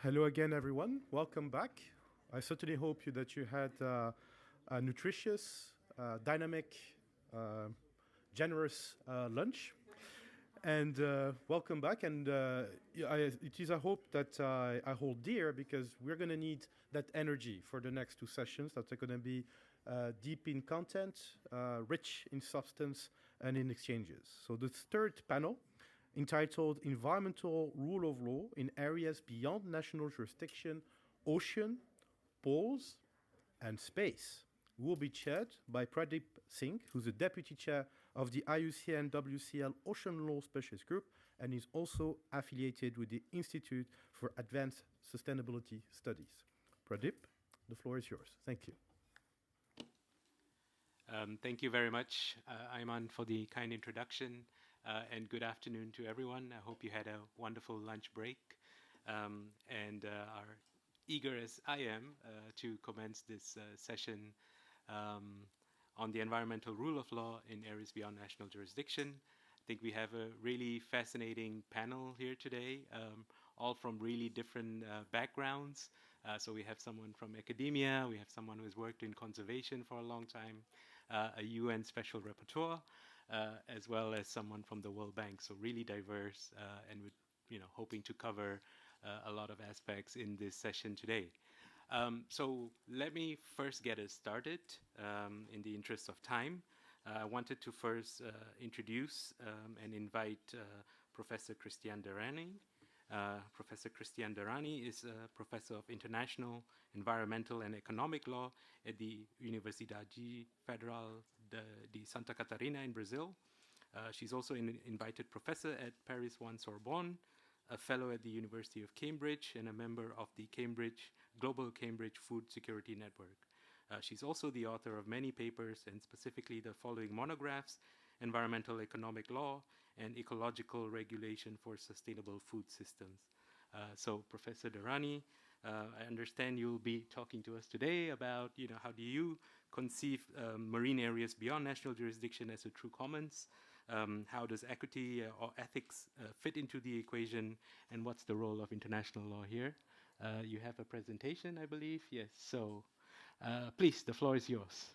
Hello again, everyone. Welcome back. I certainly hope that you had a nutritious, dynamic, uh, generous lunch. And welcome back. And it is a hope that I hold dear because we're going to need that energy for the next two sessions that are going to be deep in content, rich in substance, and in exchanges. So the third panel, entitled Environmental Rule of Law in Areas Beyond National Jurisdiction, Ocean, Poles, and Space, will be chaired by Pradeep Singh, who's the Deputy Chair of the IUCN WCEL Ocean Law Specialist Group and is also affiliated with the Institute for Advanced Sustainability Studies. Pradeep, the floor is yours. Thank you. Thank you very much, Ayman, for the kind introduction, and good afternoon to everyone. I hope you had a wonderful lunch break and are eager as I am to commence this session on the environmental rule of law in areas beyond national jurisdiction. I think we have a really fascinating panel here today, all from really different backgrounds. So we have someone from academia, we have someone who has worked in conservation for a long time, a UN special rapporteur, as well as someone from the World Bank. So really diverse, and we're hoping to cover a lot of aspects in this session today. So let me first get us started in the interest of time. I wanted to first introduce and invite Professor Christian Derani. Professor Christian Derani is a professor of international, environmental, and economic law at the Universidade Federal de Santa Catarina in Brazil. She's also an invited professor at Paris 1 Sorbonne, a fellow at the University of Cambridge, and a member of the Global Cambridge Food Security Network. She's also the author of many papers, and specifically the following monographs: Environmental Economic Law and Ecological Regulation for Sustainable Food Systems. So Professor Derani, I understand you'll be talking to us today about, how do you conceive marine areas beyond national jurisdiction as a true commons? How does equity or ethics fit into the equation, and what's the role of international law here? You have a presentation, I believe. Yes, so please, the floor is yours.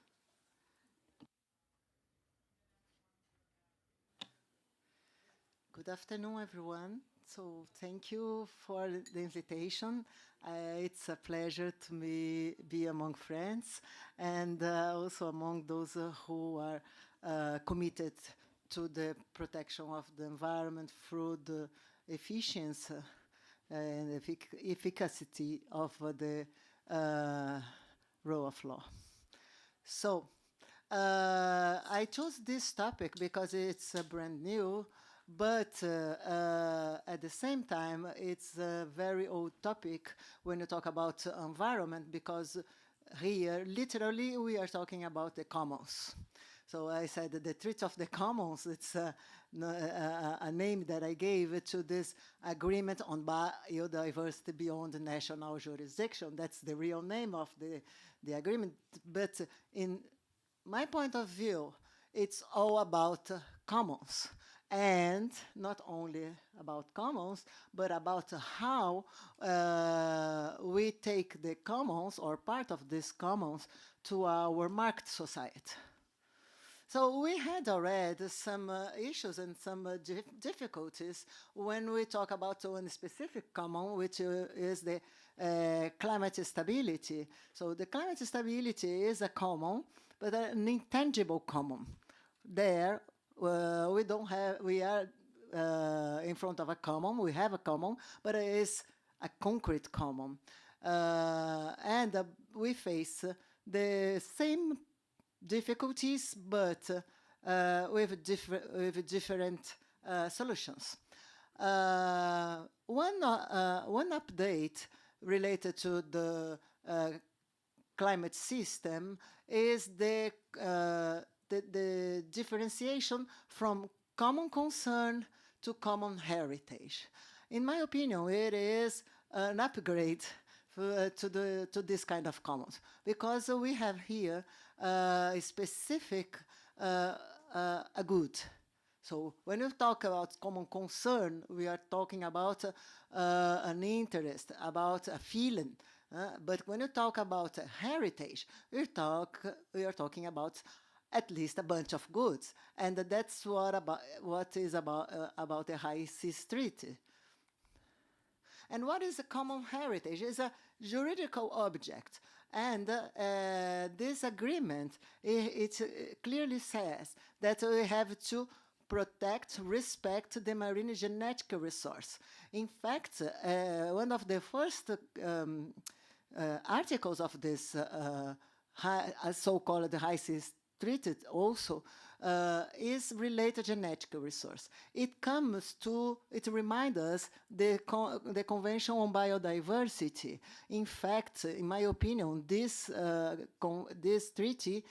Good afternoon, everyone. So thank you for the invitation. It's a pleasure to be among friends and also among those who are committed to the protection of the environment through the efficiency and efficacy of the rule of law. So I chose this topic because it's brand new, but at the same time, it's a very old topic when you talk about environment, because here, literally, we are talking about the commons. So I said that the Treaty of the Commons, it's a name that I gave to this agreement on biodiversity beyond national jurisdiction. That's the real name of the agreement. But in my point of view, it's all about commons. And not only about commons, but about how we take the commons or part of these commons to our market society. So we had already some issues and some difficulties when we talk about one specific common, which is the climate stability. So the climate stability is a common, but an intangible common. There, we are in front of a common, we have a common, but it is a concrete common. And we face the same difficulties, but with different solutions. One update related to the climate system is the differentiation from common concern to common heritage. In my opinion, it is an upgrade to this kind of commons, because we have here a specific a good. So when we talk about common concern, we are talking about an interest, about a feeling. But when you talk about heritage, we are talking about at least a bunch of goods, and that's what is about the High Seas Treaty. And what is a common heritage? It's a juridical object. And this agreement, it clearly says that we have to protect, respect the marine genetic resource. In fact, one of the first articles of this so-called High Seas Treaty also is related genetic resource. It reminds us the Convention on Biodiversity. In fact, in my opinion, this treaty,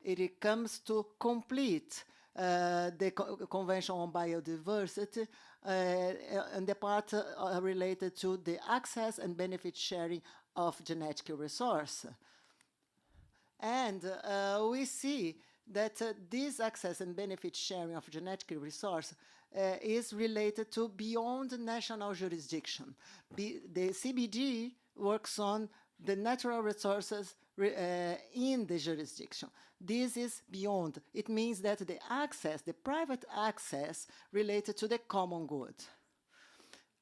it comes to complete the Convention on Biodiversity and the part related to the access and benefit sharing of genetic resource. And we see that this access and benefit sharing of genetic resource is related to beyond national jurisdiction. The CBD works on the natural resources in the jurisdiction. This is beyond. It means that the access, the private access related to the common good.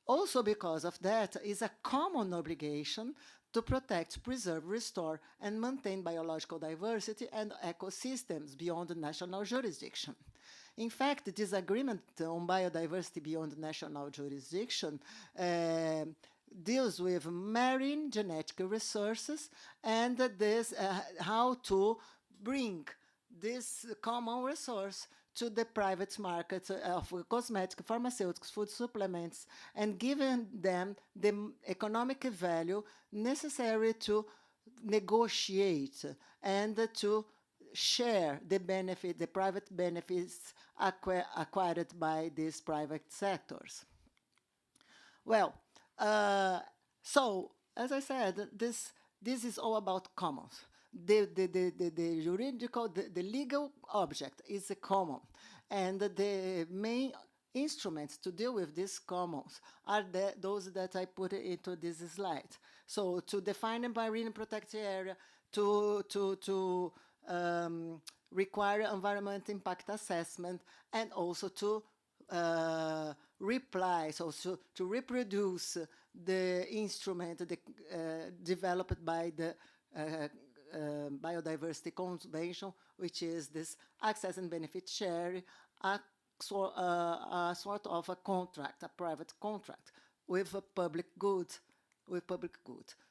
Also because of that is a common obligation to protect, preserve, restore, and maintain biological diversity and ecosystems beyond national jurisdiction. In fact, this agreement on biodiversity beyond national jurisdiction deals with marine genetic resources and how to bring this common resource to the private market of cosmetics, pharmaceuticals, food supplements, and giving them the economic value necessary to negotiate and to share the benefit, the private benefits acquired by these private sectors. Well, so as I said, this is all about commons. The legal object is a common, and the main instruments to deal with these commons are those that I put into this slide. So to define a marine protected area, to require environmental impact assessment, and also to to reproduce the instrument developed by the Biodiversity Convention, which is this access and benefit share, a sort of a contract, a private contract with a public good,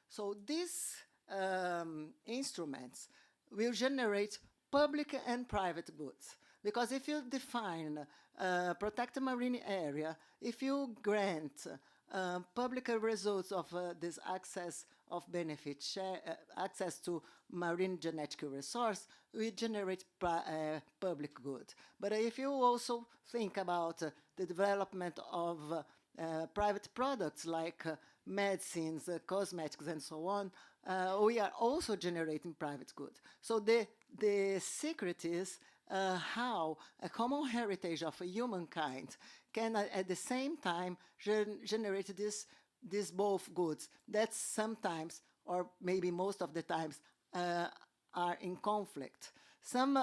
So these instruments will generate public and private goods. Because if you define protect a marine area, if you grant public results of this access of benefit share, access to marine genetic resource, we generate public good. But if you also think about the development of private products like medicines, cosmetics, and so on, we are also generating private good. So the secret is how a common heritage of humankind can at the same time generate these both goods that sometimes, or maybe most of the times, are in conflict. Some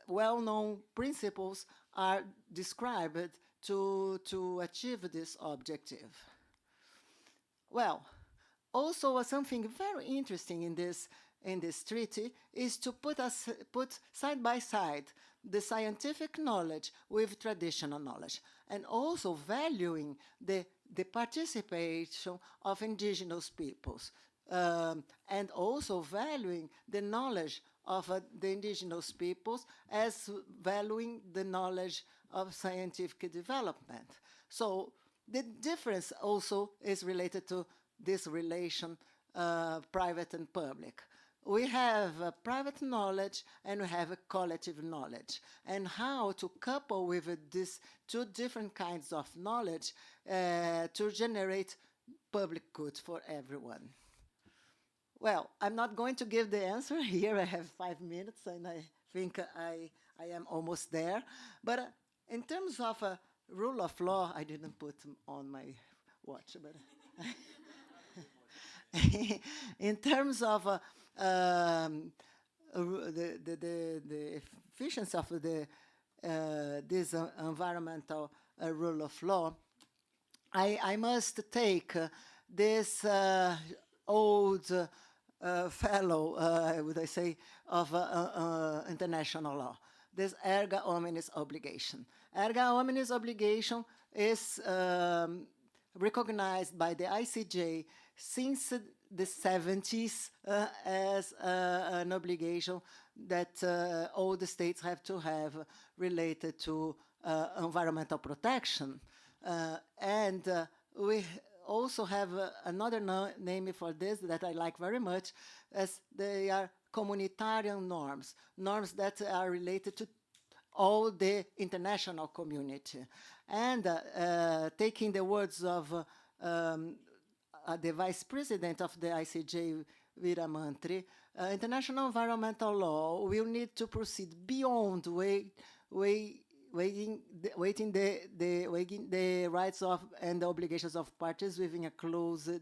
well-known principles are described to achieve this objective. Well, also something very interesting in this treaty is to put side by side the scientific knowledge with traditional knowledge, and also valuing the participation of indigenous peoples, and also valuing the knowledge of the indigenous peoples as valuing the knowledge of scientific development. So the difference also is related to this relation, private and public. We have private knowledge and we have a collective knowledge, and how to couple with these two different kinds of knowledge to generate public good for everyone. Well, I'm not going to give the answer here. I have 5 minutes, and I think I am almost there. But in terms of rule of law, I didn't put on my watch, but in terms of the efficiency of this environmental rule of law, I must take this old fellow, would I say, of international law, this erga omnes obligation. Erga omnes obligation is recognized by the ICJ since the 70s as an obligation that all the states have to have related to environmental protection. And we also have another name for this that I like very much, as they are communitarian norms, norms that are related to all the international community. And taking the words of the vice president of the ICJ, Veera Mantri, international environmental law will need to proceed beyond weighing the rights of and the obligations of parties within a closed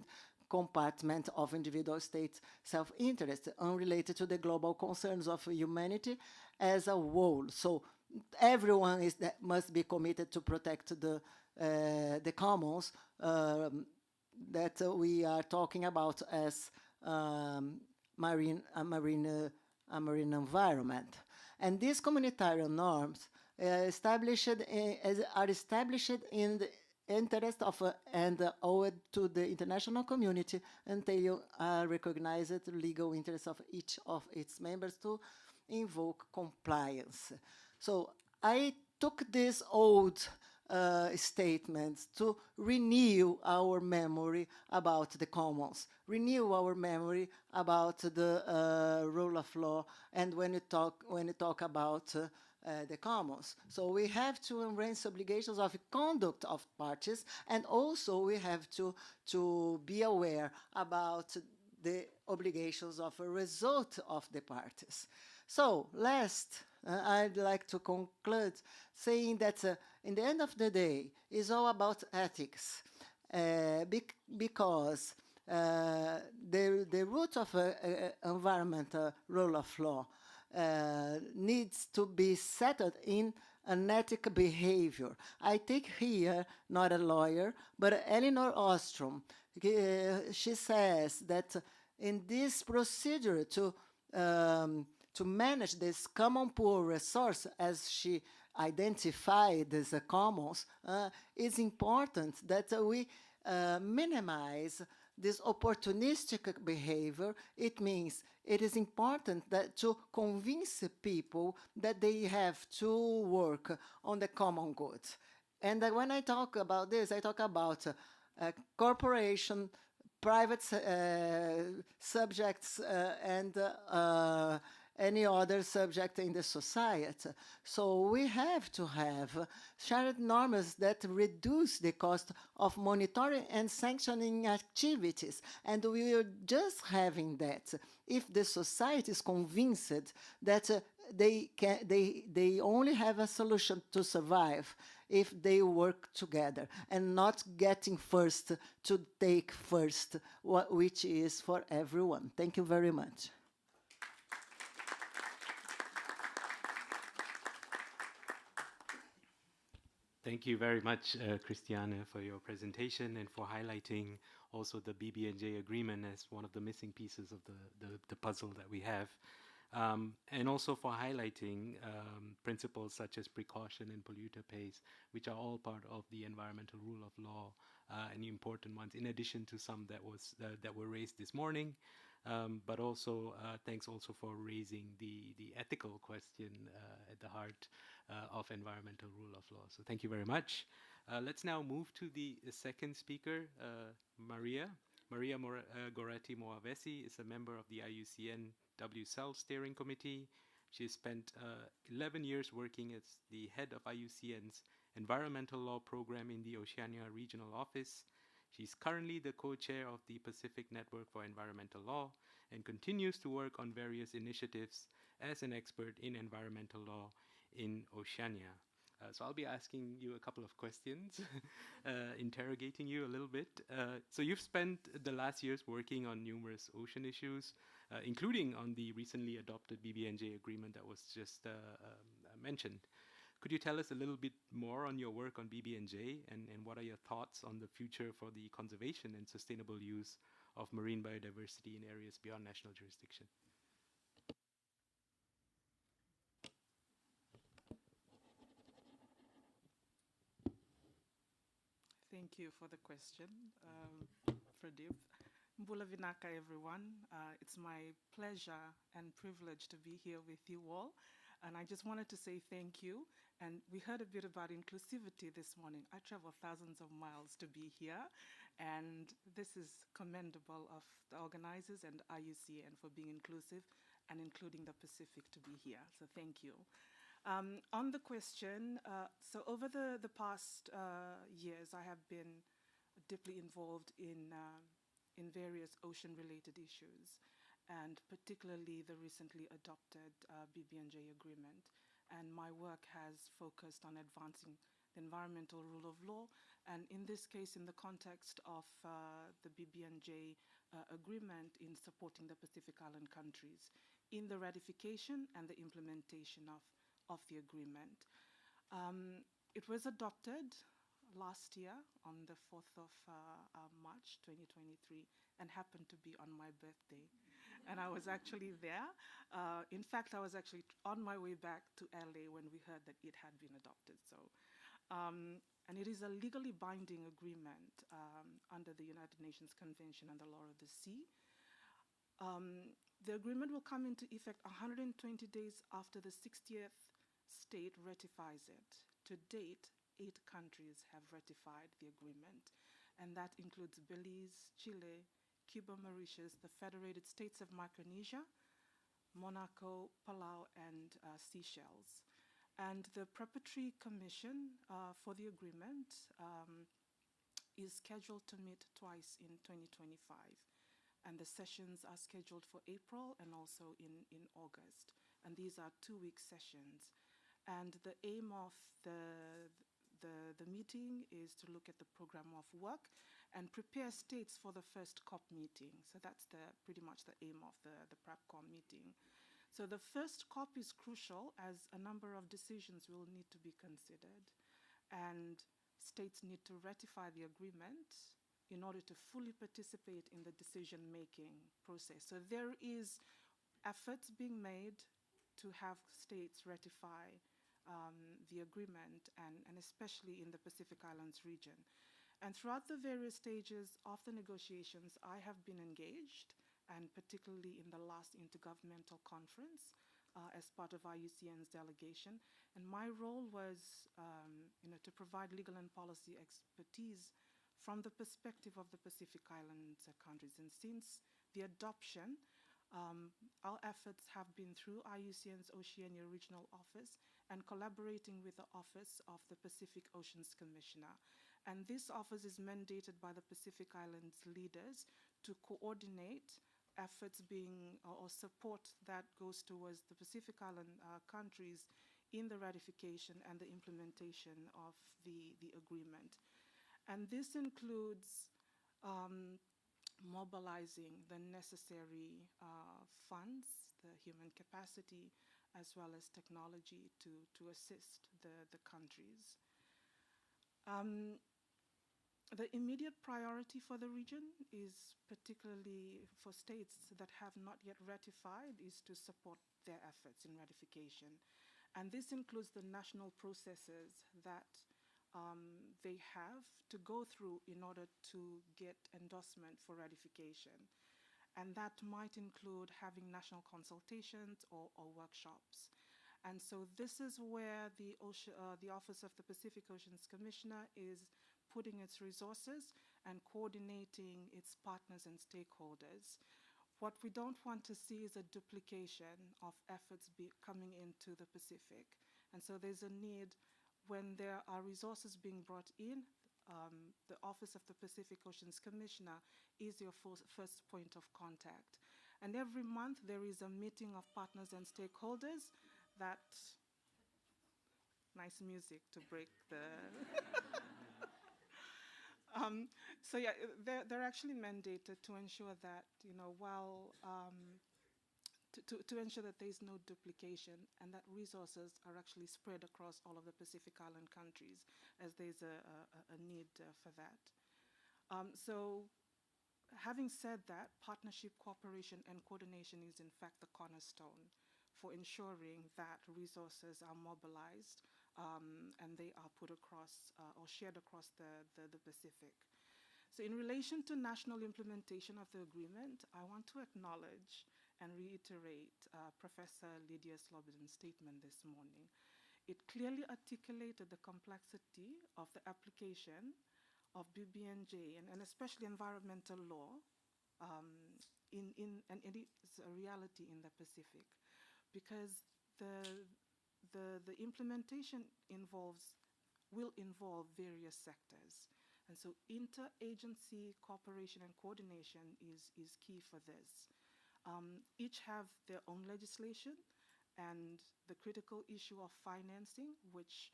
compartment of individual states' self-interest, unrelated to the global concerns of humanity as a whole. So everyone must be committed to protect the commons that we are talking about as marine environment. And these communitarian norms are established in the interest of and owed to the international community until recognized legal interests of each of its members to invoke compliance. So I took this old statements to renew our memory about the commons, renew our memory about the rule of law, and when you talk about the commons. So we have to embrace obligations of conduct of parties, and also we have to be aware about the obligations of a result of the parties. So last, I'd like to conclude saying that in the end of the day, it's all about ethics, because the root of environmental rule of law needs to be settled in an ethical behavior. I take here, not a lawyer, but Elinor Ostrom. She says that in this procedure to manage this common pool resource, as she identified as a commons, it's important that we minimize this opportunistic behavior. It means it is important that to convince people that they have to work on the common good. And when I talk about this, I talk about corporation, private subjects, and any other subject in the society. So we have to have shared norms that reduce the cost of monitoring and sanctioning activities. And we are just having that if the society is convinced that they only have a solution to survive if they work together, and not getting first to take first, which is for everyone. Thank you very much. Thank you very much, Christiane, for your presentation and for highlighting also the BB&J agreement as one of the missing pieces of the puzzle that we have. And also for highlighting principles such as precaution and polluter pays, which are all part of the environmental rule of law, and important ones, in addition to some that were raised this morning. But also thanks also for raising the ethical question at the heart of environmental rule of law. So thank you very much. Let's now move to the second speaker, Maria. Maria Goretti-Moavesi is a member of the IUCN WCEL Steering Committee. She has spent 11 years working as the head of IUCN's Environmental Law Program in the Oceania Regional Office. She's currently the co-chair of the Pacific Network for Environmental Law and continues to work on various initiatives as an expert in environmental law in Oceania. So I'll be asking you a couple of questions, interrogating you a little bit. So you've spent the last years working on numerous ocean issues, including on the recently adopted BBNJ agreement that was just mentioned. Could you tell us a little bit more on your work on BBNJ and what are your thoughts on the future for the conservation and sustainable use of marine biodiversity in areas beyond national jurisdiction? Thank you for the question, Pradeep. Mbula Vinaka, everyone. It's my pleasure and privilege to be here with you all. And I just wanted to say thank you. And we heard a bit about inclusivity this morning. I travel thousands of miles to be here. And this is commendable of the organizers and IUCN for being inclusive and including the Pacific to be here. So thank you. On the question, so over the past years, I have been deeply involved in various ocean-related issues, and particularly the recently adopted BBNJ agreement. And my work has focused on advancing the environmental rule of law, and in this case, in the context of the BBNJ agreement in supporting the Pacific Island countries in the ratification and the implementation of the agreement. It was adopted last year on the 4th of March 2023 and happened to be on my birthday. And I was actually there. In fact, I was actually on my way back to LA when we heard that it had been adopted. So, and it is a legally binding agreement under the United Nations Convention on the Law of the Sea. The agreement will come into effect 120 days after the 60th state ratifies it. To date, 8 countries have ratified the agreement, and that includes Belize, Chile, Cuba, Mauritius, the Federated States of Micronesia, Monaco, Palau, and Seychelles. And the preparatory commission for the agreement is scheduled to meet twice in 2025. And the sessions are scheduled for April and also in August. And these are 2-week sessions. And the aim of the meeting is to look at the program of work and prepare states for the first COP meeting. So that's pretty much the aim of the PrepCom meeting. So the first COP is crucial as a number of decisions will need to be considered. And states need to ratify the agreement in order to fully participate in the decision-making process. So there is efforts being made to have states ratify the agreement, and especially in the Pacific Islands region. And throughout the various stages of the negotiations, I have been engaged, and particularly in the last intergovernmental conference as part of IUCN's delegation. And my role was to provide legal and policy expertise from the perspective of the Pacific Islands countries. And since the adoption, our efforts have been through IUCN's Oceania Regional Office and collaborating with the Office of the Pacific Oceans Commissioner. And this office is mandated by the Pacific Islands leaders to coordinate efforts or support that goes towards the Pacific Island countries in the ratification and the implementation of the agreement. And this includes mobilizing the necessary funds, the human capacity, as well as technology to assist the countries. The immediate priority for the region is, particularly for states that have not yet ratified, is to support their efforts in ratification. And this includes the national processes that they have to go through in order to get endorsement for ratification. And that might include having national consultations or workshops. And so this is where the Office of the Pacific Oceans Commissioner is putting its resources and coordinating its partners and stakeholders. What we don't want to see is a duplication of efforts coming into the Pacific. And so there's a need, when there are resources being brought in, the Office of the Pacific Oceans Commissioner is your first point of contact. And every month there is a meeting of partners and stakeholders that, nice music to break the, so yeah, they're actually mandated to ensure that, while, to ensure that there is no duplication and that resources are actually spread across all of the Pacific Island countries, as there's a need for that. So having said that, partnership, cooperation, and coordination is in fact the cornerstone for ensuring that resources are mobilized and they are put across or shared across the Pacific. So in relation to national implementation of the agreement, I want to acknowledge and reiterate Professor Lydia Slobodin's statement this morning. It clearly articulated the complexity of the application of BBNJ and especially environmental law and it is a reality in the Pacific, because the implementation will involve various sectors. And so interagency cooperation and coordination is key for this. Each have their own legislation, and the critical issue of financing, which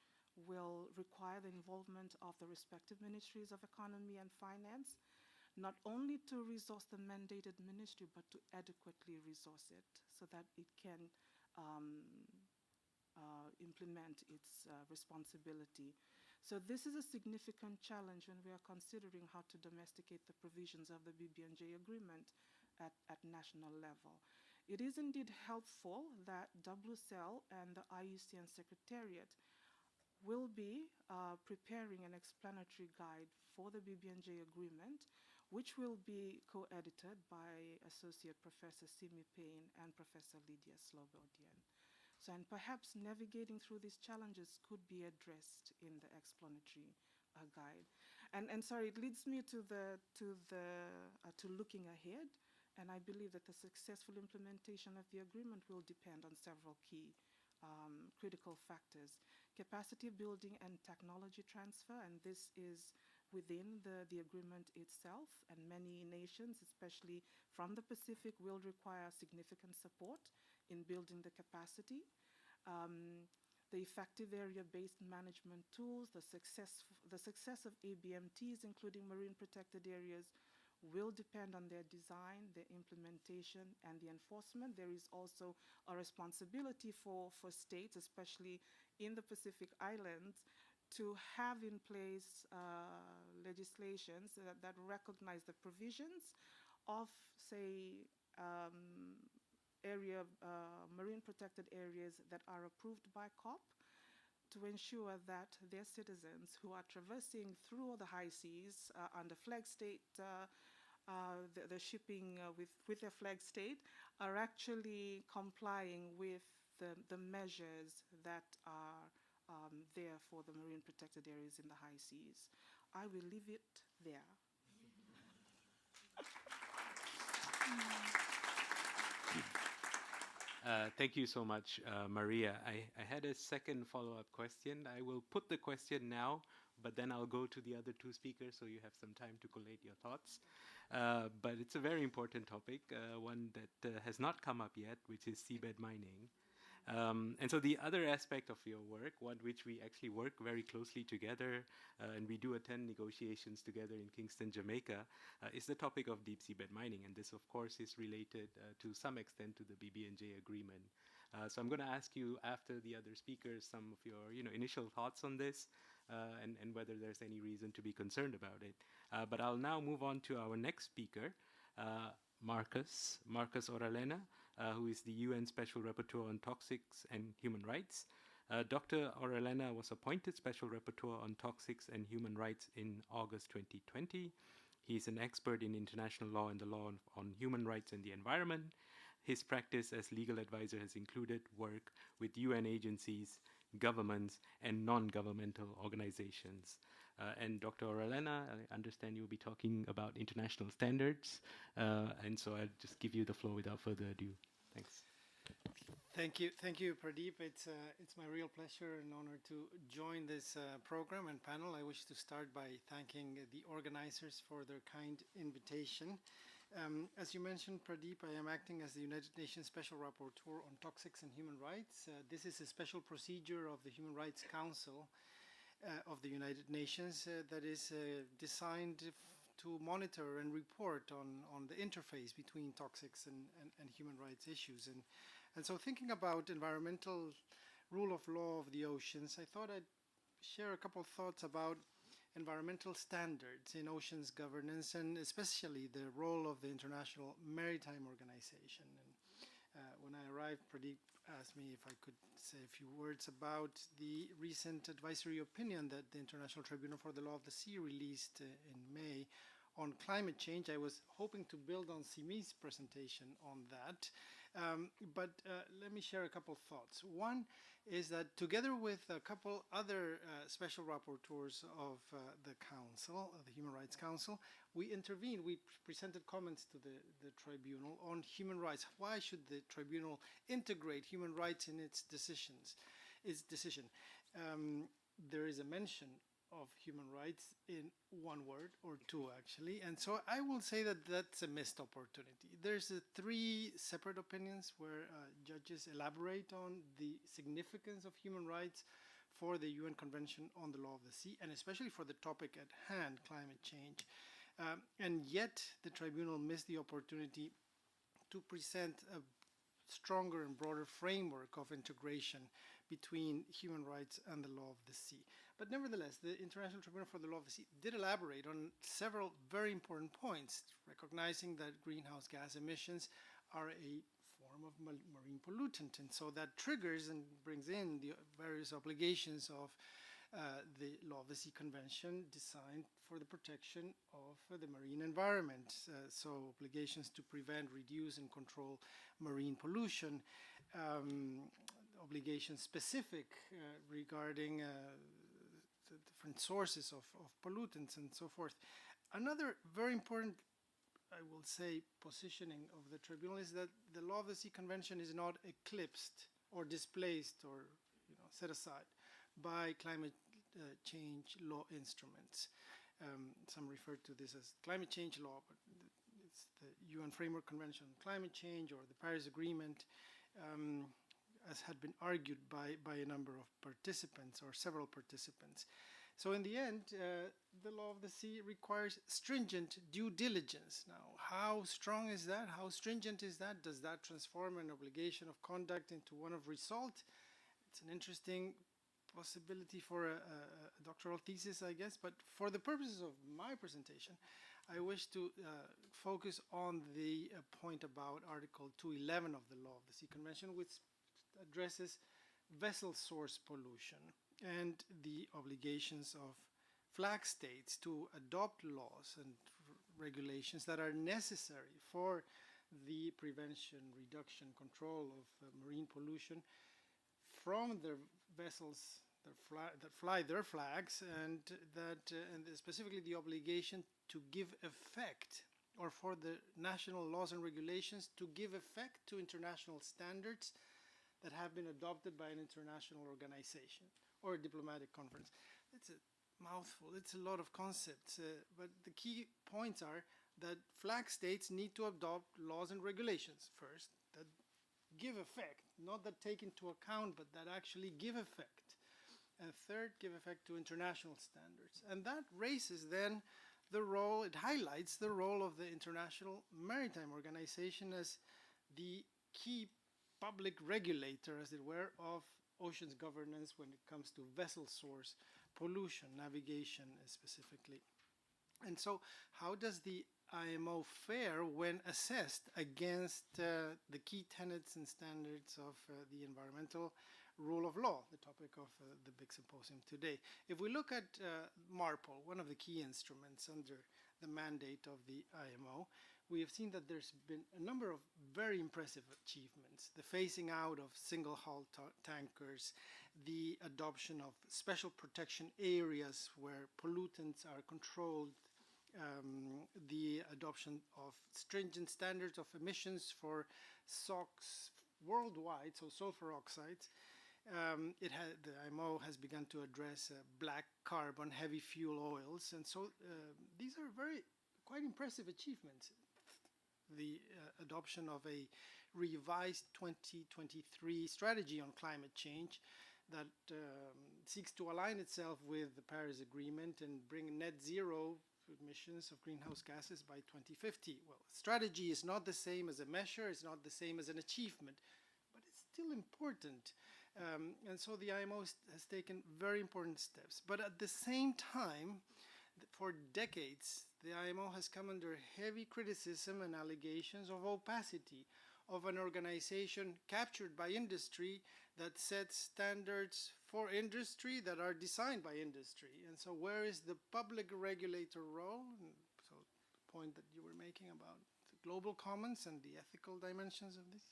will require the involvement of the respective ministries of economy and finance, not only to resource the mandated ministry, but to adequately resource it so that it can implement its responsibility. So this is a significant challenge when we are considering how to domesticate the provisions of the BBNJ agreement at national level. It is indeed helpful that WCEL and the IUCN Secretariat will be preparing an explanatory guide for the BBNJ agreement, which will be co-edited by Associate Professor Simi Payne and Professor Lydia Slobodian. So, and perhaps navigating through these challenges could be addressed in the explanatory guide. And sorry, it leads me to looking ahead. And I believe that the successful implementation of the agreement will depend on several key critical factors: capacity building and technology transfer, and this is within the agreement itself, and many nations, especially from the Pacific, will require significant support in building the capacity. The effective area-based management tools, the success of ABMTs, including marine protected areas, will depend on their design, their implementation, and the enforcement. There is also a responsibility for states, especially in the Pacific Islands, to have in place legislations that recognize the provisions of, say, marine protected areas that are approved by COP, to ensure that their citizens who are traversing through the high seas under flag state, the shipping with their flag state, are actually complying with the measures that are there for the marine protected areas in the high seas. I will leave it there. Thank you so much, Maria. I had a second follow-up question. I will put the question now, but then I'll go to the other two speakers so you have some time to collate your thoughts. But it's a very important topic, one that has not come up yet, which is seabed mining. And so the other aspect of your work, one which we actually work very closely together, and we do attend negotiations together in Kingston, Jamaica, is the topic of deep seabed mining. And this, of course, is related to some extent to the BBNJ agreement. So I'm going to ask you, after the other speakers, some of your initial thoughts on this, and whether there's any reason to be concerned about it. But I'll now move on to our next speaker, Marcus Orellana, who is the UN Special Rapporteur on Toxics and Human Rights. Dr. Orellana was appointed Special Rapporteur on Toxics and Human Rights in August 2020. He's an expert in international law and the law on human rights and the environment. His practice as legal advisor has included work with UN agencies, governments, and non-governmental organizations. And Dr. Orellana, I understand you'll be talking about international standards, and so I'll just give you the floor without further ado. Thanks. Thank you, Pradeep. It's my real pleasure and honor to join this program and panel. I wish to start by thanking the organizers for their kind invitation. As you mentioned, Pradeep, I am acting as the United Nations Special Rapporteur on Toxics and Human Rights. This is a special procedure of the Human Rights Council of the United Nations that is designed to monitor and report on the interface between toxics and human rights issues. And so thinking about environmental rule of law of the oceans, I thought I'd share a couple of thoughts about environmental standards in oceans governance, and especially the role of the International Maritime Organization. And when I arrived, Pradeep asked me if I could say a few words about the recent advisory opinion that the International Tribunal for the Law of the Sea released in May on climate change. I was hoping to build on Simi's presentation on that, but let me share a couple of thoughts. One is that together with a couple other special rapporteurs of the Council, of the Human Rights Council, we intervened, we presented comments to the tribunal on human rights. Why should the tribunal integrate human rights in its decision? There is a mention of human rights in one word, or two actually, and so I will say that that's a missed opportunity. There's three separate opinions where judges elaborate on the significance of human rights for the UN Convention on the Law of the Sea, and especially for the topic at hand, climate change. And yet the tribunal missed the opportunity to present a stronger and broader framework of integration between human rights and the law of the sea. But nevertheless, the International Tribunal for the Law of the Sea did elaborate on several very important points, recognizing that greenhouse gas emissions are a form of marine pollutant, and so that triggers and brings in the various obligations of the Law of the Sea Convention designed for the protection of the marine environment. So obligations to prevent, reduce, and control marine pollution, obligations specific regarding the different sources of pollutants and so forth. Another very important, I will say, positioning of the tribunal is that the Law of the Sea Convention is not eclipsed or displaced or set aside by climate change law instruments. Some refer to this as climate change law, but it's the UN Framework Convention on Climate Change or the Paris Agreement, as had been argued by a number of participants or several participants. So in the end, the law of the sea requires stringent due diligence. Now, how strong is that? How stringent is that? Does that transform an obligation of conduct into one of result? It's an interesting possibility for a doctoral thesis, I guess, but for the purposes of my presentation, I wish to focus on the point about Article 211 of the Law of the Sea Convention, which addresses vessel source pollution and the obligations of flag states to adopt laws and regulations that are necessary for the prevention, reduction, control of marine pollution from their vessels that fly their flags, and specifically the obligation to give effect, or for the national laws and regulations to give effect to international standards that have been adopted by an international organization or a diplomatic conference. It's a mouthful, it's a lot of concepts, but the key points are that flag states need to adopt laws and regulations first that give effect, not that take into account, but that actually give effect. And third, give effect to international standards. And that raises then the role, it highlights the role of the International Maritime Organization as the key public regulator, as it were, of oceans governance when it comes to vessel source pollution, navigation specifically. And so how does the IMO fare when assessed against the key tenets and standards of the environmental rule of law, the topic of the big symposium today? If we look at MARPOL, one of the key instruments under the mandate of the IMO, we have seen that there's been a number of very impressive achievements. The phasing out of single hull tankers, the adoption of special protection areas where pollutants are controlled, the adoption of stringent standards of emissions for SOx worldwide, so sulfur oxides. The IMO has begun to address black carbon, heavy fuel oils, and so these are quite impressive achievements. the adoption of a revised 2023 strategy on climate change that seeks to align itself with the Paris Agreement and bring net zero emissions of greenhouse gases by 2050. Well, strategy is not the same as a measure, it's not the same as an achievement, but it's still important. And so the IMO has taken very important steps. But at the same time, for decades, the IMO has come under heavy criticism and allegations of opacity, of an organization captured by industry that sets standards for industry that are designed by industry. And so where is the public regulator role? And so the point that you were making about the global commons and the ethical dimensions of this.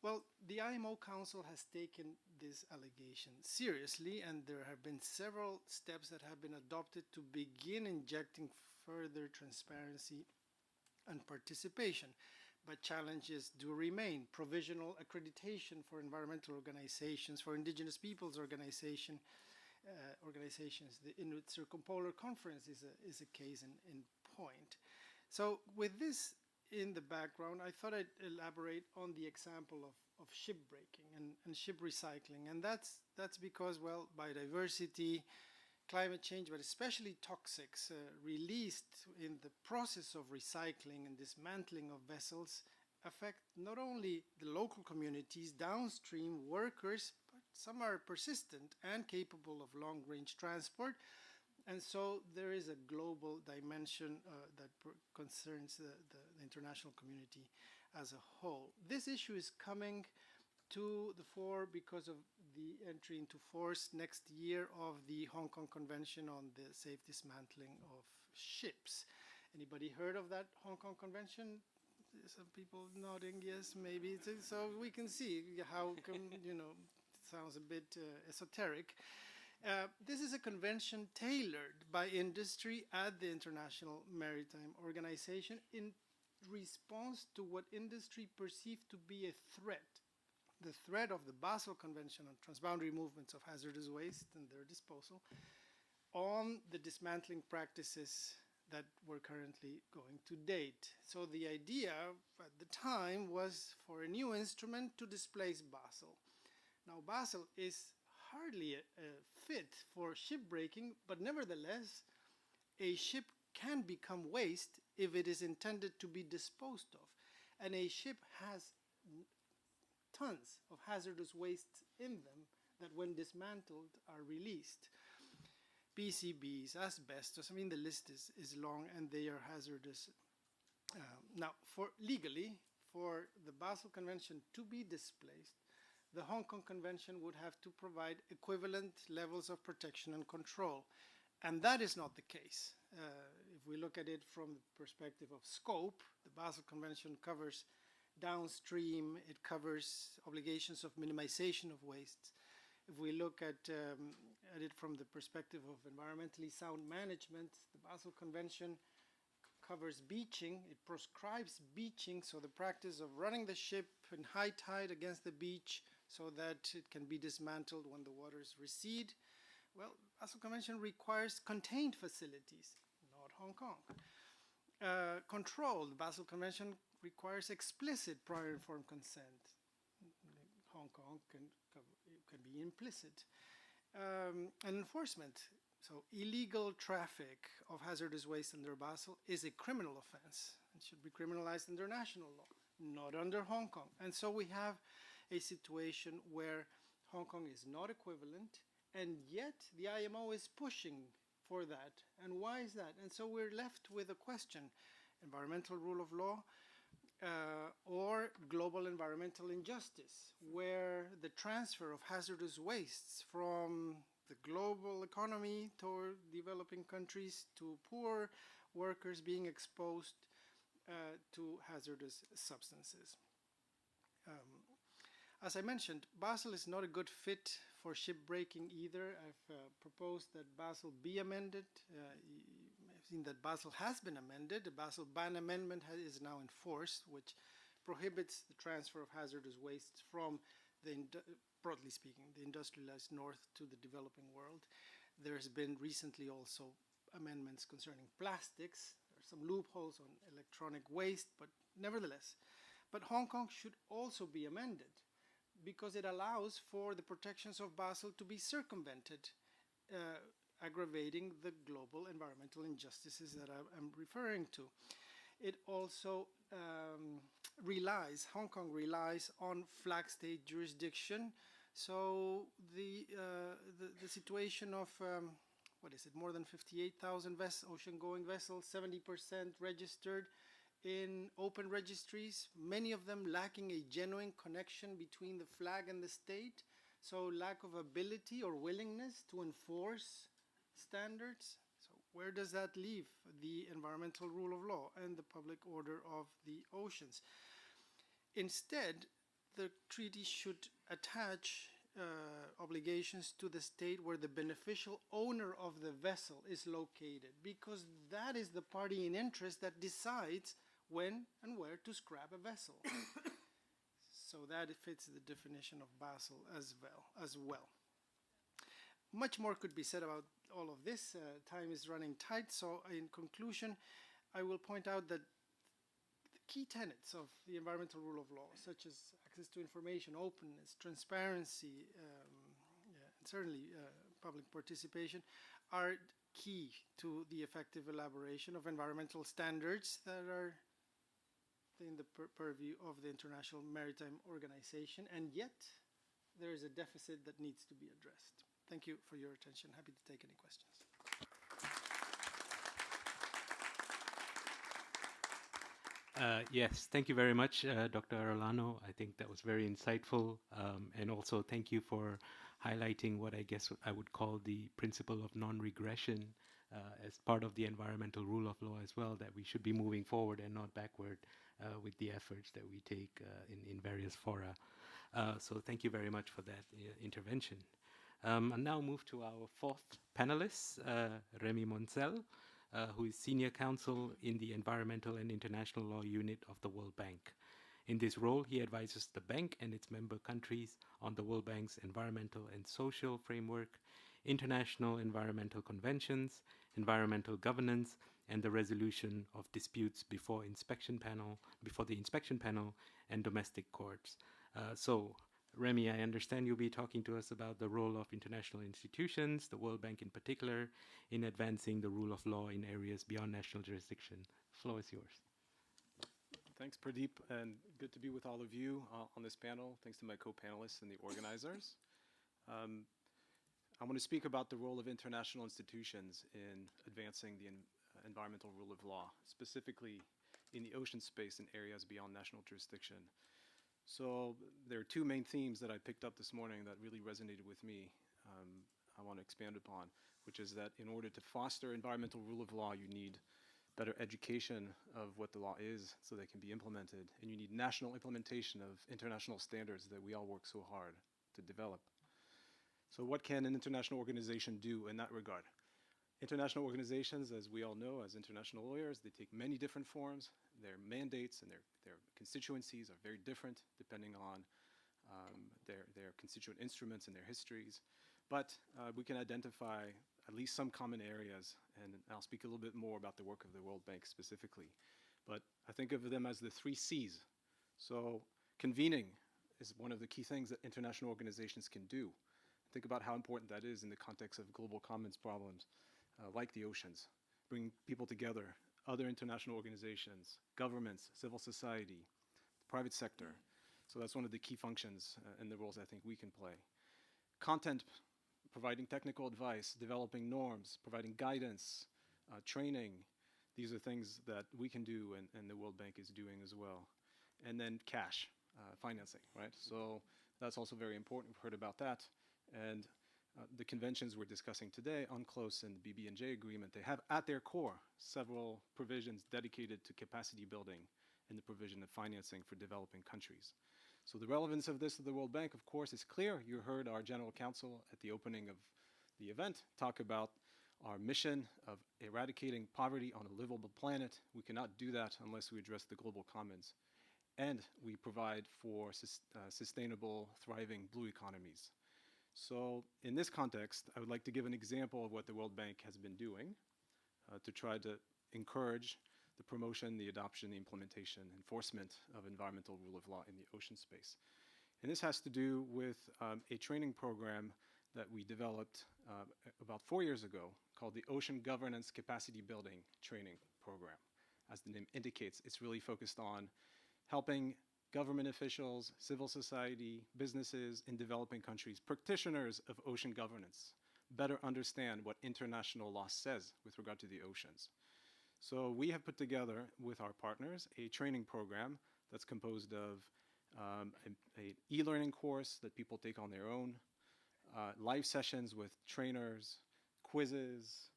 Well, the IMO Council has taken this allegation seriously, and there have been several steps that have been adopted to begin injecting further transparency and participation. But challenges do remain. Provisional accreditation for environmental organizations, for indigenous peoples organizations, the Inuit Circumpolar Conference is a case in point. So with this in the background, I thought I'd elaborate on the example of ship breaking and ship recycling. And that's because, well, biodiversity, climate change, but especially toxics released in the process of recycling and dismantling of vessels affect not only the local communities, downstream workers, but some are persistent and capable of long-range transport. And so there is a global dimension that concerns the international community as a whole. This issue is coming to the fore because of the entry into force next year of the Hong Kong Convention on the Safe Dismantling of Ships. Anybody heard of that Hong Kong Convention? Some people nodding yes, maybe. So we can see how, it sounds a bit esoteric. This is a convention tailored by industry at the International Maritime Organization in response to what industry perceived to be a threat. The threat of the Basel Convention on transboundary movements of hazardous waste and their disposal on the dismantling practices that were currently going to date. So the idea at the time was for a new instrument to displace Basel. Now Basel is hardly a fit for shipbreaking, but nevertheless, a ship can become waste if it is intended to be disposed of. And a ship has tons of hazardous waste in them that when dismantled are released. PCBs, asbestos, the list is long and they are hazardous. Now, legally, for the Basel Convention to be displaced, the Hong Kong Convention would have to provide equivalent levels of protection and control. And that is not the case. If we look at it from the perspective of scope, the Basel Convention covers downstream, it covers obligations of minimization of waste. If we look at it from the perspective of environmentally sound management, the Basel Convention covers beaching, it prescribes beaching, so the practice of running the ship in high tide against the beach so that it can be dismantled when the waters recede. Well, Basel Convention requires contained facilities, not Hong Kong. Control, the Basel Convention requires explicit prior informed consent. Hong Kong can be implicit. And enforcement, so illegal traffic of hazardous waste under Basel is a criminal offense and should be criminalized under national law, not under Hong Kong. And so we have a situation where Hong Kong is not equivalent, and yet the IMO is pushing for that. And why is that? And so we're left with a question: environmental rule of law or global environmental injustice, where the transfer of hazardous wastes from the global economy toward developing countries to poor workers being exposed to hazardous substances. As I mentioned, Basel is not a good fit for shipbreaking either. I've proposed that Basel be amended. I've seen that Basel has been amended. The Basel Ban Amendment is now in force, which prohibits the transfer of hazardous wastes from broadly speaking, the industrialized north to the developing world. There's been recently also amendments concerning plastics. there are some loopholes on electronic waste, but nevertheless. But Hong Kong should also be amended because it allows for the protections of Basel to be circumvented, aggravating the global environmental injustices that I'm referring to. It also Hong Kong relies on flag state jurisdiction. So the situation of, what is it, more than 58,000 ocean-going vessels, 70% registered in open registries, many of them lacking a genuine connection between the flag and the state, so lack of ability or willingness to enforce standards. So where does that leave the environmental rule of law and the public order of the oceans? Instead, the treaty should attach obligations to the state where the beneficial owner of the vessel is located, because that is the party in interest that decides when and where to scrap a vessel. So that fits the definition of Basel as well. Much more could be said about all of this. Time is running tight, so in conclusion, I will point out that the key tenets of the environmental rule of law, such as access to information, openness, transparency, and certainly public participation, are key to the effective elaboration of environmental standards that are in the purview of the International Maritime Organization, and yet there is a deficit that needs to be addressed. Thank you for your attention. Happy to take any questions. Yes, thank you very much, Dr. Arellano. I think that was very insightful, and also thank you for highlighting what I guess I would call the principle of non-regression as part of the environmental rule of law as well, that we should be moving forward and not backward with the efforts that we take in various fora. So thank you very much for that intervention. I'll now move to our fourth panelist, Remy Moncel, who is Senior Counsel in the Environmental and International Law Unit of the World Bank. In this role, he advises the bank and its member countries on the World Bank's environmental and social framework, international environmental conventions, environmental governance, and the resolution of disputes before the inspection panel and domestic courts. So, Remy, I understand you'll be talking to us about the role of international institutions, the World Bank in particular, in advancing the rule of law in areas beyond national jurisdiction. The floor is yours. Thanks, Pradeep, and good to be with all of you on this panel. Thanks to my co-panelists and the organizers. I want to speak about the role of international institutions in advancing the environmental rule of law, specifically in the ocean space and areas beyond national jurisdiction. So there are two main themes that I picked up this morning that really resonated with me. I want to expand upon, which is that in order to foster environmental rule of law, you need better education of what the law is so they can be implemented, and you need national implementation of international standards that we all work so hard to develop. So what can an international organization do in that regard? International organizations, as we all know, as international lawyers, they take many different forms. Their mandates and their constituencies are very different depending on their constituent instruments and their histories. But we can identify at least some common areas, and I'll speak a little bit more about the work of the World Bank specifically. But I think of them as the 3 C's. So convening is one of the key things that international organizations can do. Think about how important that is in the context of global commons problems like the oceans. Bring people together, other international organizations, governments, civil society, private sector. So that's one of the key functions and the roles I think we can play. Content, providing technical advice, developing norms, providing guidance, training. These are things that we can do and the World Bank is doing as well. And then cash, financing, right? So that's also very important. We've heard about that. And the conventions we're discussing today, UNCLOS and the BB&J agreement, they have at their core several provisions dedicated to capacity building and the provision of financing for developing countries. So the relevance of this to the World Bank, of course, is clear. You heard our General Counsel at the opening of the event talk about our mission of eradicating poverty on a livable planet. We cannot do that unless we address the global commons. And we provide for sustainable, thriving blue economies. So in this context, I would like to give an example of what the World Bank has been doing to try to encourage the promotion, the adoption, the implementation, enforcement of environmental rule of law in the ocean space. And this has to do with a training program that we developed about 4 years ago called the Ocean Governance Capacity Building Training Program. As the name indicates, it's really focused on helping government officials, civil society, businesses in developing countries, practitioners of ocean governance, better understand what international law says with regard to the oceans. So we have put together with our partners a training program that's composed of an e-learning course that people take on their own, live sessions with trainers, quizzes,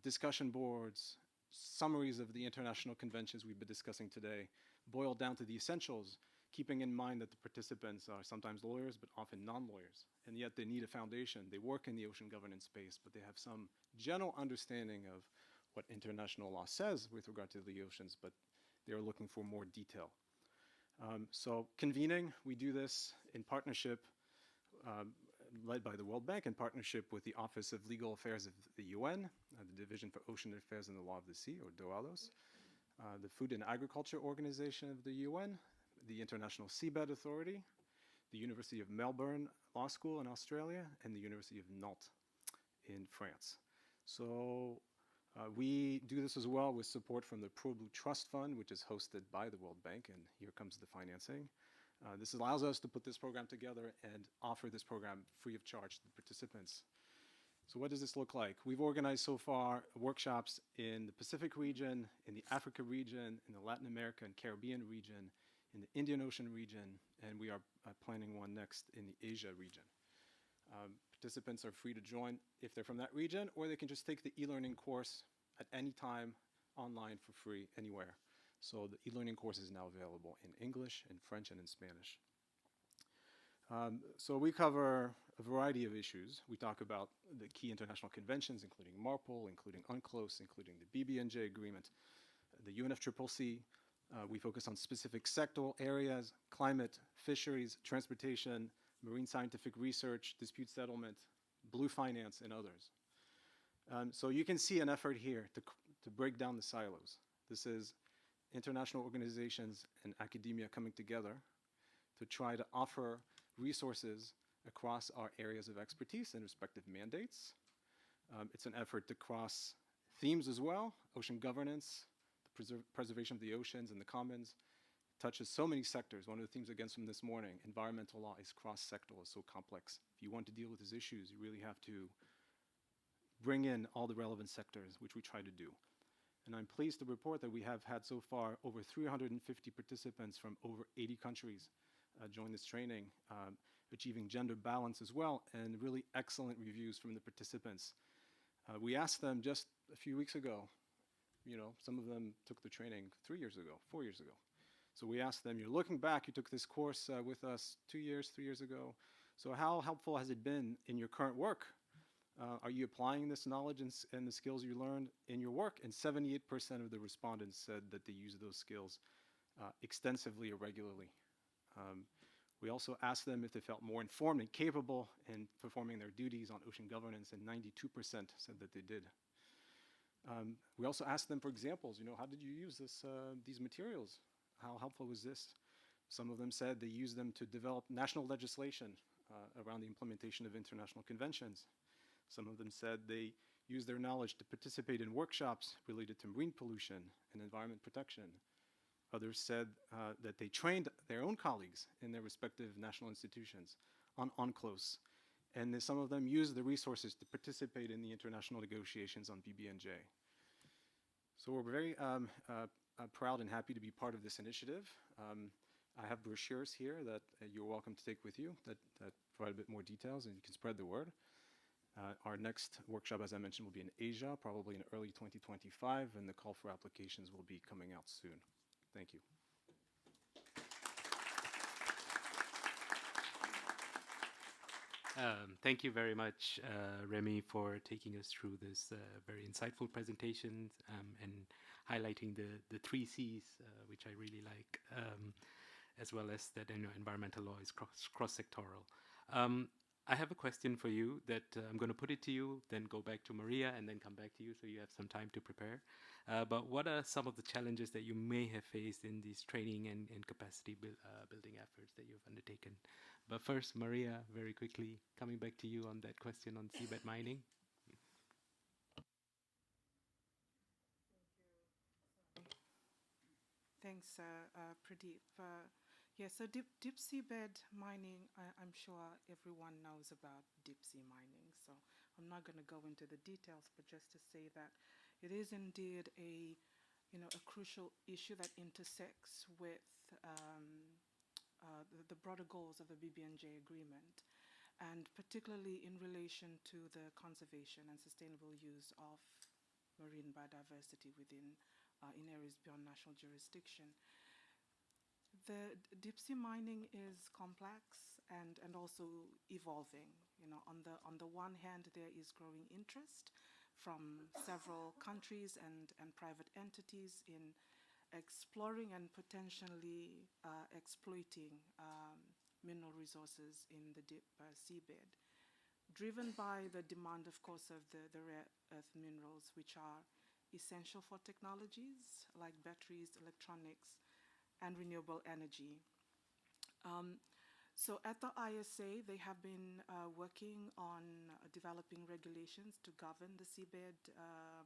discussion boards, summaries of the international conventions we've been discussing today, boiled down to the essentials, keeping in mind that the participants are sometimes lawyers, but often non-lawyers, and yet they need a foundation. They work in the ocean governance space, but they have some general understanding of what international law says with regard to the oceans, but they're looking for more detail. So convening, we do this in partnership, led by the World Bank, in partnership with the Office of Legal Affairs of the UN, the Division for Ocean Affairs and the Law of the Sea, or DOALOS, the Food and Agriculture Organization of the UN, the International Seabed Authority, the University of Melbourne Law School in Australia, and the University of Nantes in France. So we do this as well with support from the Pro Blue Trust Fund, which is hosted by the World Bank, and here comes the financing. This allows us to put this program together and offer this program free of charge to the participants. So what does this look like? We've organized so far workshops in the Pacific region, in the Africa region, in the Latin America and Caribbean region, in the Indian Ocean region, and we are planning one next in the Asia region. Participants are free to join if they're from that region, or they can just take the e-learning course at any time online for free anywhere. So the e-learning course is now available in English, in French, and in Spanish. So we cover a variety of issues. We talk about the key international conventions, including MARPOL, including UNCLOS, including the BBNJ agreement, the UNFCCC. We focus on specific sectoral areas: climate, fisheries, transportation, marine scientific research, dispute settlement, blue finance, and others. So you can see an effort here to break down the silos. This is international organizations and academia coming together to try to offer resources across our areas of expertise and respective mandates. It's an effort to cross themes as well: ocean governance, the preservation of the oceans and the commons. Touches so many sectors. One of the themes again from this morning, environmental law is cross-sectoral, it's so complex. If you want to deal with these issues, you really have to bring in all the relevant sectors, which we try to do. And I'm pleased to report that we have had so far over 350 participants from over 80 countries join this training, achieving gender balance as well, and really excellent reviews from the participants. We asked them just a few weeks ago, some of them took the training 3 years ago, 4 years ago. So we asked them, you're looking back, you took this course with us 2 years, 3 years ago. So how helpful has it been in your current work? Are you applying this knowledge and the skills you learned in your work? And 78% of the respondents said that they use those skills extensively or regularly. We also asked them if they felt more informed and capable in performing their duties on ocean governance, and 92% said that they did. We also asked them for examples. How did you use these materials? How helpful was this? Some of them said they used them to develop national legislation around the implementation of international conventions. Some of them said they used their knowledge to participate in workshops related to marine pollution and environment protection. Others said that they trained their own colleagues in their respective national institutions on UNCLOS. And some of them used the resources to participate in the international negotiations on BBNJ. So we're very proud and happy to be part of this initiative. I have brochures here that you're welcome to take with you that provide a bit more details, and you can spread the word. Our next workshop, as I mentioned, will be in Asia, probably in early 2025, and the call for applications will be coming out soon. Thank you. Thank you very much, Remy, for taking us through this very insightful presentation and highlighting the 3 C's, which I really like, as well as that environmental law is cross-sectoral. I have a question for you that I'm going to put it to you, then go back to Maria, and then come back to you so you have some time to prepare. But what are some of the challenges that you may have faced in these training and capacity building efforts that you've undertaken? But first, Maria, very quickly, coming back to you on that question on seabed mining. Thanks, Pradeep. Yeah, so deep seabed mining, I'm sure everyone knows about deep sea mining. So I'm not going to go into the details, but just to say that it is indeed a crucial issue that intersects with the broader goals of the BBNJ agreement, and particularly in relation to the conservation and sustainable use of marine biodiversity within in areas beyond national jurisdiction. The deep sea mining is complex and also evolving. On the one hand, there is growing interest from several countries and private entities in exploring and potentially exploiting mineral resources in the deep seabed, driven by the demand, of course, of the rare earth minerals, which are essential for technologies like batteries, electronics, and renewable energy. So at the ISA, they have been working on developing regulations to govern the seabed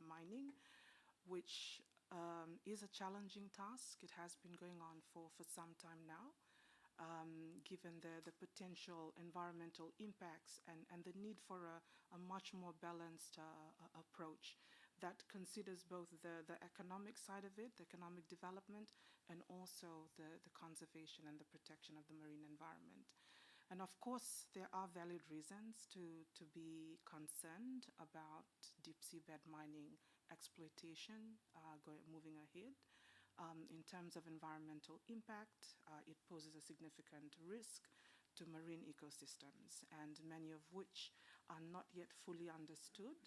mining, which is a challenging task. It has been going on for some time now, given the potential environmental impacts and the need for a much more balanced approach that considers both the economic side of it, the economic development, and also the conservation and the protection of the marine environment. And of course, there are valid reasons to be concerned about deep seabed mining exploitation moving ahead. In terms of environmental impact, it poses a significant risk to marine ecosystems, and many of which are not yet fully understood.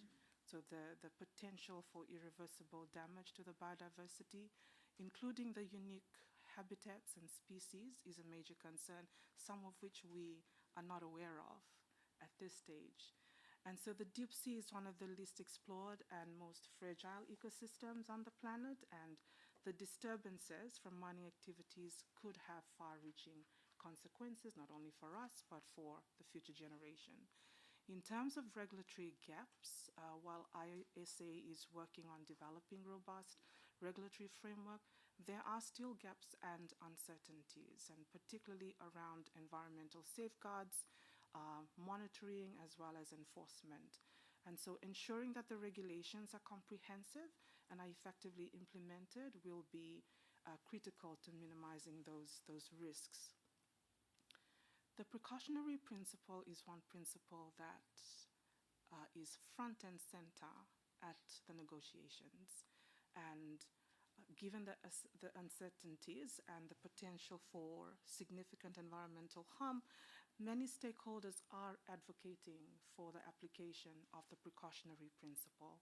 So the potential for irreversible damage to the biodiversity, including the unique habitats and species, is a major concern, some of which we are not aware of at this stage. And so the deep sea is one of the least explored and most fragile ecosystems on the planet, and the disturbances from mining activities could have far-reaching consequences, not only for us, but for the future generation. In terms of regulatory gaps, while ISA is working on developing robust regulatory framework, there are still gaps and uncertainties, and particularly around environmental safeguards, monitoring, as well as enforcement. And so ensuring that the regulations are comprehensive and are effectively implemented will be critical to minimizing those risks. The precautionary principle is one principle that is front and center at the negotiations. And given the uncertainties and the potential for significant environmental harm, many stakeholders are advocating for the application of the precautionary principle.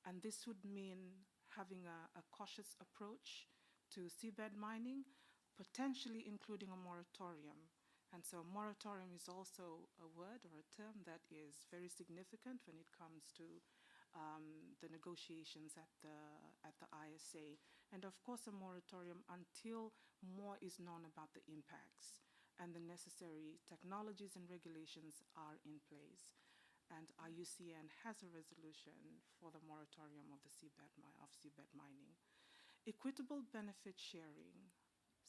And this would mean having a cautious approach to seabed mining, potentially including a moratorium. And so moratorium is also a word or a term that is very significant when it comes to the negotiations at the ISA. And of course, a moratorium until more is known about the impacts and the necessary technologies and regulations are in place. And IUCN has a resolution for the moratorium of the seabed mining. Equitable benefit sharing.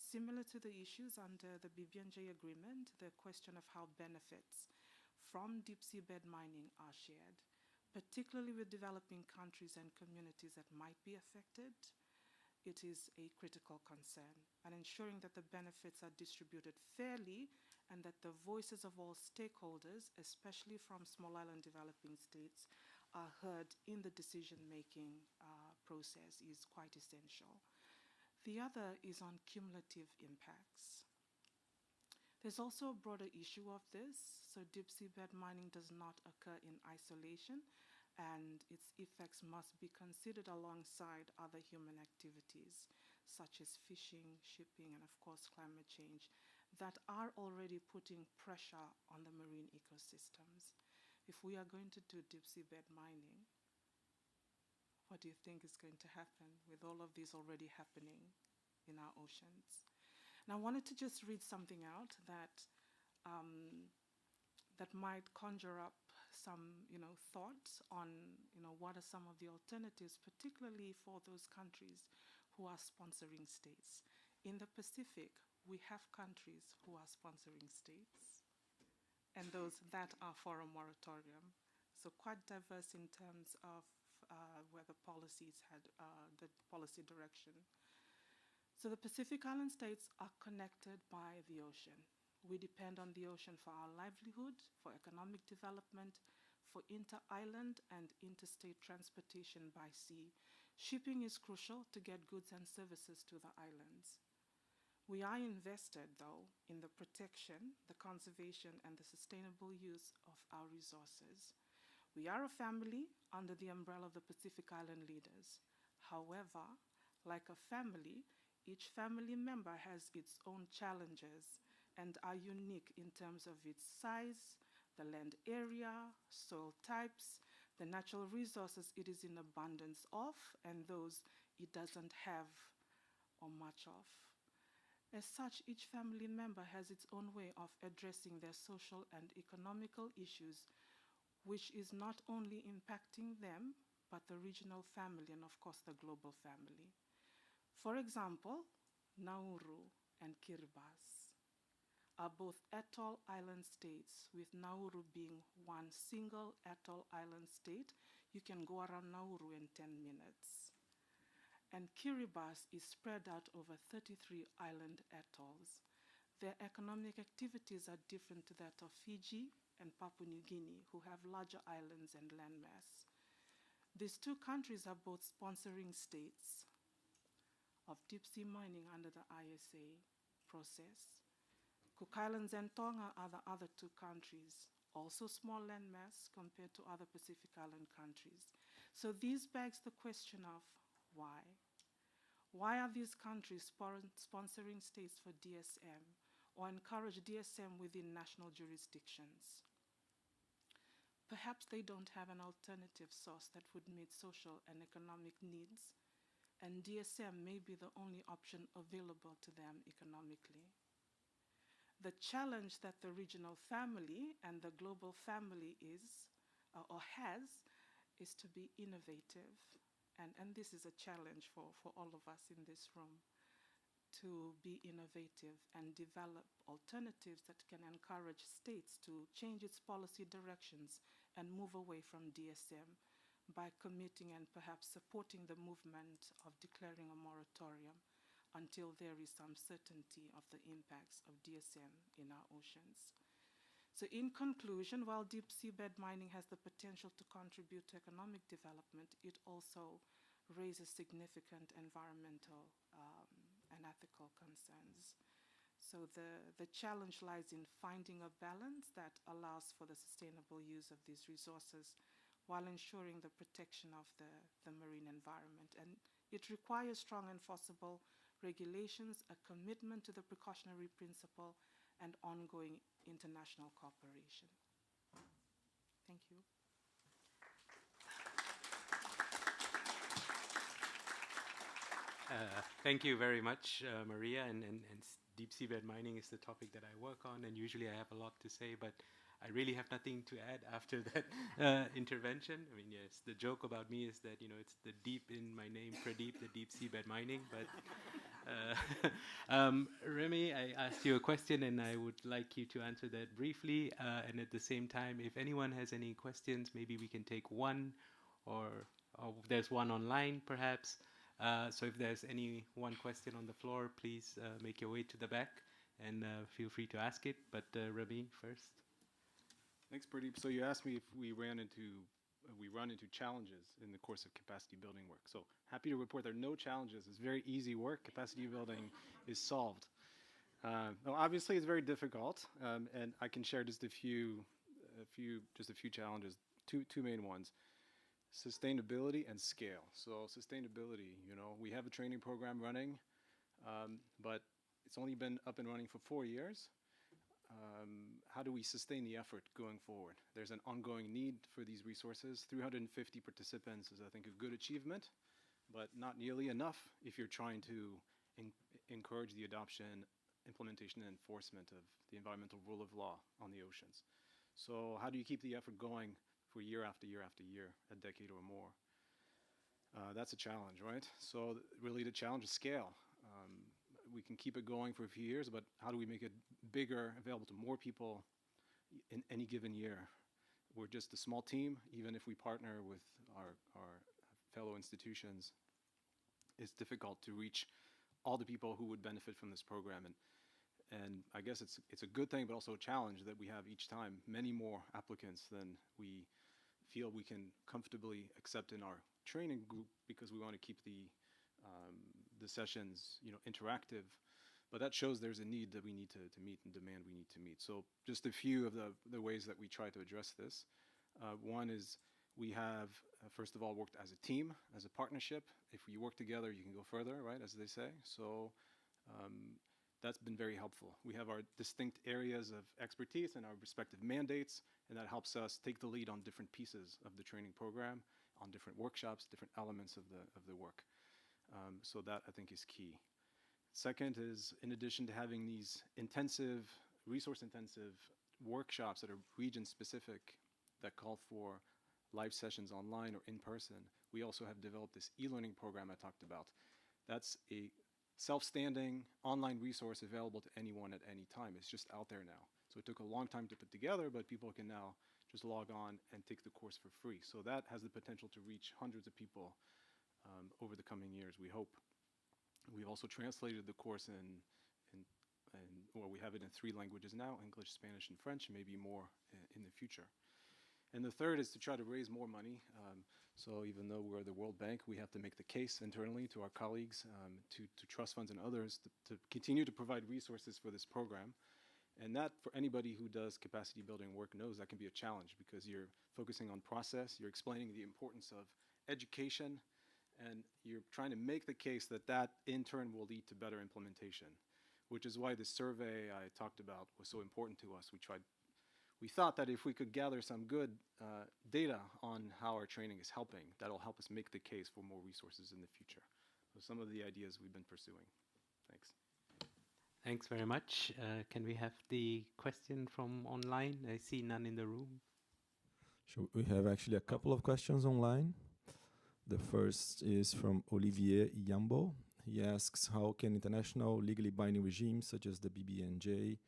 Similar to the issues under the BBNJ agreement, the question of how benefits from deep seabed mining are shared, particularly with developing countries and communities that might be affected, it is a critical concern. And ensuring that the benefits are distributed fairly and that the voices of all stakeholders, especially from small island developing states, are heard in the decision-making process is quite essential. The other is on cumulative impacts. There's also a broader issue of this. So deep seabed mining does not occur in isolation, and its effects must be considered alongside other human activities, such as fishing, shipping, and of course climate change, that are already putting pressure on the marine ecosystems. If we are going to do deep seabed mining, what do you think is going to happen with all of this already happening in our oceans? And I wanted to just read something out that that might conjure up some, thoughts on, what are some of the alternatives, particularly for those countries who are sponsoring states. In the Pacific, we have countries who are sponsoring states, and those that are for a moratorium. So quite diverse in terms of where the policies had the policy direction. So the Pacific Island states are connected by the ocean. We depend on the ocean for our livelihood, for economic development, for inter-island and interstate transportation by sea. Shipping is crucial to get goods and services to the islands. We are invested, though, in the protection, the conservation, and the sustainable use of our resources. We are a family under the umbrella of the Pacific Island leaders. However, like a family, each family member has its own challenges and are unique in terms of its size, the land area, soil types, the natural resources it is in abundance of, and those it doesn't have or much of. As such, each family member has its own way of addressing their social and economical issues, which is not only impacting them, but the regional family and, of course, the global family. For example, Nauru and Kiribati are both atoll island states, with Nauru being one single atoll island state. You can go around Nauru in 10 minutes. And Kiribati is spread out over 33 island atolls. Their economic activities are different to that of Fiji and Papua New Guinea, who have larger islands and landmass. These two countries are both sponsoring states of deep sea mining under the ISA process. Cook Islands and Tonga are the other two countries, also small landmass compared to other Pacific Island countries. So this begs the question of why? Why are these countries sponsoring states for DSM or encourage DSM within national jurisdictions? Perhaps they don't have an alternative source that would meet social and economic needs, and DSM may be the only option available to them economically. The challenge that the regional family and the global family is, or has, is to be innovative. And this is a challenge for all of us in this room, to be innovative and develop alternatives that can encourage states to change its policy directions and move away from DSM by committing and perhaps supporting the movement of declaring a moratorium until there is some certainty of the impacts of DSM in our oceans. So in conclusion, while deep seabed mining has the potential to contribute to economic development, it also raises significant environmental and ethical concerns. So the challenge lies in finding a balance that allows for the sustainable use of these resources while ensuring the protection of the marine environment. And it requires strong enforceable regulations, a commitment to the precautionary principle, and ongoing international cooperation. Thank you. Thank you very much, Maria. And deep seabed mining is the topic that I work on, and usually I have a lot to say, but I really have nothing to add after that intervention. I mean, yes, the joke about me is that, it's the deep in my name, Pradeep, the deep seabed mining. But Remy, I asked you a question, and I would like you to answer that briefly. And at the same time, if anyone has any questions, maybe we can take one, or there's one online, perhaps. So if there's any one question on the floor, please make your way to the back and feel free to ask it. But Remy first. Thanks, Pradeep. So you asked me if we run into challenges in the course of capacity building work. So happy to report there are no challenges. It's very easy work. Capacity building is solved. Now, obviously, it's very difficult, and I can share just a few challenges. Two main ones: sustainability and scale. So sustainability, we have a training program running, but it's only been up and running for 4 years. How do we sustain the effort going forward? There's an ongoing need for these resources. 350 participants is, I think, a good achievement, but not nearly enough if you're trying to encourage the adoption, implementation, and enforcement of the environmental rule of law on the oceans. So how do you keep the effort going for year after year after year, a decade or more? That's a challenge, right? So really the challenge is scale. We can keep it going for a few years, but how do we make it bigger, available to more people in any given year? We're just a small team. Even if we partner with our fellow institutions, it's difficult to reach all the people who would benefit from this program. And I guess it's a good thing, but also a challenge that we have each time many more applicants than we feel we can comfortably accept in our training group, because we want to keep the sessions, interactive. But that shows there's a need that we need to meet and demand we need to meet. So just a few of the ways that we try to address this. One is we have, first of all, worked as a team, as a partnership. If you work together, you can go further, right, as they say. So that's been very helpful. We have our distinct areas of expertise and our respective mandates, and that helps us take the lead on different pieces of the training program, on different workshops, different elements of the work. So that, I think, is key. Second is, in addition to having these intensive, resource-intensive workshops that are region-specific, that call for live sessions online or in person, we also have developed this e-learning program I talked about. That's a self-standing online resource available to anyone at any time. It's just out there now. So it took a long time to put together, but people can now just log on and take the course for free. So that has the potential to reach hundreds of people over the coming years, we hope. We've also translated the course we have it in 3 languages now, English, Spanish, and French, maybe more in the future. And the third is to try to raise more money. So even though we're the World Bank, we have to make the case internally to our colleagues, to trust funds and others, to continue to provide resources for this program. And that, for anybody who does capacity building work, knows that can be a challenge, because you're focusing on process, you're explaining the importance of education, and you're trying to make the case that that in turn will lead to better implementation, which is why the survey I talked about was so important to us. We thought that if we could gather some good data on how our training is helping, that'll help us make the case for more resources in the future. So some of the ideas we've been pursuing. Thanks. Thanks very much. Can we have the question from online? I see none in the room. Sure. We have actually a couple of questions online. The first is from Olivier Yambo. He asks, how can international legally binding regimes such as the BBNJ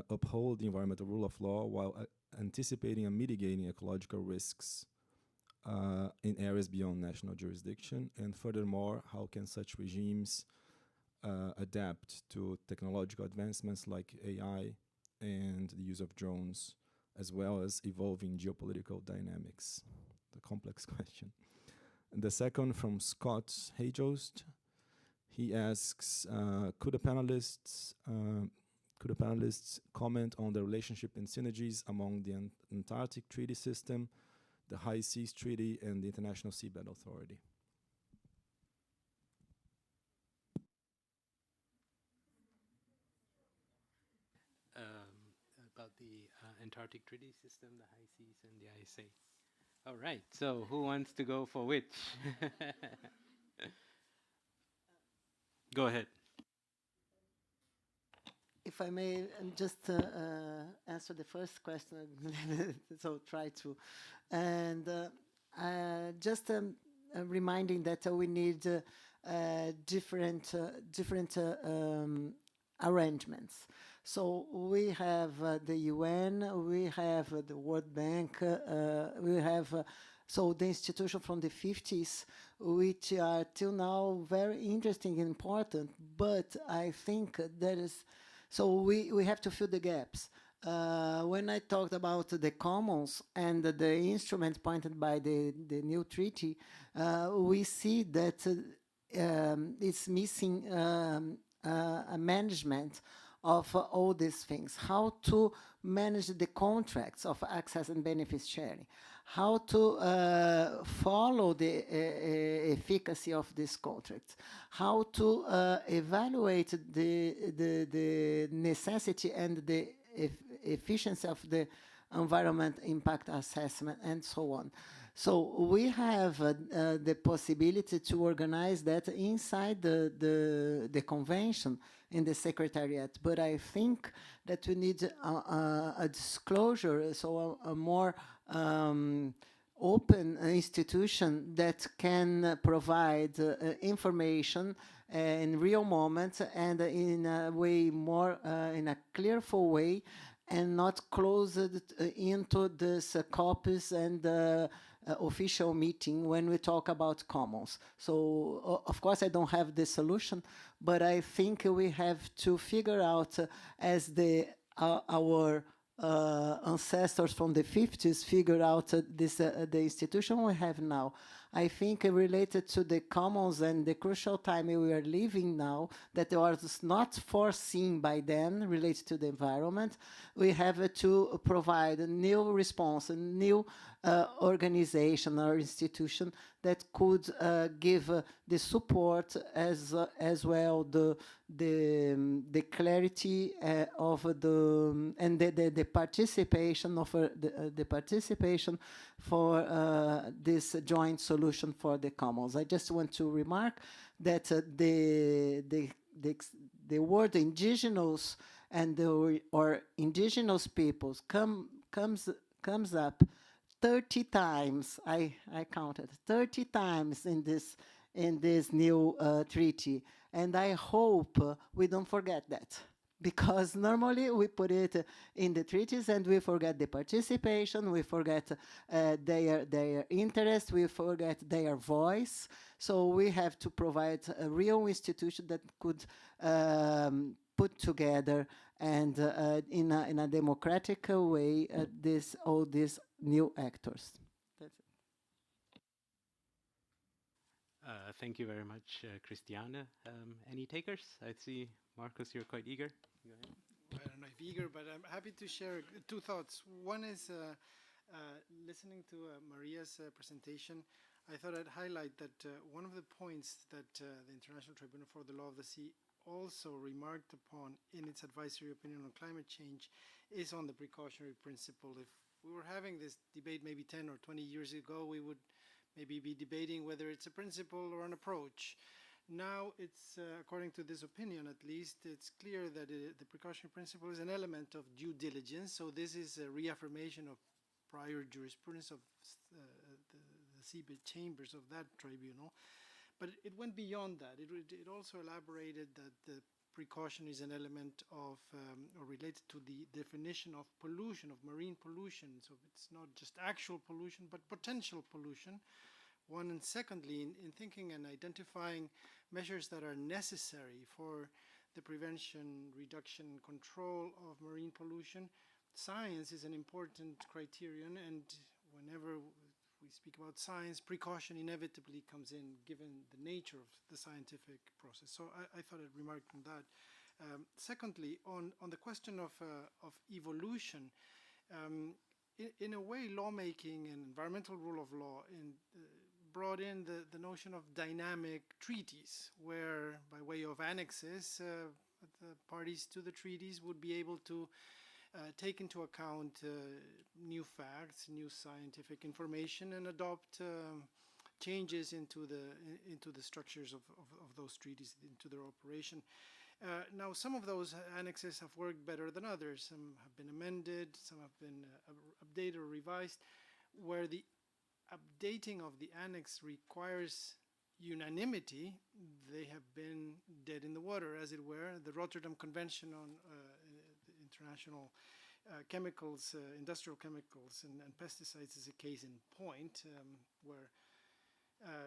uphold the environmental rule of law while anticipating and mitigating ecological risks in areas beyond national jurisdiction? And furthermore, how can such regimes adapt to technological advancements like AI and the use of drones, as well as evolving geopolitical dynamics? The complex question. And the second from Scott Hajost. He asks, could the panelists comment on the relationship and synergies among the Antarctic Treaty System, the High Seas Treaty, and the International Seabed Authority? About the Antarctic Treaty System, the High Seas, and the ISA. All right, so who wants to go for which? Go ahead. If I may just answer the first question, so try to. And just reminding that we need different arrangements. So we have the UN, we have the World Bank, we have so the institution from the 50s, which are till now very interesting and important, but I think there is, so we have to fill the gaps. When I talked about the commons and the instruments pointed by the new treaty, we see that it's missing a management of all these things. How to manage the contracts of access and benefit sharing, how to follow the efficacy of these contracts, how to evaluate the necessity and the efficiency of the environment impact assessment, and so on. So we have the possibility to organize that inside the convention in the Secretariat, but I think that we need a disclosure, so a more open institution that can provide information in real moments and in a way more, in a clearful way, and not closed into this copies and official meeting when we talk about commons. So, of course, I don't have the solution, but I think we have to figure out, as our ancestors from the 50s figured out the institution we have now. I think related to the commons and the crucial time we are living now, that was not foreseen by then related to the environment, we have to provide a new response, a new organization or institution that could give the support as well the clarity of the participation of the participation for this joint solution for the commons. I just want to remark that the word indigenous and or indigenous peoples comes up 30 times. I counted 30 times in this new treaty, and I hope we don't forget that, because normally we put it in the treaties and we forget the participation, we forget their interest, we forget their voice. So we have to provide a real institution that could put together and in a democratic way all these new actors. That's it. Thank you very much, Christiane. Any takers? I see, Marcus, you're quite eager. Go ahead. I don't know if eager, but I'm happy to share two thoughts. One is listening to Maria's presentation, I thought I'd highlight that one of the points that the International Tribunal for the Law of the Sea also remarked upon in its advisory opinion on climate change is on the precautionary principle. If we were having this debate maybe 10 or 20 years ago, we would maybe be debating whether it's a principle or an approach. Now it's, according to this opinion at least, it's clear that the precautionary principle is an element of due diligence. So this is a reaffirmation of prior jurisprudence of the seabed chambers of that tribunal. But it went beyond that. It also elaborated that the precaution is an element of, or related to the definition of pollution, of marine pollution. So it's not just actual pollution, but potential pollution. One, and secondly, in thinking and identifying measures that are necessary for the prevention, reduction, control of marine pollution, science is an important criterion, and whenever we speak about science, precaution inevitably comes in, given the nature of the scientific process. So I thought I'd remark on that. Secondly, on the question of evolution, in a way, lawmaking and environmental rule of law brought in the notion of dynamic treaties, where by way of annexes, the parties to the treaties would be able to take into account new facts, new scientific information, and adopt changes into the structures of those treaties, into their operation. Now, some of those annexes have worked better than others. Some have been amended, some have been updated or revised, where the updating of the annex requires unanimity. They have been dead in the water, as it were. The Rotterdam Convention on the International Chemicals, Industrial Chemicals and Pesticides is a case in point, where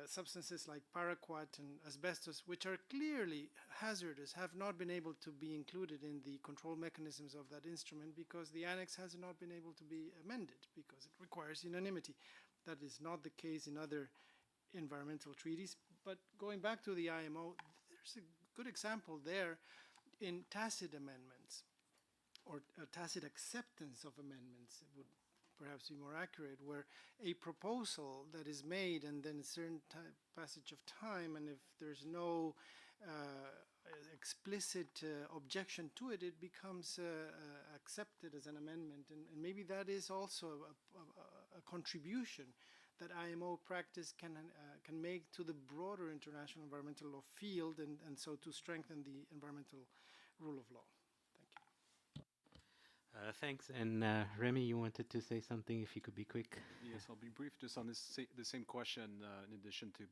substances like paraquat and asbestos, which are clearly hazardous, have not been able to be included in the control mechanisms of that instrument because the annex has not been able to be amended because it requires unanimity. That is not the case in other environmental treaties. But going back to the IMO, there's a good example there in tacit amendments. or a tacit acceptance of amendments, it would perhaps be more accurate, where a proposal that is made and then a certain passage of time, and if there's no explicit objection to it, it becomes accepted as an amendment. And maybe that is also a contribution that IMO practice can make to the broader international environmental law field, and so to strengthen the environmental rule of law. Thanks. And Remy, you wanted to say something, if you could be quick. Yes, I'll be brief just on this the same question, in addition to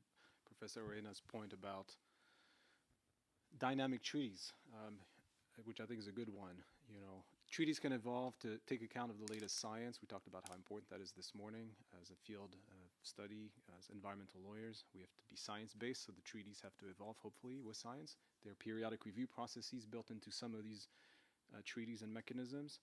Professor Arena's point about dynamic treaties, which I think is a good one. You know, treaties can evolve to take account of the latest science. We talked about how important that is this morning as a field study, as environmental lawyers. We have to be science-based, so the treaties have to evolve, hopefully, with science. There are periodic review processes built into some of these treaties and mechanisms,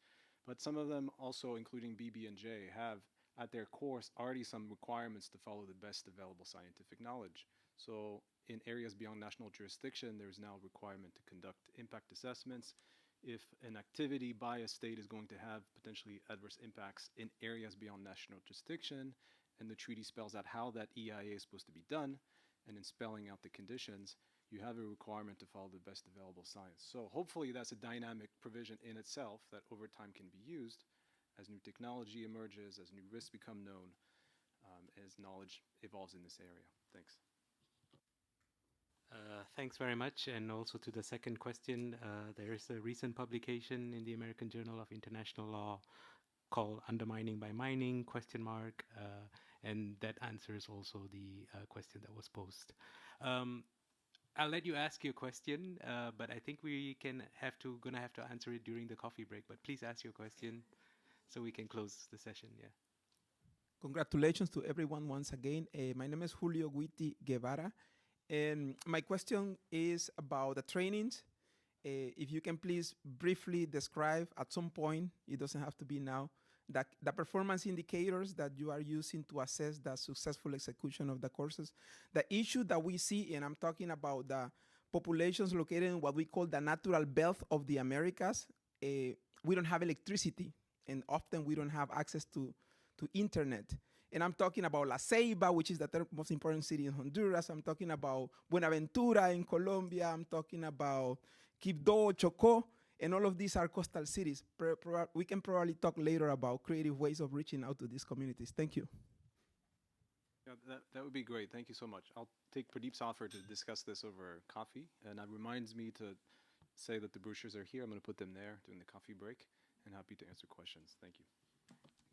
but some of them also, including BB&J, have at their core already some requirements to follow the best available scientific knowledge. So in areas beyond national jurisdiction, there's now a requirement to conduct impact assessments. If an activity by a state is going to have potentially adverse impacts in areas beyond national jurisdiction, and the treaty spells out how that EIA is supposed to be done, and in spelling out the conditions, you have a requirement to follow the best available science. So hopefully that's a dynamic provision in itself that over time can be used as new technology emerges, as new risks become known, as knowledge evolves in this area. Thanks. Thanks very much. And also to the second question, there is a recent publication in the American Journal of International Law called Undermining by Mining, ? And that answers also the question that was posed. I'll let you ask your question, but I think we gonna have to answer it during the coffee break. But please ask your question so we can close the session. Yeah. Congratulations to everyone once again. My name is Julio Guiti Guevara, and my question is about the trainings. If you can please briefly describe at some point, it doesn't have to be now, the performance indicators that you are using to assess the successful execution of the courses. The issue that we see, and I'm talking about the populations located in what we call the natural belt of the Americas, we don't have electricity, and often we don't have access to internet. And I'm talking about La Ceiba, which is the third most important city in Honduras. I'm talking about Buenaventura in Colombia. I'm talking about Quibdó, Chocó. And all of these are coastal cities. We can probably talk later about creative ways of reaching out to these communities. Thank you. Yeah, that would be great. Thank you so much. I'll take Pradeep's offer to discuss this over coffee. And that reminds me to say that the brochures are here. I'm going to put them there during the coffee break, and happy to answer questions. Thank you.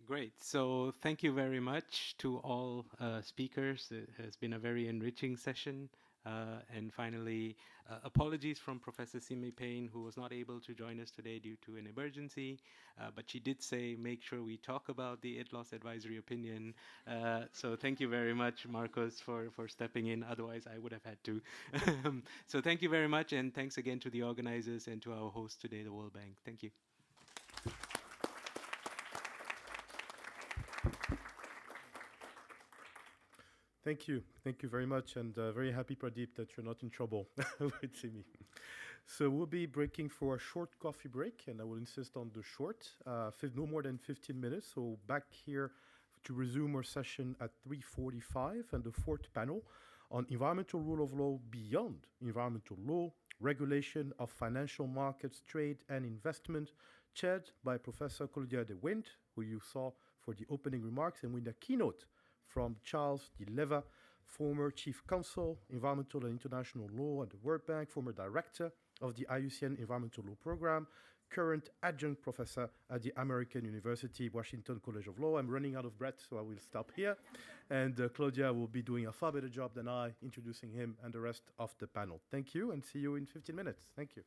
Great. So thank you very much to all speakers. It has been a very enriching session. And finally, apologies from Professor Simi Payne, who was not able to join us today due to an emergency, but she did say, make sure we talk about the ITLOS advisory opinion. So thank you very much, Marcos, for stepping in. Otherwise, I would have had to. So thank you very much, and thanks again to the organizers and to our host today, the World Bank. Thank you. Thank you. Thank you very much, and very happy, Pradeep, that you're not in trouble with Simi. So we'll be breaking for a short coffee break, and I will insist on the short, no more than 15 minutes. So back here to resume our session at 3:45, and the fourth panel on environmental rule of law beyond environmental law, regulation of financial markets, trade and investment, chaired by Professor Claudia de Wind, who you saw for the opening remarks, and with a keynote from Charles de Leva, former Chief Counsel, Environmental and International Law at the World Bank, former Director of the IUCN Environmental Law Program, current Adjunct Professor at the American University Washington College of Law. I'm running out of breath, so I will stop here. And Claudia will be doing a far better job than I, introducing him and the rest of the panel. Thank you, and see you in 15 minutes. Thank you.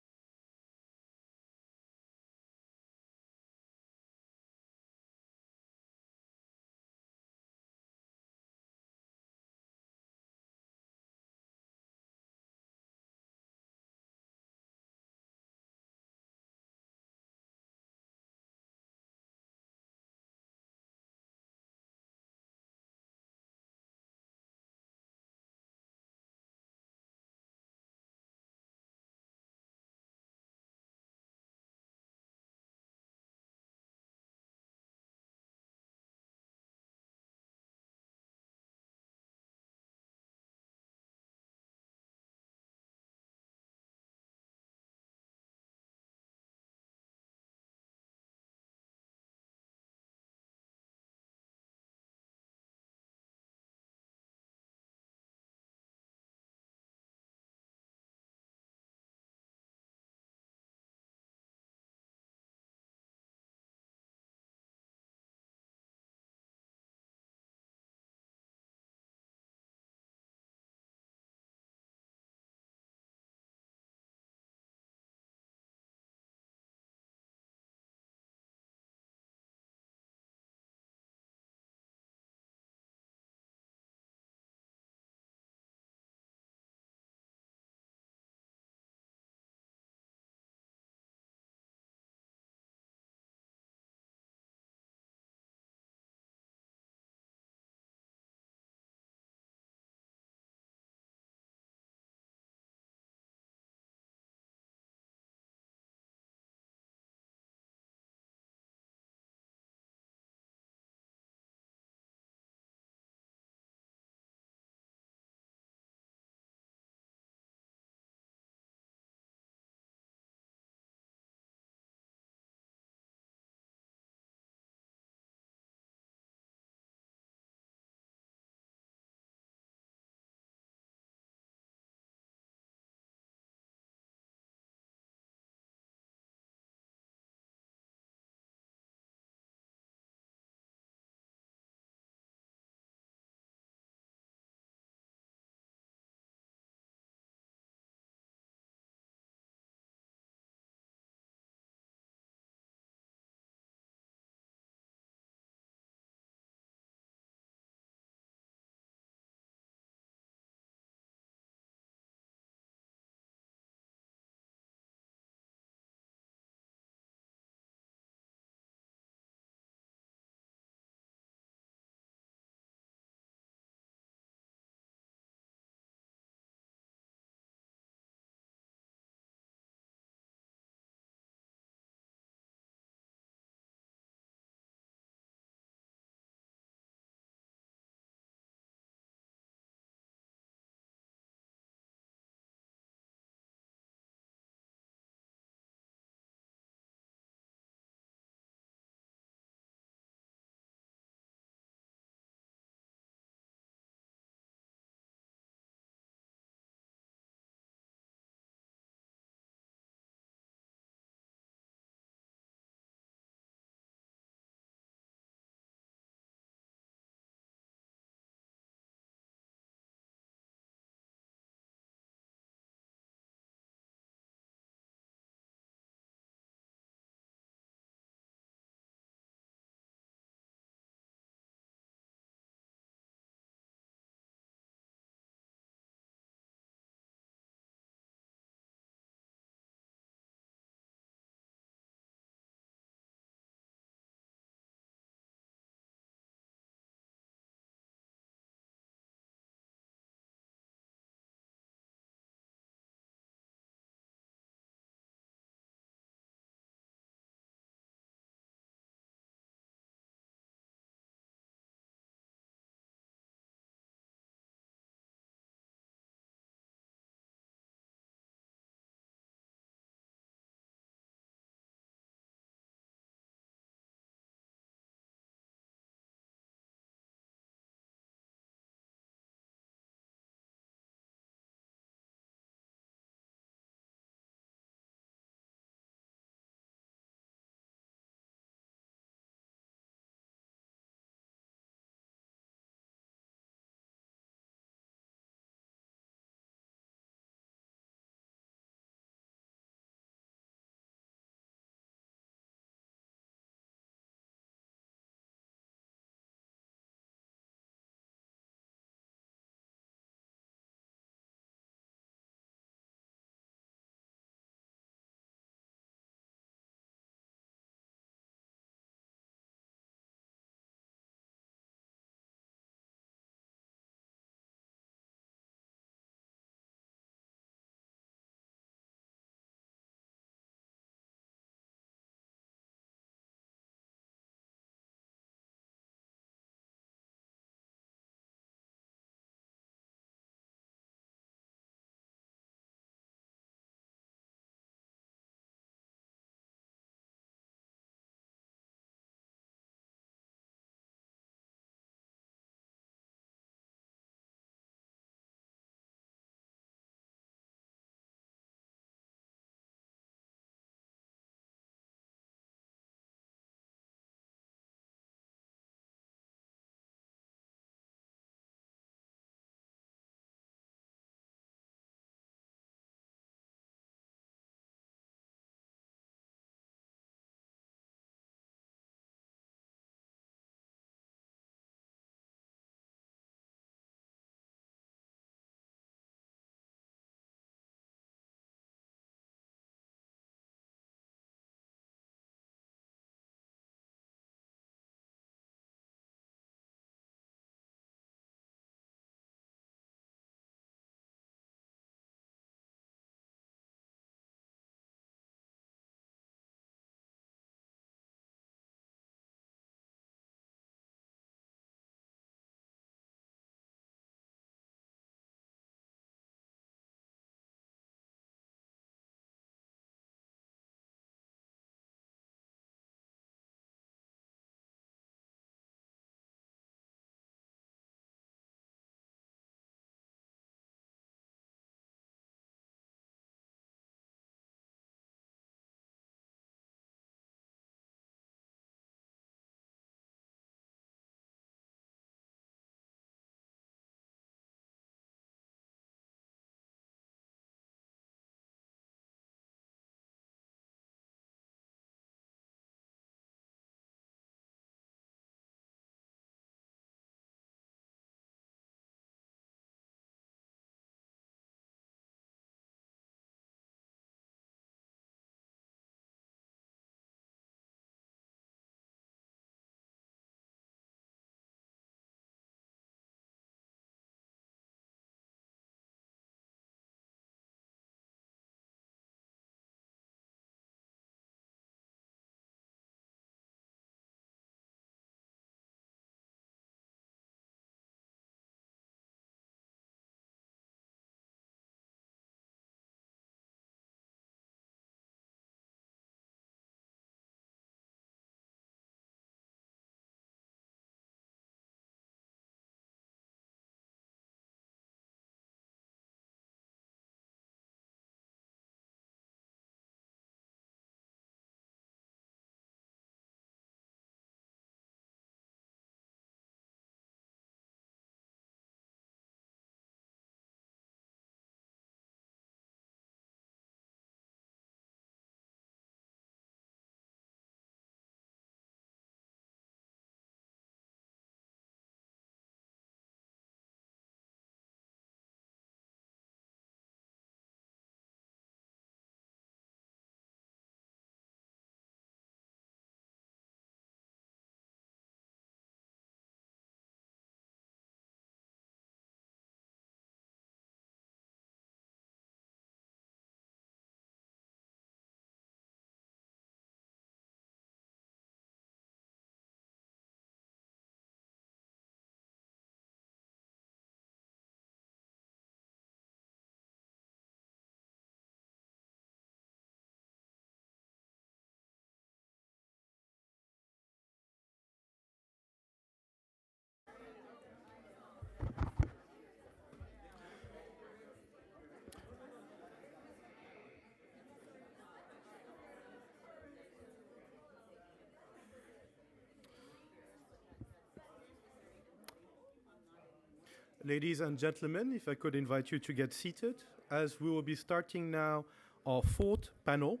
Ladies and gentlemen, if I could invite you to get seated, as we will be starting now our fourth panel.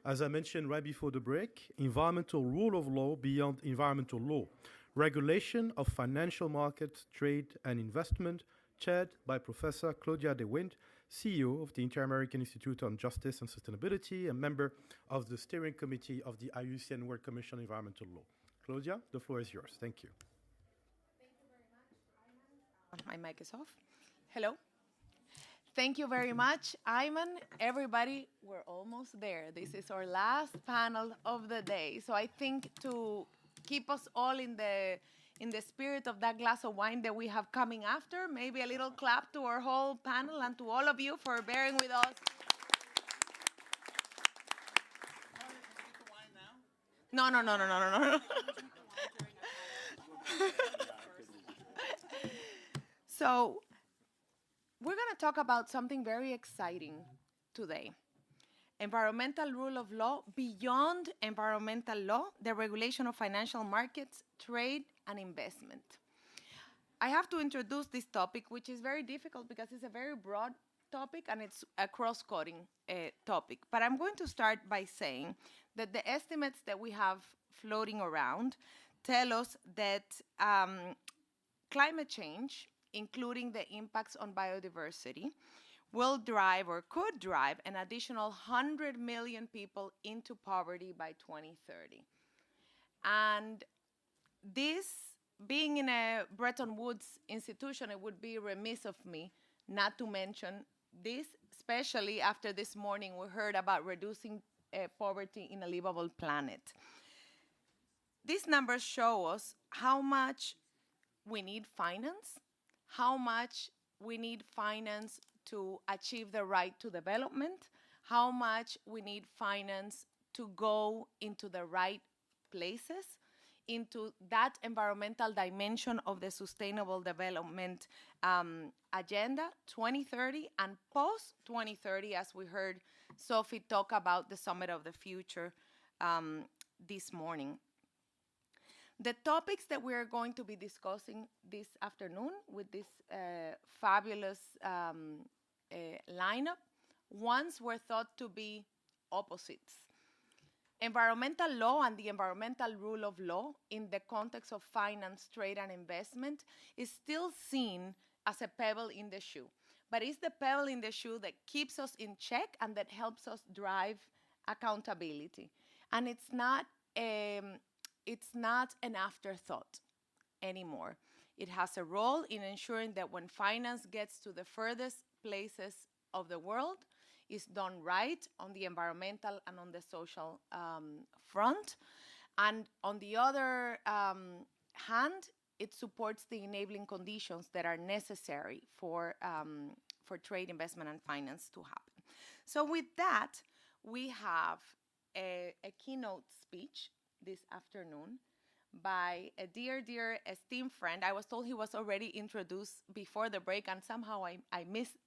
As I mentioned right before the break, environmental rule of law beyond environmental law, regulation of financial markets, trade and investment, chaired by Professor Claudia De Wind, CEO of the Inter-American Institute on Justice and Sustainability and member of the steering committee of the IUCN World Commission on Environmental Law. Claudia, the floor is yours. Thank you. Thank you very much, Ayman. My mic is off. Hello. Thank you very much, Ayman. Everybody, we're almost there. This is our last panel of the day. So I think to keep us all in the spirit of that glass of wine that we have coming after, maybe a little clap to our whole panel and to all of you for bearing with us. No. So we're going to talk about something very exciting today. Environmental rule of law beyond environmental law, the regulation of financial markets, trade, and investment. I have to introduce this topic, which is very difficult because it's a very broad topic and it's a cross-cutting topic. But I'm going to start by saying that the estimates that we have floating around tell us that climate change, including the impacts on biodiversity, will drive or could drive an additional 100 million people into poverty by 2030. And this, being in a Bretton Woods institution, it would be remiss of me not to mention this, especially after this morning we heard about reducing poverty in a livable planet. These numbers show us how much we need finance, how much we need finance to achieve the right to development, how much we need finance to go into the right places, into that environmental dimension of the Sustainable Development Agenda 2030 and post-2030, as we heard Sophie talk about the Summit of the Future this morning. The topics that we are going to be discussing this afternoon with this fabulous lineup, once were thought to be opposites. Environmental law and the environmental rule of law in the context of finance, trade, and investment is still seen as a pebble in the shoe. But it's the pebble in the shoe that keeps us in check and that helps us drive accountability. And it's not an afterthought anymore. It has a role in ensuring that when finance gets to the furthest places of the world, it's done right on the environmental and on the social front. And on the other hand, it supports the enabling conditions that are necessary for trade, investment, and finance to happen. So with that, we have a keynote speech this afternoon by a dear esteemed friend. I was told he was already introduced before the break, and somehow I missed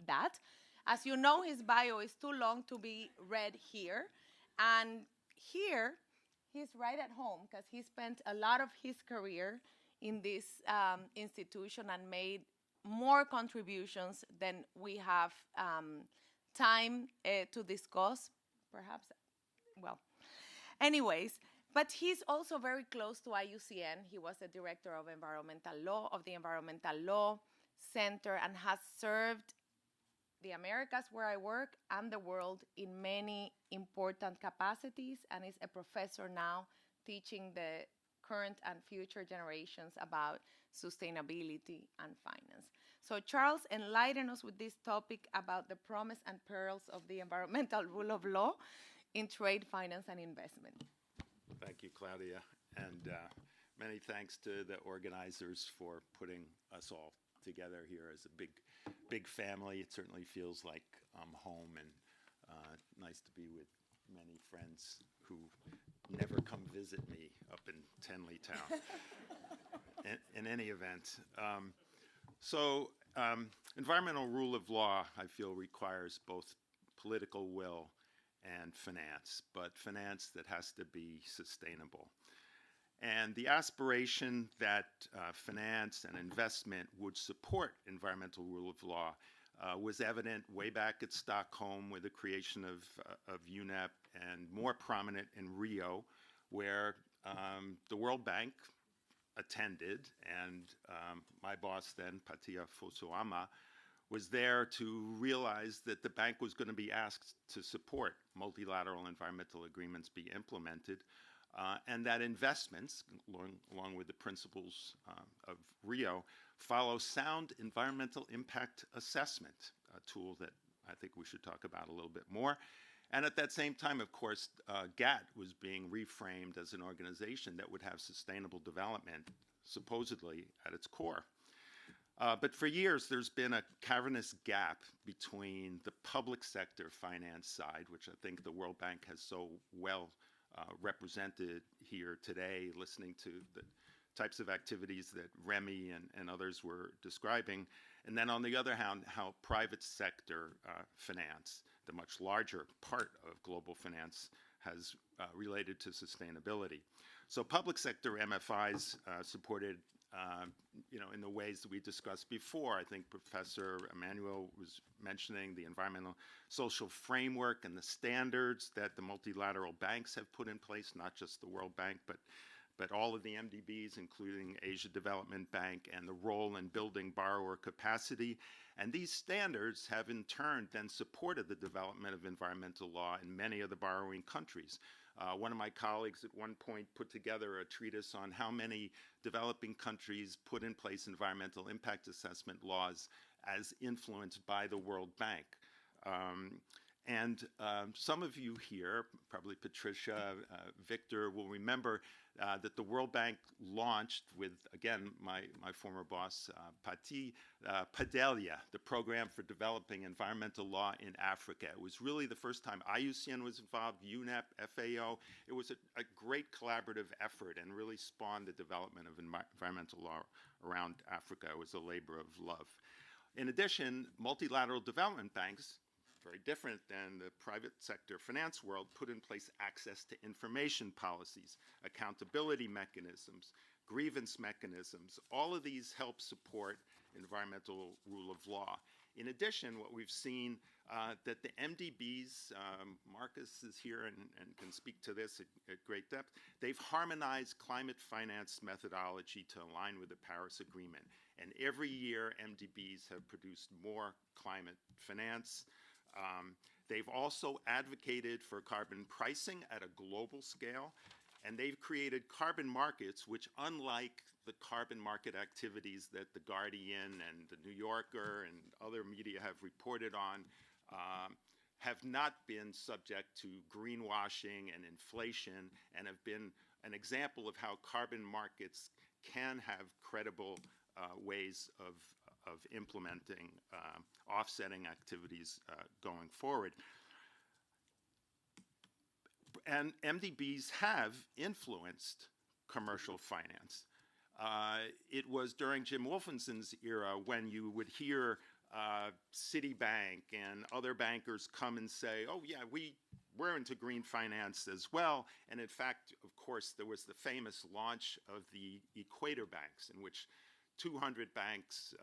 that. As you know, his bio is too long to be read here. And here, he's right at home because he spent a lot of his career in this institution and made more contributions than we have time to discuss, perhaps. Well, anyways, but he's also very close to IUCN. He was the director of environmental law, of the Environmental Law Center, and has served the Americas, where I work, and the world in many important capacities, and is a professor now teaching the current and future generations about sustainability and finance. So Charles, enlighten us with this topic about the promise and perils of the environmental rule of law in trade, finance, and investment. Thank you, Claudia, and many thanks to the organizers for putting us all together here as a big family. It certainly feels like I'm home, and nice to be with many friends who never come visit me up in Tenley Town. In any event, environmental rule of law, I feel, requires both political will and finance, but finance that has to be sustainable. And the aspiration that finance and investment would support environmental rule of law was evident way back at Stockholm with the creation of UNEP, and more prominent in Rio, where the World Bank attended, and my boss then, Patia Fosuama, was there to realize that the bank was going to be asked to support multilateral environmental agreements be implemented, and that investments, along with the principles of Rio, follow sound environmental impact assessment, a tool that I think we should talk about a little bit more. And at that same time, of course, GATT was being reframed as an organization that would have sustainable development, supposedly, at its core. But for years, there's been a cavernous gap between the public sector finance side, which I think the World Bank has so well represented here today, listening to the types of activities that Remy and others were describing. And then on the other hand, how private sector finance, the much larger part of global finance, has related to sustainability. So public sector MFIs supported, in the ways that we discussed before. I think Professor Emmanuel was mentioning the environmental social framework and the standards that the multilateral banks have put in place, not just the World Bank, but all of the MDBs, including Asia Development Bank, and the role in building borrower capacity. And these standards have in turn then supported the development of environmental law in many of the borrowing countries. One of my colleagues at one point put together a treatise on how many developing countries put in place environmental impact assessment laws as influenced by the World Bank. Some of you here, probably Patricia, Victor, will remember that the World Bank launched with, again, my former boss, Pati, PADELIA, the Program for Developing Environmental Law in Africa. It was really the first time IUCN was involved, UNEP, FAO. It was a great collaborative effort and really spawned the development of environmental law around Africa. It was a labor of love. In addition, multilateral development banks, very different than the private sector finance world, put in place access to information policies, accountability mechanisms, grievance mechanisms. All of these help support environmental rule of law. In addition, what we've seen that the MDBs, Marcus is here and can speak to this at great depth, they've harmonized climate finance methodology to align with the Paris Agreement. And every year, MDBs have produced more climate finance. They've also advocated for carbon pricing at a global scale, and they've created carbon markets which, unlike the carbon market activities that The Guardian and The New Yorker and other media have reported on, have not been subject to greenwashing and inflation, and have been an example of how carbon markets can have credible ways of implementing offsetting activities going forward. And MDBs have influenced commercial finance. It was during Jim Wolfenson's era when you would hear Citibank and other bankers come and say, oh yeah, we're into green finance as well. And in fact, of course, there was the famous launch of the Equator banks, in which 200 banks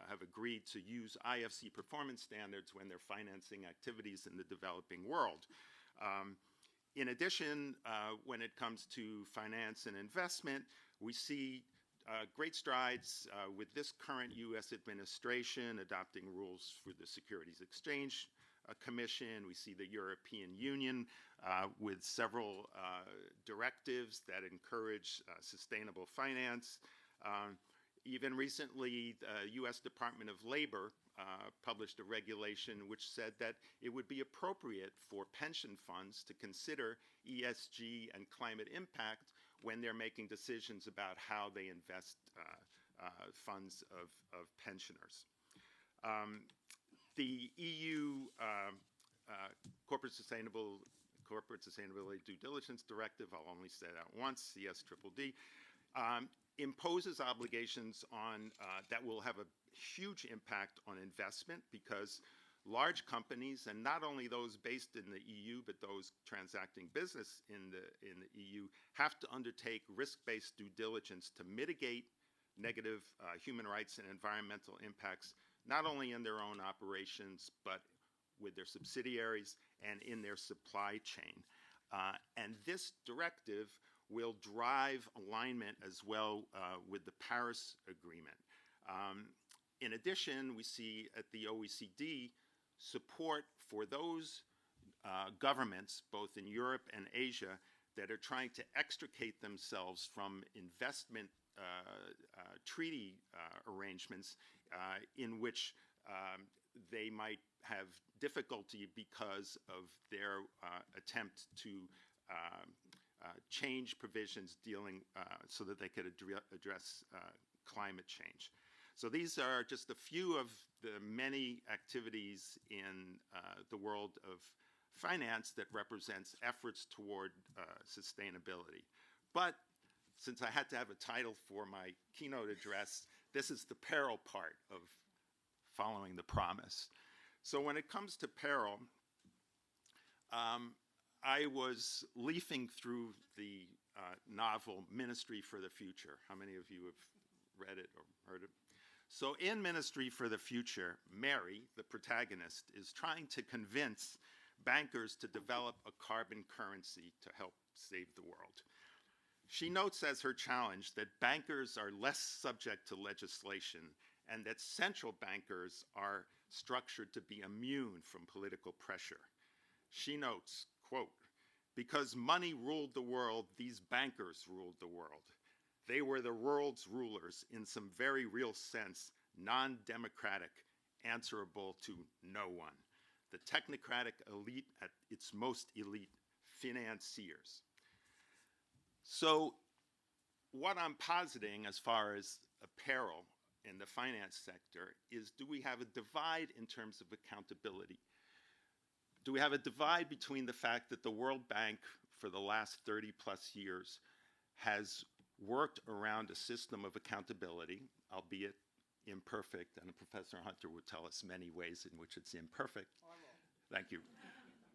have agreed to use IFC performance standards when they're financing activities in the developing world. In addition, when it comes to finance and investment, we see great strides with this current U.S. administration adopting rules for the Securities Exchange Commission. We see the European Union with several directives that encourage sustainable finance. Even recently, the U.S. Department of Labor published a regulation which said that it would be appropriate for pension funds to consider ESG and climate impact when they're making decisions about how they invest funds of pensioners. The EU Corporate Sustainability Due Diligence Directive, I'll only say that once, CSDDD, imposes obligations on that will have a huge impact on investment, because large companies, and not only those based in the EU, but those transacting business in the EU, have to undertake risk-based due diligence to mitigate negative human rights and environmental impacts, not only in their own operations, but with their subsidiaries and in their supply chain. And this directive will drive alignment as well with the Paris Agreement. In addition, we see at the OECD support for those governments, both in Europe and Asia, that are trying to extricate themselves from investment treaty arrangements in which they might have difficulty because of their attempt to change provisions dealing so that they could address climate change. So these are just a few of the many activities in the world of finance that represents efforts toward sustainability. But since I had to have a title for my keynote address, this is the peril part of following the promise. So when it comes to peril, I was leafing through the novel Ministry for the Future. How many of you have read it or heard it? So in Ministry for the Future, Mary, the protagonist, is trying to convince bankers to develop a carbon currency to help save the world. She notes as her challenge that bankers are less subject to legislation and that central bankers are structured to be immune from political pressure. She notes, quote, "Because money ruled the world, these bankers ruled the world. They were the world's rulers in some very real sense, non-democratic, answerable to no one. The technocratic elite at its most elite, financiers." So what I'm positing as far as a peril in the finance sector is, do we have a divide in terms of accountability? Do we have a divide between the fact that the World Bank for the last 30 plus years has worked around a system of accountability, albeit imperfect, and Professor Hunter would tell us many ways in which it's imperfect. Thank you.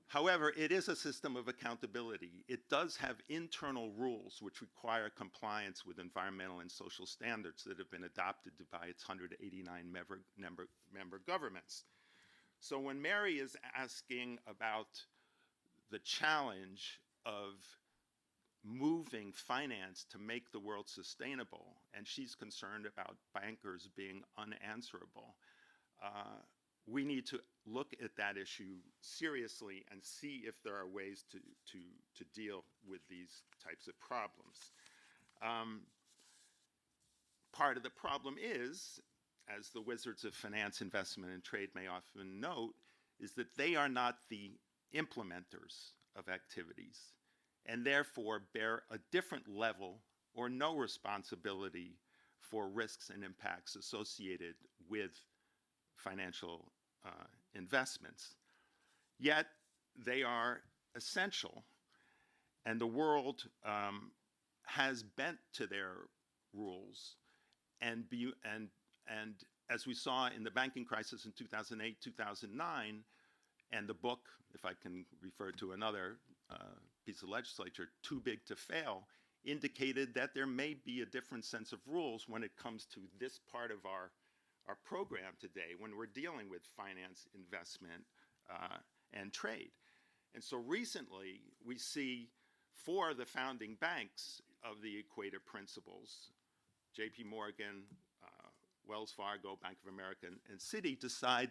However, it is a system of accountability. It does have internal rules which require compliance with environmental and social standards that have been adopted by its 189 member governments. So when Mary is asking about the challenge of moving finance to make the world sustainable, and she's concerned about bankers being unanswerable, we need to look at that issue seriously and see if there are ways to deal with these types of problems. Part of the problem is, as the wizards of finance, investment, and trade may often note, is that they are not the implementers of activities and therefore bear a different level or no responsibility for risks and impacts associated with financial investments. Yet they are essential, and the world has bent to their rules, and as we saw in the banking crisis in 2008, 2009, and the book, if I can refer to another piece of legislature, Too Big to Fail, indicated that there may be a different sense of rules when it comes to this part of our program today, when we're dealing with finance, investment, and trade. And so recently, we see 4 of the founding banks of the Equator Principles, JP Morgan, Wells Fargo, Bank of America, and Citi, decide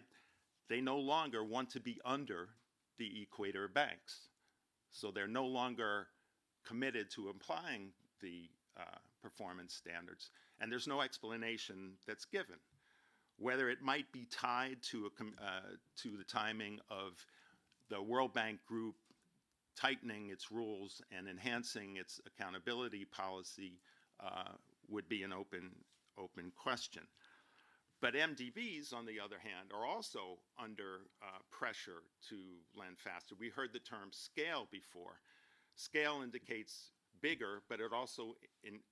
they no longer want to be under the Equator banks. So they're no longer committed to applying the performance standards, and there's no explanation that's given. Whether it might be tied to the timing of the World Bank Group tightening its rules and enhancing its accountability policy would be an open question. But MDBs, on the other hand, are also under pressure to lend faster. We heard the term scale before. Scale indicates bigger, but it also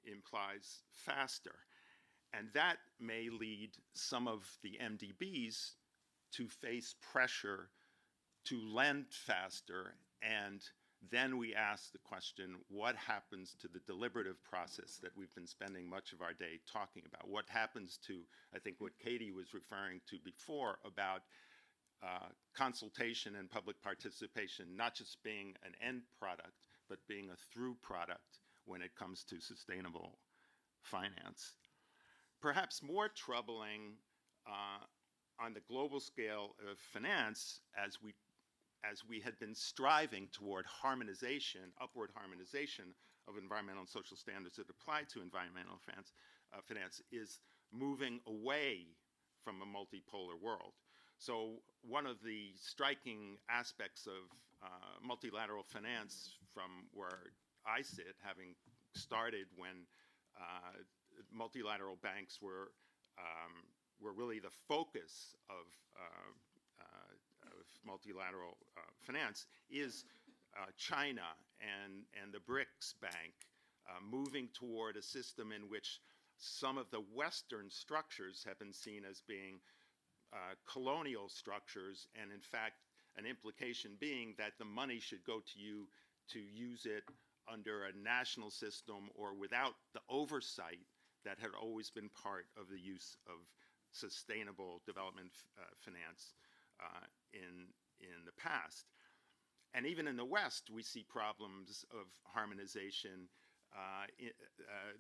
implies faster. And that may lead some of the MDBs to face pressure to lend faster, and then we ask the question, what happens to the deliberative process that we've been spending much of our day talking about? What happens to, I think what Katie was referring to before about consultation and public participation, not just being an end product, but being a through product when it comes to sustainable finance. Perhaps more troubling on the global scale of finance, as we had been striving toward harmonization, upward harmonization of environmental and social standards that apply to environmental finance, is moving away from a multipolar world. So one of the striking aspects of multilateral finance from where I sit, having started when multilateral banks were really the focus of multilateral finance, is China and the BRICS Bank moving toward a system in which some of the Western structures have been seen as being colonial structures, and in fact, an implication being that the money should go to you to use it under a national system or without the oversight that had always been part of the use of sustainable development finance in the past. And even in the West, we see problems of harmonization.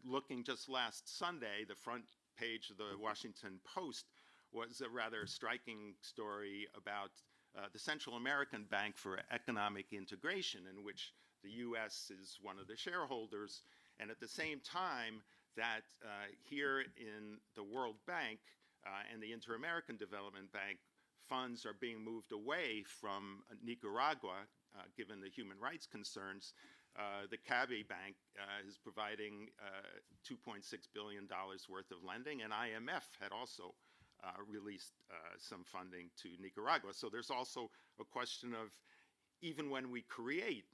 Looking just last Sunday, the front page of the Washington Post was a rather striking story about the Central American Bank for Economic Integration, in which the U.S. is one of the shareholders, and at the same time that here in the World Bank and the Inter-American Development Bank, funds are being moved away from Nicaragua, given the human rights concerns. The CABI Bank is providing $2.6 billion worth of lending, and IMF had also released some funding to Nicaragua. So there's also a question of, even when we create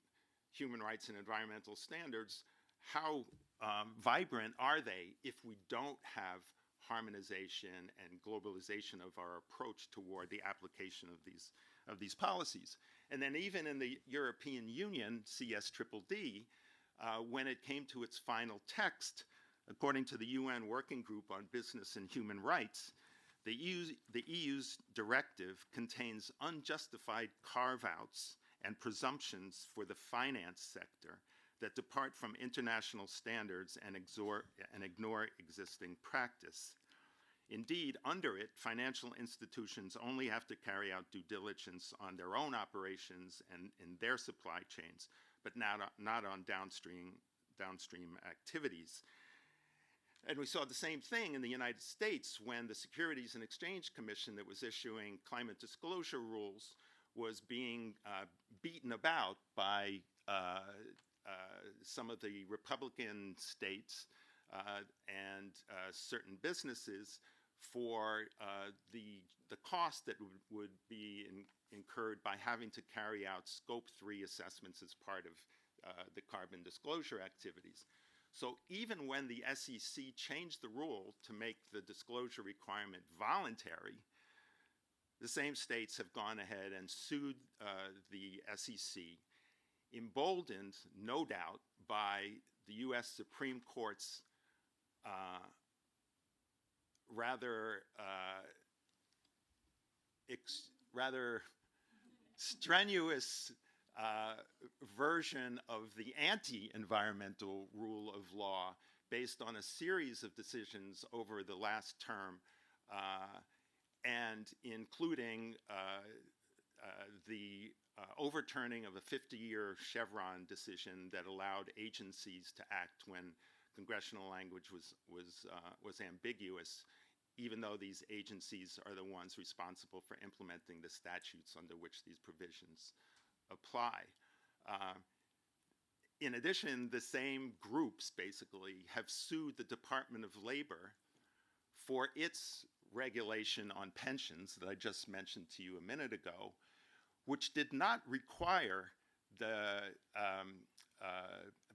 human rights and environmental standards, how vibrant are they if we don't have harmonization and globalization of our approach toward the application of these policies? And then even in the European Union, CSDDD, when it came to its final text, according to the UN Working Group on Business and Human Rights, the EU's directive contains unjustified carve-outs and presumptions for the finance sector that depart from international standards and ignore existing practice. Indeed, under it, financial institutions only have to carry out due diligence on their own operations and in their supply chains, but not on downstream activities. And we saw the same thing in the United States when the Securities and Exchange Commission that was issuing climate disclosure rules was being beaten about by some of the Republican states and certain businesses for the cost that would be incurred by having to carry out Scope 3 assessments as part of the carbon disclosure activities. So even when the SEC changed the rule to make the disclosure requirement voluntary, the same states have gone ahead and sued the SEC, emboldened, no doubt, by the U.S. Supreme Court's rather strenuous version of the anti-environmental rule of law based on a series of decisions over the last term, and including the overturning of a 50-year Chevron decision that allowed agencies to act when congressional language was ambiguous, even though these agencies are the ones responsible for implementing the statutes under which these provisions apply. In addition, the same groups basically have sued the Department of Labor for its regulation on pensions that I just mentioned to you a minute ago, which did not require the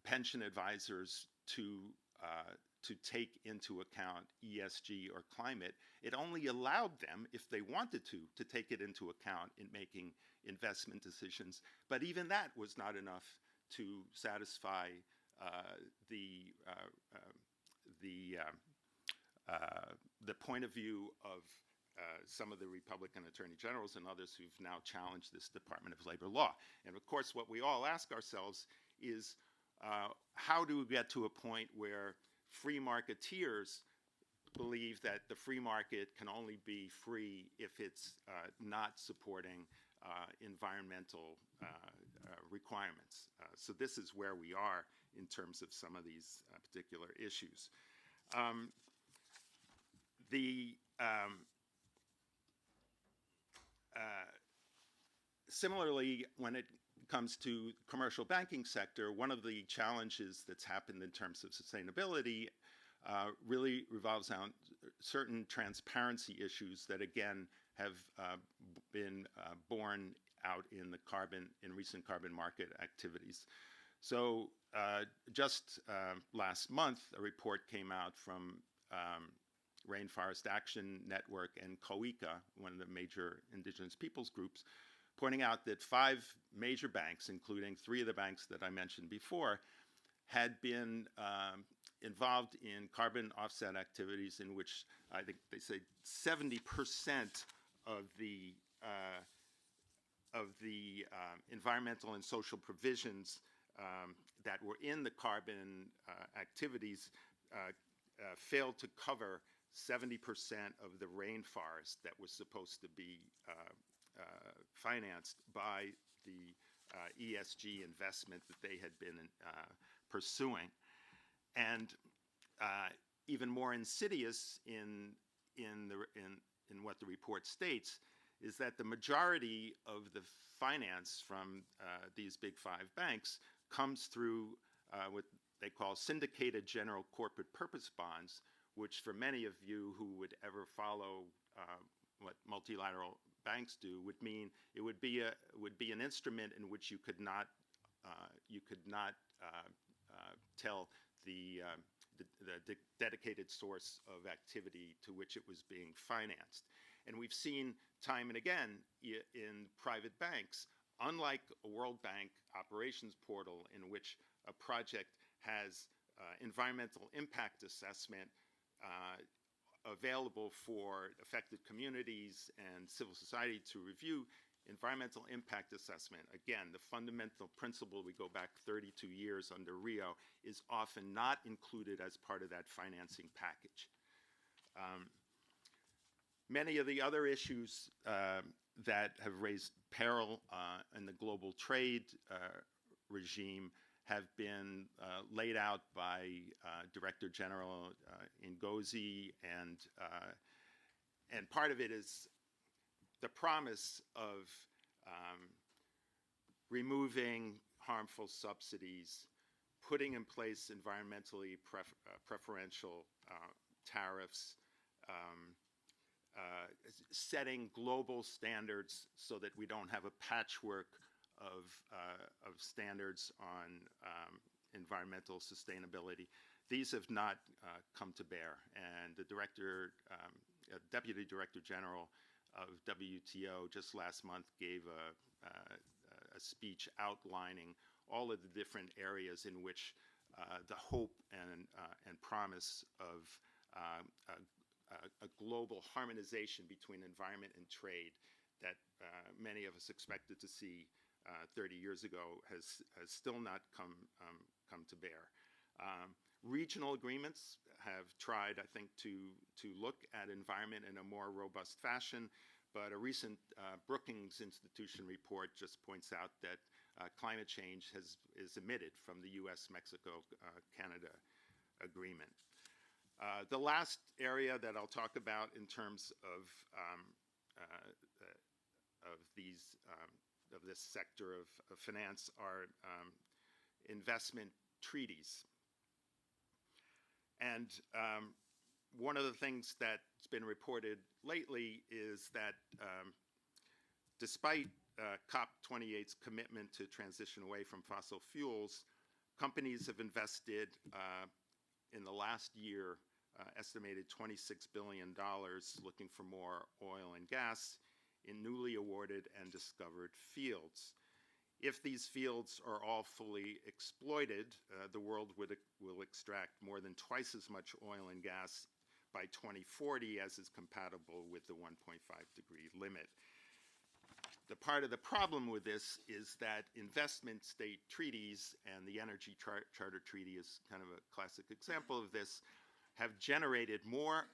pension advisors to to take into account ESG or climate. It only allowed them, if they wanted to take it into account in making investment decisions. But even that was not enough to satisfy the point of view of some of the Republican attorney generals and others who've now challenged this Department of Labor law. And of course, what we all ask ourselves is, how do we get to a point where free marketeers believe that the free market can only be free if it's not supporting environmental requirements? So this is where we are in terms of some of these particular issues. Similarly, when it comes to commercial banking sector, one of the challenges that's happened in terms of sustainability really revolves around certain transparency issues that, again, have been borne out in recent carbon market activities. So just last month, a report came out from Rainforest Action Network and COICA, one of the major indigenous peoples groups, pointing out that 5 major banks, including 3 of the banks that I mentioned before, had been involved in carbon offset activities in which I think they say 70% of the environmental and social provisions that were in the carbon activities failed to cover 70% of the rainforest that was supposed to be financed by the ESG investment that they had been pursuing. And even more insidious in what the report states is that the majority of the finance from these big 5 banks comes through what they call syndicated general corporate purpose bonds, which for many of you who would ever follow what multilateral banks do would mean it would be an instrument in which you could not tell the dedicated source of activity to which it was being financed. And we've seen time and again in private banks, unlike a World Bank operations portal in which a project has environmental impact assessment available for affected communities and civil society to review. Environmental impact assessment, again, the fundamental principle, we go back 32 years under Rio, is often not included as part of that financing package. Many of the other issues that have raised peril in the global trade regime have been laid out by Director General Ngozi, and part of it is the promise of removing harmful subsidies, putting in place environmentally preferential tariffs, setting global standards so that we don't have a patchwork of standards on environmental sustainability. These have not come to bear, and the Deputy Director General of WTO just last month gave a speech outlining all of the different areas in which the hope and promise of a global harmonization between environment and trade that many of us expected to see 30 years ago has still not come to bear. Regional agreements have tried, I think, to look at environment in a more robust fashion, but a recent Brookings Institution report just points out that climate change is omitted from the US-Mexico-Canada agreement. The last area that I'll talk about in terms of this sector of finance are investment treaties. And one of the things that's been reported lately is that despite COP28's commitment to transition away from fossil fuels, companies have invested in the last year, estimated $26 billion looking for more oil and gas in newly awarded and discovered fields. If these fields are all fully exploited, the world will extract more than twice as much oil and gas by 2040 as is compatible with the 1.5-degree limit. The part of the problem with this is that investment state treaties, and the Energy Charter Treaty is kind of a classic example of this, have generated more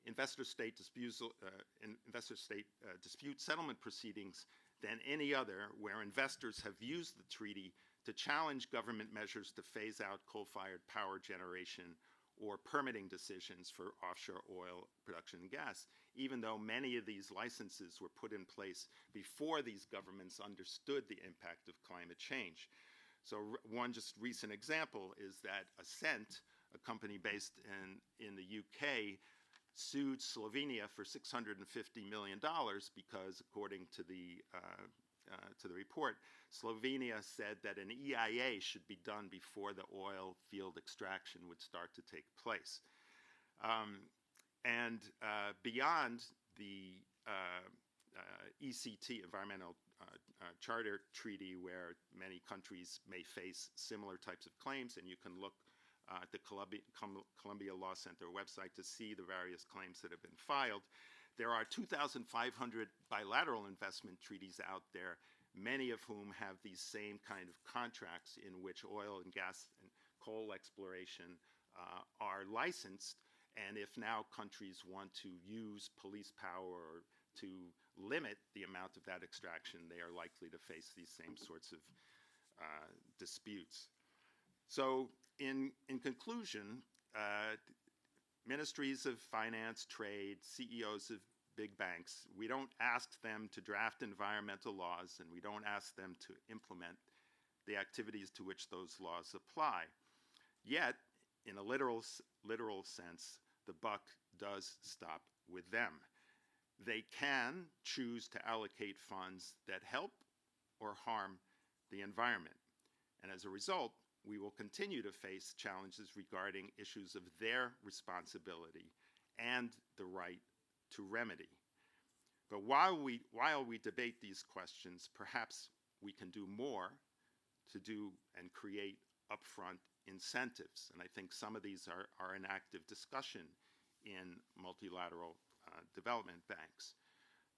investor-state dispute settlement proceedings than any other, where investors have used the treaty to challenge government measures to phase out coal-fired power generation or permitting decisions for offshore oil production and gas, even though many of these licenses were put in place before these governments understood the impact of climate change. So one just recent example is that Ascent, a company based in the UK, sued Slovenia for $650 million because, according to the report, Slovenia said that an EIA should be done before the oil field extraction would start to take place. Beyond the ECT, Environmental Charter Treaty, where many countries may face similar types of claims, and you can look at the Columbia Law Center website to see the various claims that have been filed. There are 2,500 bilateral investment treaties out there, many of whom have these same kind of contracts in which oil and gas and coal exploration are licensed. And if now countries want to use police power to limit the amount of that extraction, they are likely to face these same sorts of disputes. So in conclusion, ministries of finance, trade, CEOs of big banks, we don't ask them to draft environmental laws, and we don't ask them to implement the activities to which those laws apply. Yet, in a literal sense, the buck does stop with them. They can choose to allocate funds that help or harm the environment. And as a result, we will continue to face challenges regarding issues of their responsibility and the right to remedy. But while we debate these questions, perhaps we can do more to do and create upfront incentives. And I think some of these are in active discussion in multilateral development banks.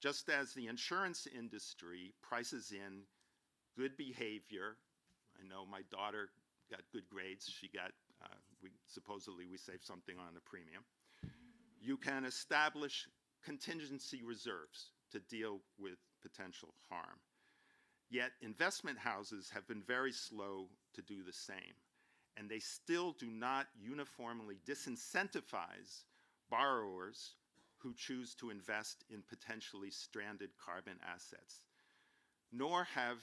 Just as the insurance industry prices in good behavior, I know my daughter got good grades, she got, supposedly we saved something on the premium. You can establish contingency reserves to deal with potential harm. Yet investment houses have been very slow to do the same, and they still do not uniformly disincentivize borrowers who choose to invest in potentially stranded carbon assets. Nor have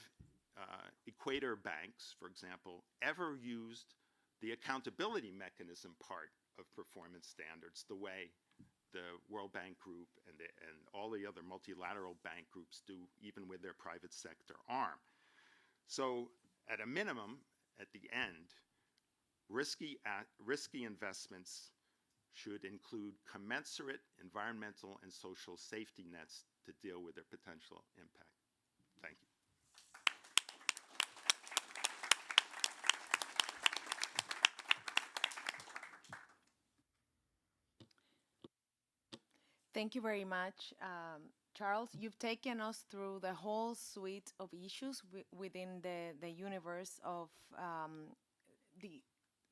Equator banks, for example, ever used the accountability mechanism part of performance standards the way the World Bank Group and all the other multilateral bank groups do, even with their private sector arm. So at a minimum, at the end, risky investments should include commensurate environmental and social safety nets to deal with their potential impact. Thank you. Thank you very much, Charles. You've taken us through the whole suite of issues within the universe of the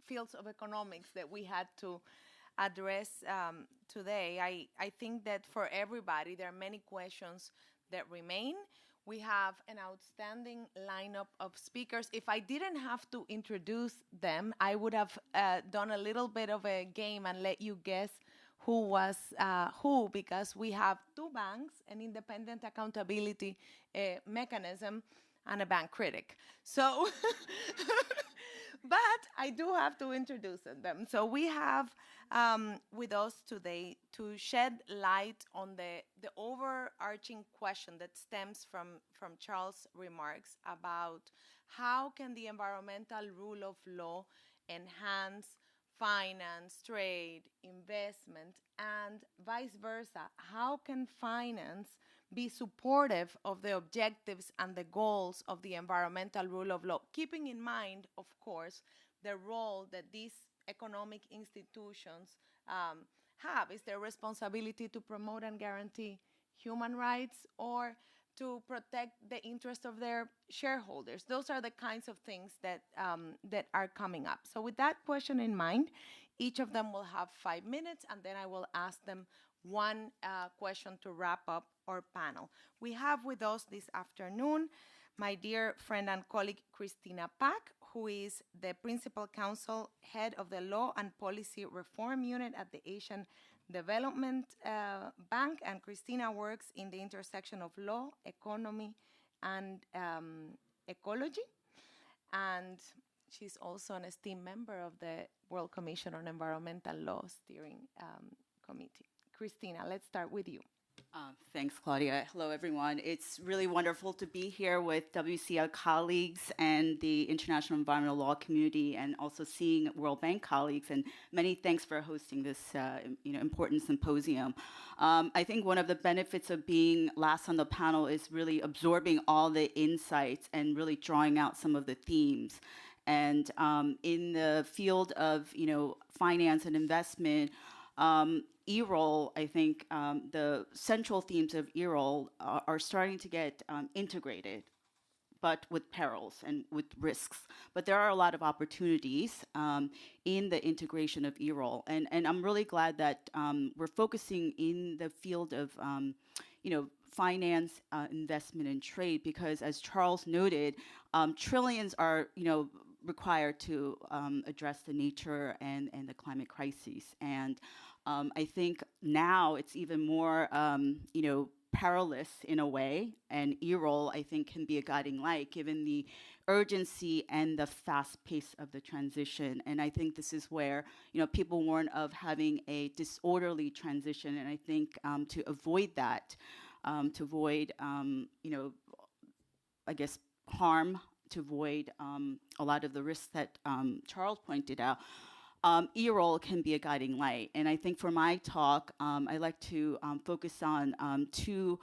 fields of economics that we had to address today. I think that for everybody, there are many questions that remain. We have an outstanding lineup of speakers. If I didn't have to introduce them, I would have done a little bit of a game and let you guess who was who, because we have two banks, an independent accountability mechanism, and a bank critic. So, but I do have to introduce them. So we have with us today to shed light on the overarching question that stems from Charles' remarks about how can the environmental rule of law enhance finance, trade, investment, and vice versa. How can finance be supportive of the objectives and the goals of the environmental rule of law, keeping in mind, of course, the role that these economic institutions have? Is their responsibility to promote and guarantee human rights, or to protect the interest of their shareholders? Those are the kinds of things that that are coming up. So with that question in mind, each of them will have 5 minutes, and then I will ask them one question to wrap up our panel. We have with us this afternoon my dear friend and colleague Christina Pak, who is the Principal Counsel, Head of the Law and Policy Reform Unit at the Asian Development Bank. And Christina works in the intersection of law, economy, and ecology. And she's also an esteemed member of the World Commission on Environmental Law Steering Committee. Christina, let's start with you. Thanks, Claudia. Hello, everyone. It's really wonderful to be here with WCEL colleagues and the international environmental law community, and also seeing World Bank colleagues. And many thanks for hosting this important symposium. I think one of the benefits of being last on the panel is really absorbing all the insights and really drawing out some of the themes. And in the field of finance and investment, EROL, I think the central themes of EROL are starting to get integrated, but with perils and with risks. But there are a lot of opportunities in the integration of EROL. And I'm really glad that we're focusing in the field of finance, investment, and trade, because as Charles noted, trillions are required to address the nature and the climate crises. And I think now it's even more, perilous in a way, and EROL, I think, can be a guiding light given the urgency and the fast pace of the transition. And I think this is where, people warn of having a disorderly transition, and I think to avoid that, to avoid, harm, to avoid a lot of the risks that Charles pointed out, EROL can be a guiding light. And I think for my talk, I like to focus on two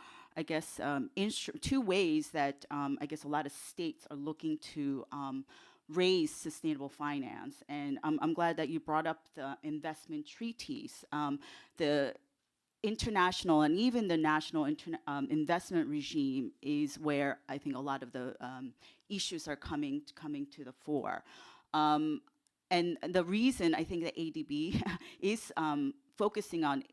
ways that a lot of states are looking to raise sustainable finance. And I'm glad that you brought up the investment treaties. The international and even the national investment regime is where I think a lot of the issues are coming to the fore. And the reason I think the ADB is focusing on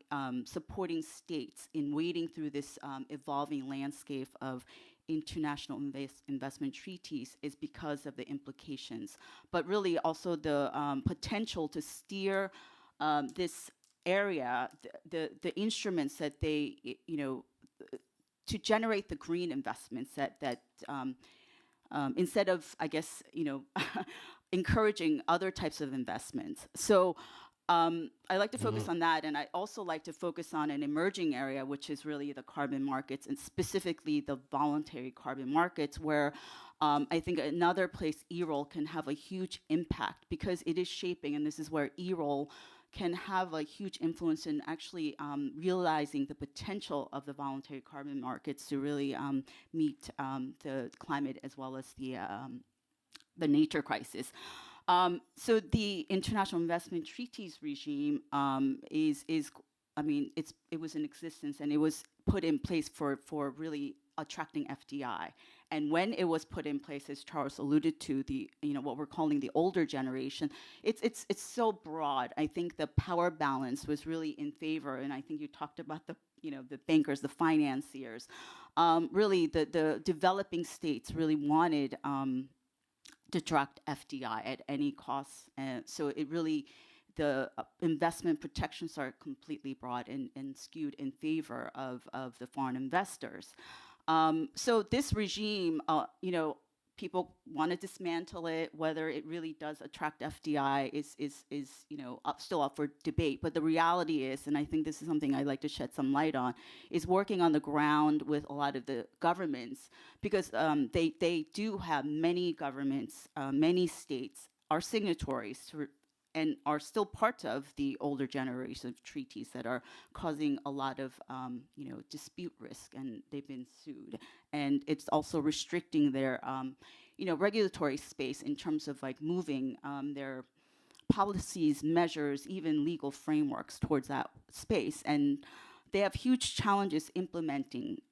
supporting states in wading through this evolving landscape of international investment treaties is because of the implications, but really also the potential to steer this area, the instruments that they, to generate the green investments that instead of, encouraging other types of investments. So I like to focus on that, and I also like to focus on an emerging area, which is really the carbon markets, and specifically the voluntary carbon markets, where I think another place EROL can have a huge impact, because it is shaping, and this is where EROL can have a huge influence in actually realizing the potential of the voluntary carbon markets to really meet the climate as well as the nature crisis. So the international investment treaties regime it was in existence, and it was put in place for really attracting FDI. And when it was put in place, as Charles alluded to, the what we're calling the older generation, it's so broad. I think the power balance was really in favor, and I think you talked about the bankers, the financiers. Really, the developing states really wanted to attract FDI at any cost. So it really, the investment protections are completely broad and skewed in favor of the foreign investors. So this regime, people want to dismantle it. Whether it really does attract FDI is still up for debate. But the reality is, and I think this is something I'd like to shed some light on, is working on the ground with a lot of the governments, because they do have many governments, many states are signatories to and are still part of the older generation of treaties that are causing a lot of dispute risk, and they've been sued. And it's also restricting their regulatory space in terms of like moving their policies, measures, even legal frameworks towards that space. And they have huge challenges implementing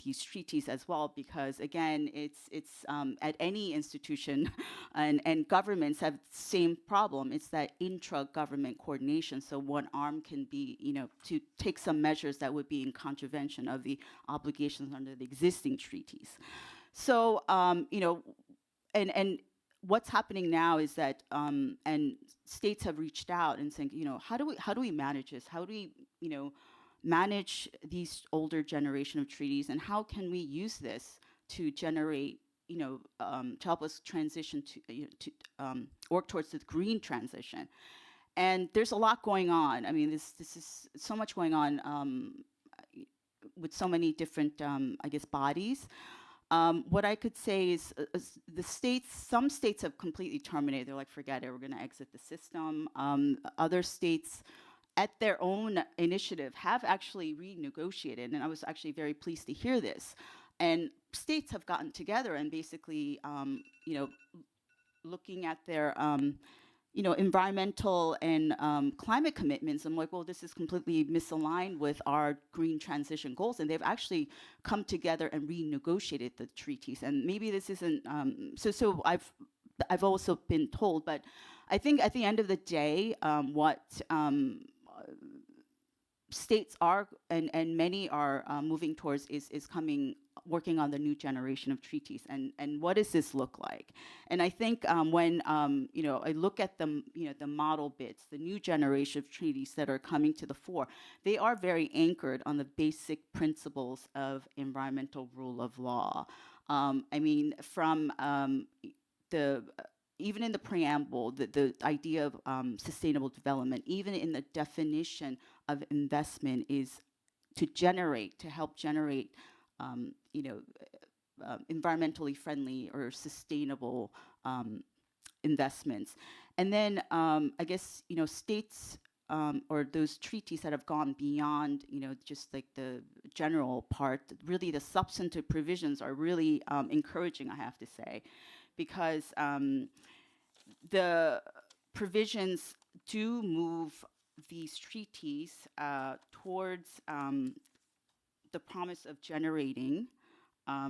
these treaties as well, because again, it's at any institution and governments have the same problem. It's that intra-government coordination. So one arm can be, to take some measures that would be in contravention of the obligations under the existing treaties. So, and what's happening now is that, and states have reached out and saying, how do we manage this? How do we, manage these older generation of treaties, and how can we use this to generate, to help us transition to work towards the green transition? And there's a lot going on. I mean, this is so much going on with so many different, bodies. What I could say is some states have completely terminated. They're like, forget it, we're going to exit the system. Other states, at their own initiative, have actually renegotiated, and I was actually very pleased to hear this. And states have gotten together and basically, looking at their, environmental and climate commitments. I'm like, well, this is completely misaligned with our green transition goals, and they've actually come together and renegotiated the treaties. And maybe this isn't so. I've also been told, but I think at the end of the day, what states are and many are moving towards is working on the new generation of treaties, and what does this look like? And I think when I look at the model bits, the new generation of treaties that are coming to the fore, they are very anchored on the basic principles of environmental rule of law. I mean, from even in the preamble, the idea of sustainable development, even in the definition of investment, is to help generate environmentally friendly or sustainable investments. And then I guess, states or those treaties that have gone beyond, just like the general part, really the substantive provisions are really encouraging, I have to say, because the provisions do move these treaties towards the promise of generating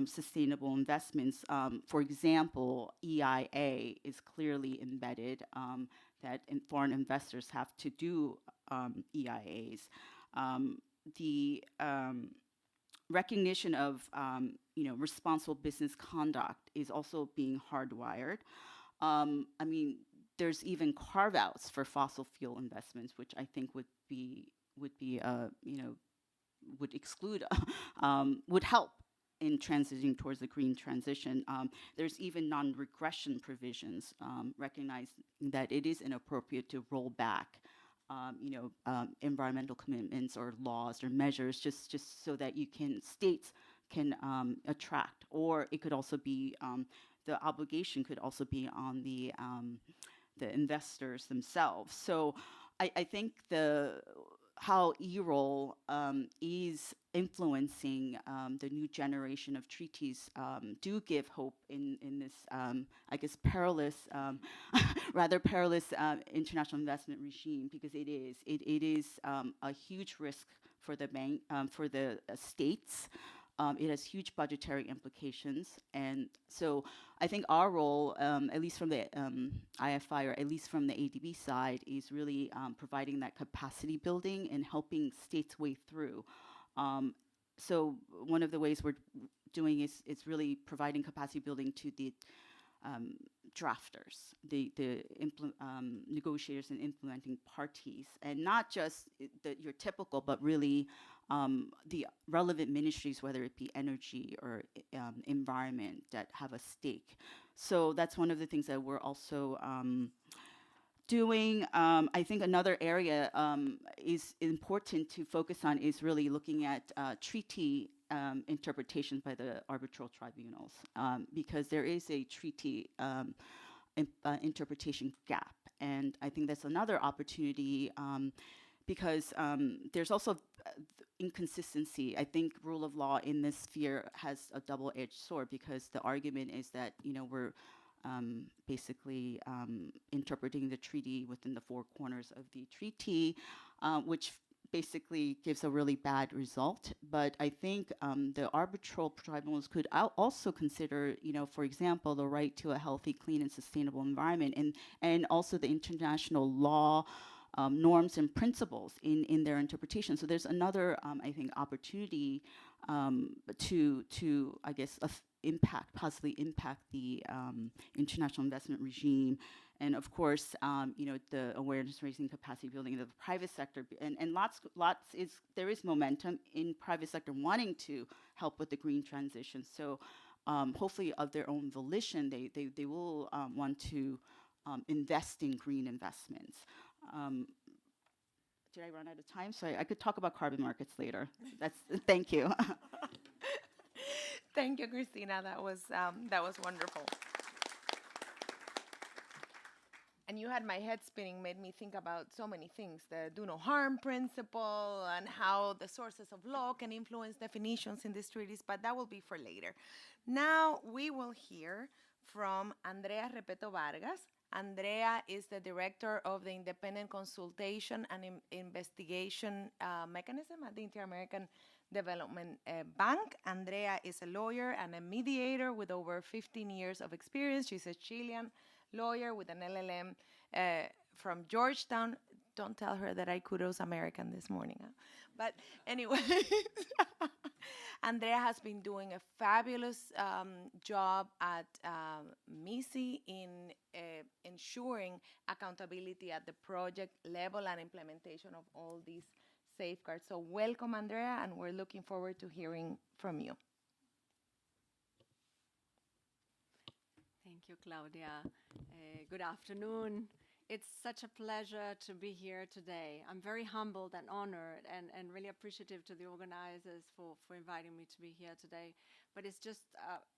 sustainable investments. For example, EIA is clearly embedded, that foreign investors have to do EIAs. The recognition of responsible business conduct is also being hardwired. I mean, there's even carve-outs for fossil fuel investments, which I think would exclude, would help in transitioning towards the green transition. There's even non-regression provisions, recognizing that it is inappropriate to roll back environmental commitments or laws or measures just so that states can attract, or it could also be, the obligation could also be on the investors themselves. So I think how EROL is influencing the new generation of treaties do give hope in this, I guess, perilous, rather perilous international investment regime, because it is a huge risk for the bank, for the states. It has huge budgetary implications, and so I think our role, at least from the IFI, or at least from the ADB side, is really providing that capacity building and helping states way through. So one of the ways we're doing is really providing capacity building to the drafters, the negotiators and implementing parties, and not just your typical, but really the relevant ministries, whether it be energy or environment, that have a stake. So that's one of the things that we're also doing. I think another area is important to focus on is really looking at treaty interpretations by the arbitral tribunals, because there is a treaty interpretation gap. And I think that's another opportunity because there's also inconsistency. I think rule of law in this sphere has a double-edged sword, because the argument is that, we're basically interpreting the treaty within the four corners of the treaty, which basically gives a really bad result. But I think the arbitral tribunals could also consider, for example, the right to a healthy, clean, and sustainable environment, and also the international law norms and principles in their interpretation. So there's another, I think, opportunity to I guess, possibly impact the international investment regime. And of course, the awareness raising, capacity building of the private sector, and there is momentum in private sector wanting to help with the green transition. So hopefully, of their own volition, they will want to invest in green investments. Did I run out of time? Sorry, I could talk about carbon markets later. Thank you. Thank you, Christina. That was wonderful. And you had my head spinning, made me think about so many things, the do no harm principle and how the sources of law can influence definitions in these treaties, but that will be for later. Now we will hear from Andrea Repeto Vargas. Andrea is the director of the Independent Consultation and Investigation Mechanism at the Inter-American Development Bank. Andrea is a lawyer and a mediator with over 15 years of experience. She's a Chilean lawyer with an LLM from Georgetown. Don't tell her that I kudos American this morning. Huh? But anyway, Andrea has been doing a fabulous job at MISI in ensuring accountability at the project level and implementation of all these safeguards. So welcome, Andrea, and we're looking forward to hearing from you. Thank you, Claudia. Good afternoon. It's such a pleasure to be here today. I'm very humbled and honored and really appreciative to the organizers for inviting me to be here today. But it's just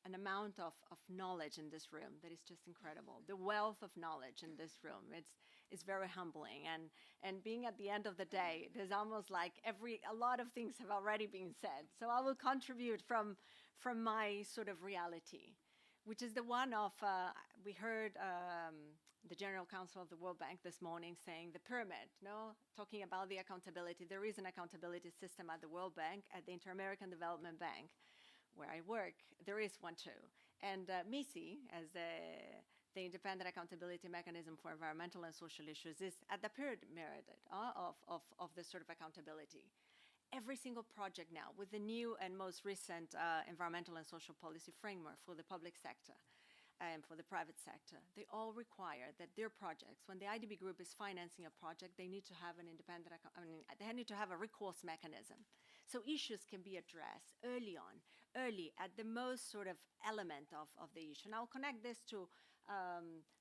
an amount of knowledge in this room that is just incredible. The wealth of knowledge in this room, it's very humbling. And being at the end of the day, there's almost like a lot of things have already been said. So I will contribute from my sort of reality, which is the one of, we heard the General Counsel of the World Bank this morning saying the pyramid, talking about the accountability. There is an accountability system at the World Bank, at the Inter-American Development Bank, where I work. There is one too. And MISI, as the Independent Accountability Mechanism for Environmental and Social Issues, is at the pyramid of this sort of accountability. Every single project now, with the new and most recent environmental and social policy framework for the public sector and for the private sector, they all require that their projects, when the IDB group is financing a project, they need to have an they need to have a recourse mechanism. So issues can be addressed early at the most sort of element of the issue. And I'll connect this to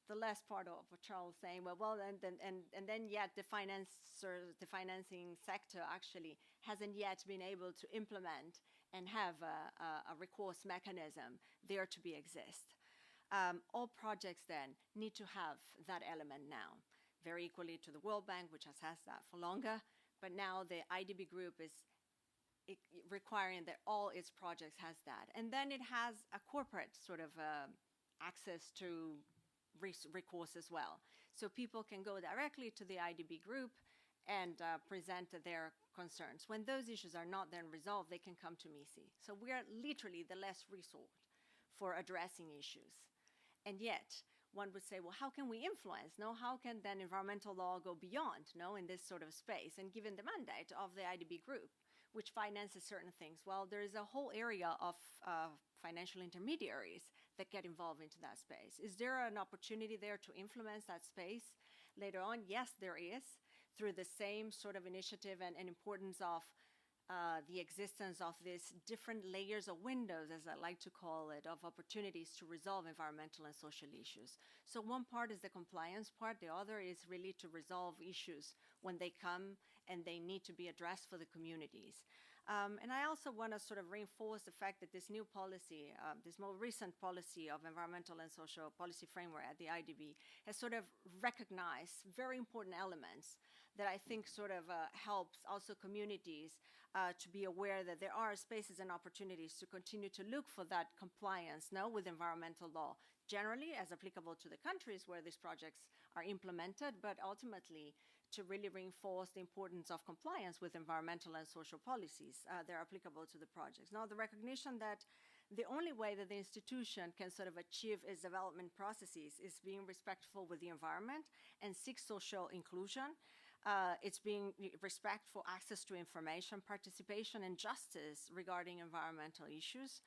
the last part of what Charles was saying, and then yet the financing sector actually hasn't yet been able to implement and have a recourse mechanism there to exist. All projects then need to have that element now, very equally to the World Bank, which has that for longer, but now the IDB group is requiring that all its projects has that. And then it has a corporate sort of access to recourse as well. So people can go directly to the IDB group and present their concerns. When those issues are not then resolved, they can come to MISI. So we are literally the last resort for addressing issues. And yet, one would say, well, how can we influence? How can then environmental law go beyond, in this sort of space? And given the mandate of the IDB group, which finances certain things, well, there is a whole area of financial intermediaries that get involved into that space. Is there an opportunity there to influence that space later on? Yes, there is, through the same sort of initiative and importance of the existence of these different layers of windows, as I like to call it, of opportunities to resolve environmental and social issues. So one part is the compliance part. The other is really to resolve issues when they come and they need to be addressed for the communities. And I also want to sort of reinforce the fact that this new policy, this more recent policy of environmental and social policy framework at the IDB has sort of recognized very important elements that I think sort of helps also communities to be aware that there are spaces and opportunities to continue to look for that compliance with environmental law, generally as applicable to the countries where these projects are implemented, but ultimately to really reinforce the importance of compliance with environmental and social policies that are applicable to the projects. Now, the recognition that the only way that the institution can sort of achieve its development processes is being respectful with the environment and seek social inclusion. It's being respect for access to information, participation, and justice regarding environmental issues.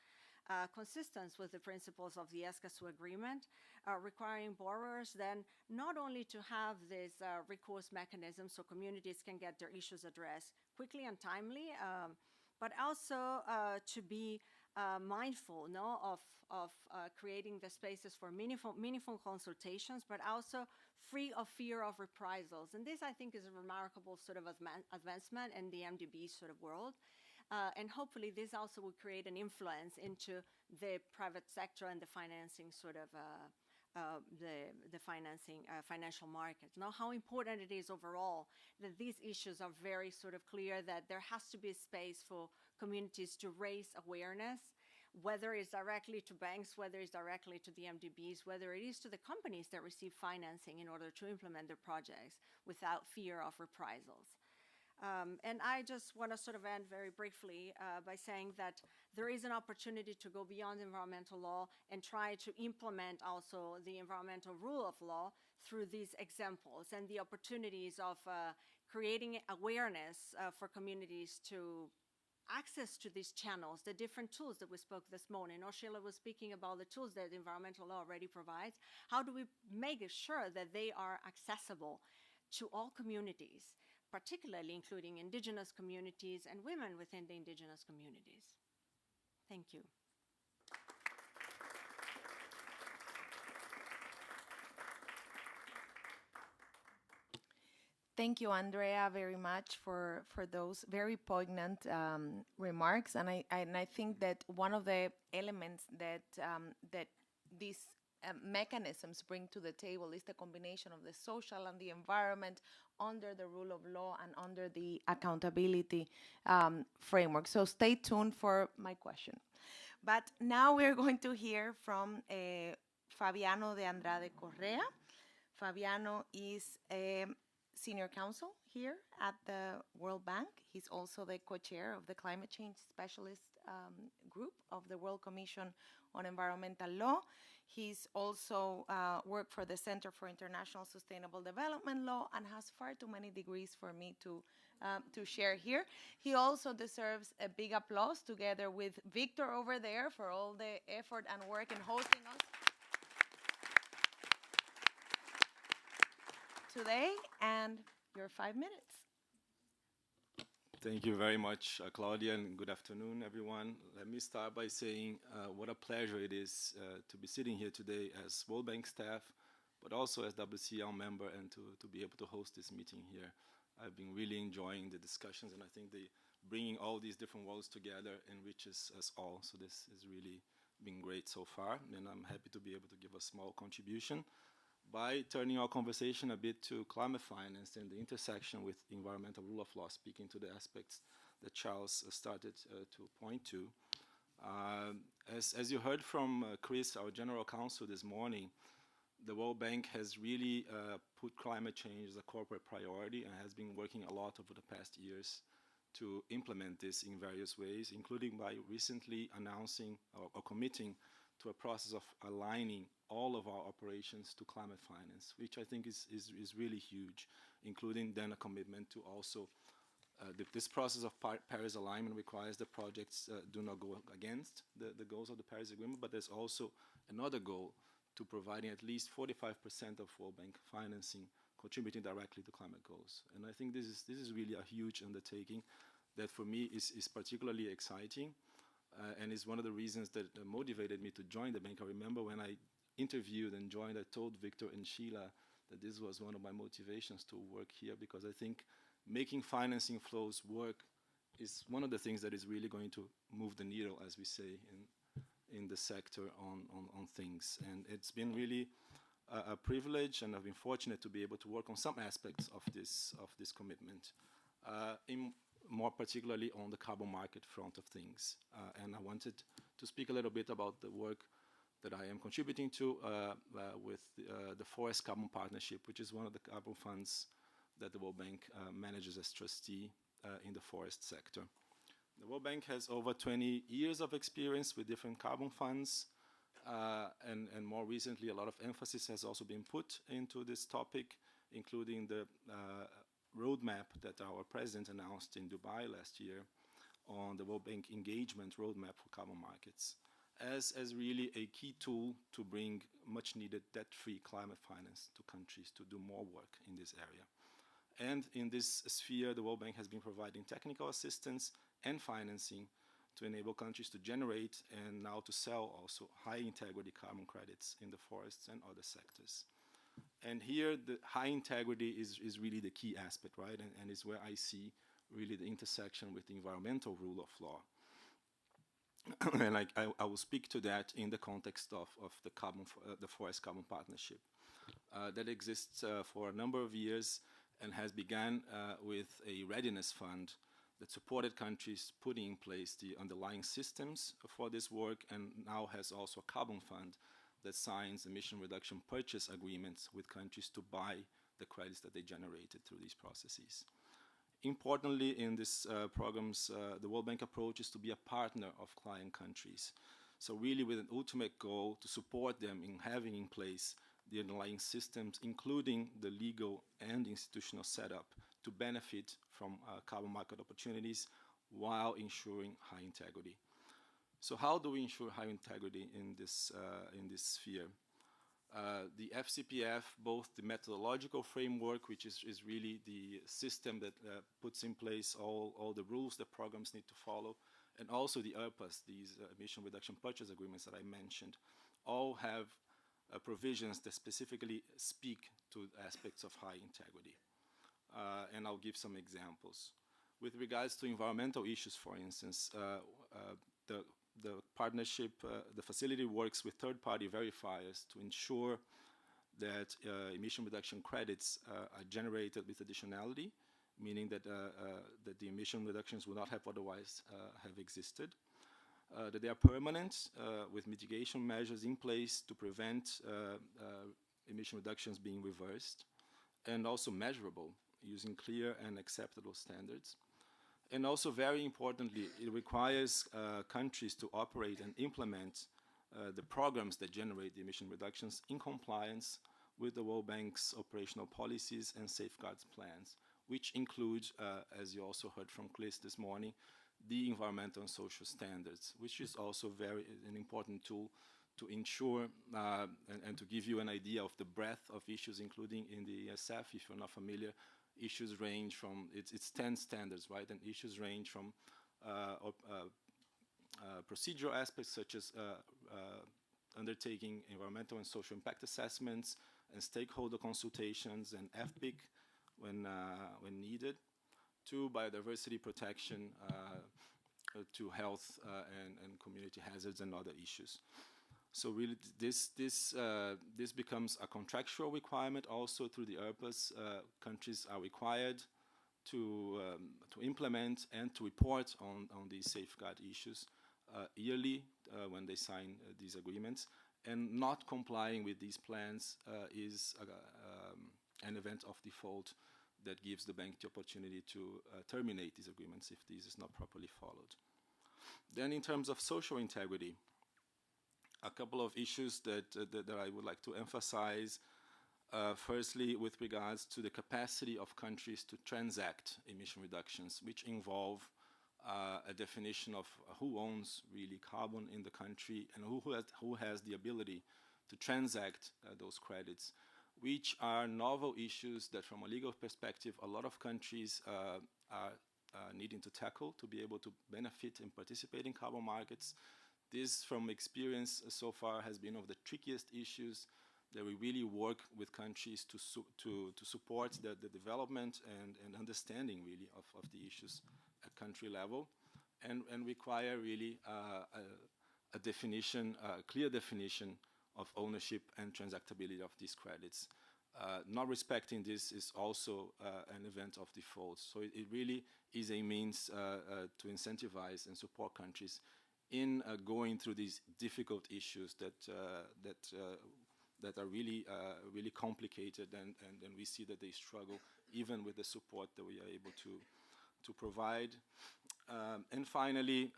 Consistent with the principles of the Escazú Agreement, requiring borrowers then not only to have this recourse mechanism so communities can get their issues addressed quickly and timely, but also to be mindful of creating the spaces for meaningful consultations, but also free of fear of reprisals. And this, I think, is a remarkable sort of advancement in the MDB sort of world. And hopefully this also will create an influence into the private sector and the financing sort of the financial markets. Now, how important it is overall that these issues are very sort of clear, that there has to be a space for communities to raise awareness, whether it's directly to banks, whether it's directly to the MDBs, whether it is to the companies that receive financing in order to implement their projects without fear of reprisals. And I just want to sort of end very briefly by saying that there is an opportunity to go beyond environmental law and try to implement also the environmental rule of law through these examples and the opportunities of creating awareness for communities to access to these channels, the different tools that we spoke this morning. Sheila was speaking about the tools that environmental law already provides. How do we make sure that they are accessible to all communities, particularly including indigenous communities and women within the indigenous communities? Thank you. Thank you, Andrea, very much for those very poignant remarks. And I think that one of the elements that that these mechanisms bring to the table is the combination of the social and the environment under the rule of law and under the accountability framework. So stay tuned for my question. But now we're going to hear from Fabiano de Andrade Correa. Fabiano is a senior counsel here at the World Bank. He's also the co-chair of the Climate Change Specialist Group of the World Commission on Environmental Law. He's also worked for the Center for International Sustainable Development Law and has far too many degrees for me to share here. He also deserves a big applause together with Victor over there for all the effort and work in hosting us today, and your 5 minutes. Thank you very much, Claudia, and good afternoon, everyone. Let me start by saying what a pleasure it is to be sitting here today as World Bank staff, but also as WCEL member, and to be able to host this meeting here. I've been really enjoying the discussions, and I think bringing all these different worlds together enriches us all. So this has really been great so far, and I'm happy to be able to give a small contribution by turning our conversation a bit to climate finance and the intersection with environmental rule of law, speaking to the aspects that Charles started to point to. As you heard from Chris, our General Counsel this morning, the World Bank has really put climate change as a corporate priority and has been working a lot over the past years to implement this in various ways, including by recently announcing or committing to a process of aligning all of our operations to climate finance, which I think is really huge, including then a commitment to also, this process of Paris alignment requires that projects do not go against the goals of the Paris Agreement, but there's also another goal to providing at least 45% of World Bank financing contributing directly to climate goals. And I think this is really a huge undertaking that for me is particularly exciting. And is one of the reasons that motivated me to join the bank. I remember when I interviewed and joined, I told Victor and Sheila that this was one of my motivations to work here, because I think making financing flows work is one of the things that is really going to move the needle, as we say in the sector on things. And it's been really a privilege, and I've been fortunate to be able to work on some aspects of this commitment, more particularly on the carbon market front of things. And I wanted to speak a little bit about the work that I am contributing to with the Forest Carbon Partnership, which is one of the carbon funds that the World Bank manages as trustee in the forest sector. The World Bank has over 20 years of experience with different carbon funds, and more recently a lot of emphasis has also been put into this topic, including the roadmap that our president announced in Dubai last year on the World Bank engagement roadmap for carbon markets as really a key tool to bring much needed debt-free climate finance to countries to do more work in this area. And in this sphere, the World Bank has been providing technical assistance and financing to enable countries to generate and now to sell also high integrity carbon credits in the forests and other sectors. And here the high integrity is really the key aspect, right? And it's where I see really the intersection with the environmental rule of law. And I will speak to that in the context of the Forest Carbon Partnership that exists for a number of years and has begun with a readiness fund that supported countries putting in place the underlying systems for this work, and now has also a carbon fund that signs emission reduction purchase agreements with countries to buy the credits that they generated through these processes. Importantly, in these programs, the World Bank approach is to be a partner of client countries. So really with an ultimate goal to support them in having in place the underlying systems, including the legal and institutional setup to benefit from carbon market opportunities while ensuring high integrity. So how do we ensure high integrity in this sphere? The FCPF, both the methodological framework, which is really the system that puts in place all the rules that programs need to follow, and also the ERPAs, these emission reduction purchase agreements that I mentioned, all have provisions that specifically speak to aspects of high integrity. And I'll give some examples. With regards to environmental issues, for instance, the partnership, the facility works with third-party verifiers to ensure that emission reduction credits are generated with additionality, meaning that, that the emission reductions will not have otherwise have existed, that they are permanent with mitigation measures in place to prevent emission reductions being reversed, and also measurable using clear and acceptable standards. And also, very importantly, it requires countries to operate and implement the programs that generate the emission reductions in compliance with the World Bank's operational policies and safeguards plans, which include, as you also heard from Chris this morning, the environmental and social standards, which is also an important tool to ensure and to give you an idea of the breadth of issues, including in the ESF, if you're not familiar. Issues range from, it's 10 standards, right? And issues range from procedural aspects such as undertaking environmental and social impact assessments and stakeholder consultations and FPIC when needed, to biodiversity protection, to health and community hazards and other issues. So really, this becomes a contractual requirement also through the ERPAs. Countries are required to implement and to report on these safeguard issues yearly when they sign these agreements. And not complying with these plans is an event of default that gives the bank the opportunity to terminate these agreements if this is not properly followed. Then in terms of social integrity, a couple of issues that I would like to emphasize. Firstly, with regards to the capacity of countries to transact emission reductions, which involve a definition of who owns really carbon in the country and who has the ability to transact those credits, which are novel issues that from a legal perspective a lot of countries are needing to tackle to be able to benefit and participate in carbon markets. This, from experience so far, has been one of the trickiest issues that we really work with countries to support the development and understanding really of the issues at country level, and require really a definition, a clear definition of ownership and transactability of these credits. Not respecting this is also an event of default. So it really is a means to incentivize and support countries in going through these difficult issues that are really really complicated, and we see that they struggle even with the support that we are able to provide. And finally,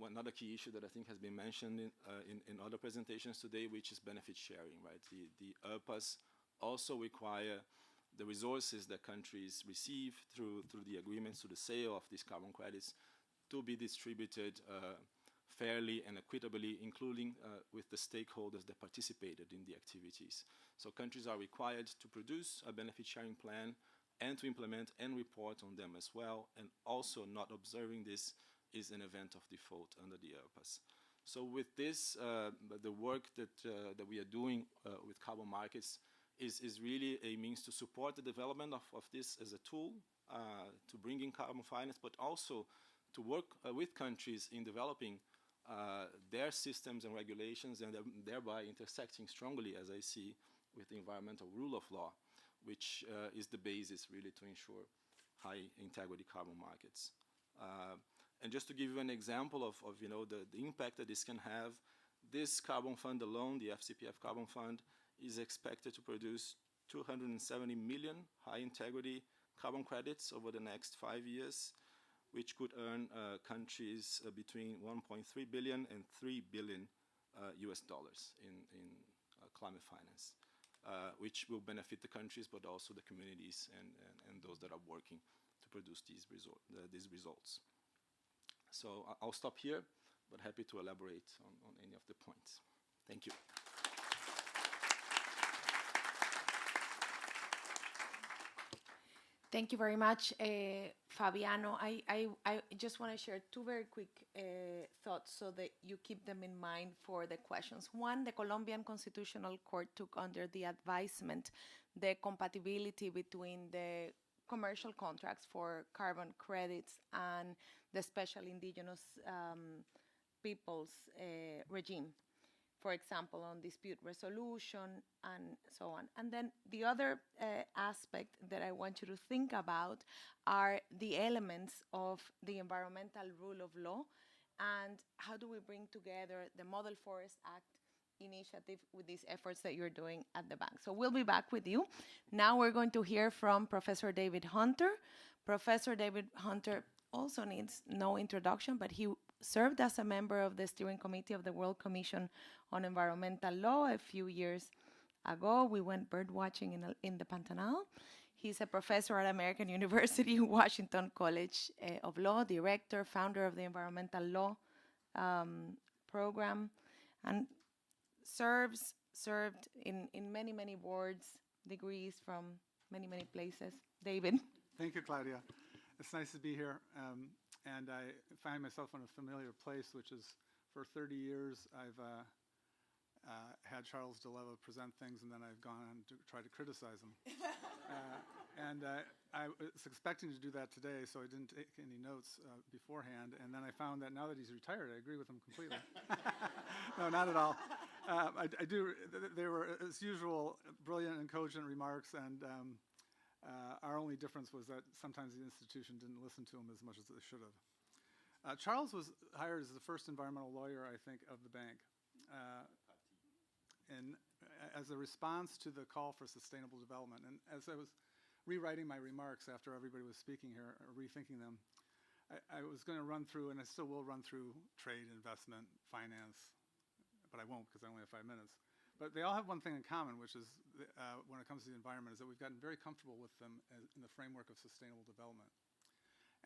another key issue that I think has been mentioned in other presentations today, which is benefit sharing, right? The ERPAs also require the resources that countries receive through the agreements, to the sale of these carbon credits, to be distributed fairly and equitably, including with the stakeholders that participated in the activities. So countries are required to produce a benefit sharing plan and to implement and report on them as well, and also not observing this is an event of default under the ERPAs. So with this, the work that we are doing with carbon markets is really a means to support the development of this as a tool to bring in carbon finance, but also to work with countries in developing their systems and regulations, and thereby intersecting strongly, as I see, with the environmental rule of law, which is the basis really to ensure high integrity carbon markets. And just to give you an example of you know, the impact that this can have, this carbon fund alone, the FCPF carbon fund, is expected to produce 270 million high integrity carbon credits over the next 5 years, which could earn countries between 1.3 billion and 3 billion US dollars in climate finance, which will benefit the countries, but also the communities and those that are working to produce these results. So I'll stop here, but happy to elaborate on any of the points. Thank you. Thank you very much, Fabiano. I just want to share two very quick thoughts so that you keep them in mind for the questions. One, the Colombian Constitutional Court took under the advisement the compatibility between the commercial contracts for carbon credits and the special indigenous peoples regime, for example, on dispute resolution and so on. And then the other aspect that I want you to think about are the elements of the environmental rule of law, and how do we bring together the Model Forest Act initiative with these efforts that you're doing at the bank. So we'll be back with you. Now we're going to hear from Professor David Hunter. Professor David Hunter also needs no introduction, but he served as a member of the steering committee of the World Commission on Environmental Law a few years ago. We went bird watching in the Pantanal. He's a professor at American University, Washington College of Law, director, founder of the Environmental Law program, and served in many, many boards, degrees from many, many places. David. Thank you, Claudia. It's nice to be here. And I find myself in a familiar place, which is for 30 years I've had Charles DeLeva present things, and then I've gone on to try to criticize him. I was expecting to do that today, so I didn't take any notes beforehand. And then I found that now that he's retired, I agree with him completely. No, not at all. I do. They were, as usual, brilliant and cogent remarks, and our only difference was that sometimes the institution didn't listen to him as much as they should have. Charles was hired as the first environmental lawyer, I think, of the bank. And as a response to the call for sustainable development. And as I was rewriting my remarks after everybody was speaking here, or rethinking them, I was going to run through, and I still will run through trade, investment, finance, but I won't because I only have 5 minutes. But they all have one thing in common, which is when it comes to the environment, is that we've gotten very comfortable with them in the framework of sustainable development.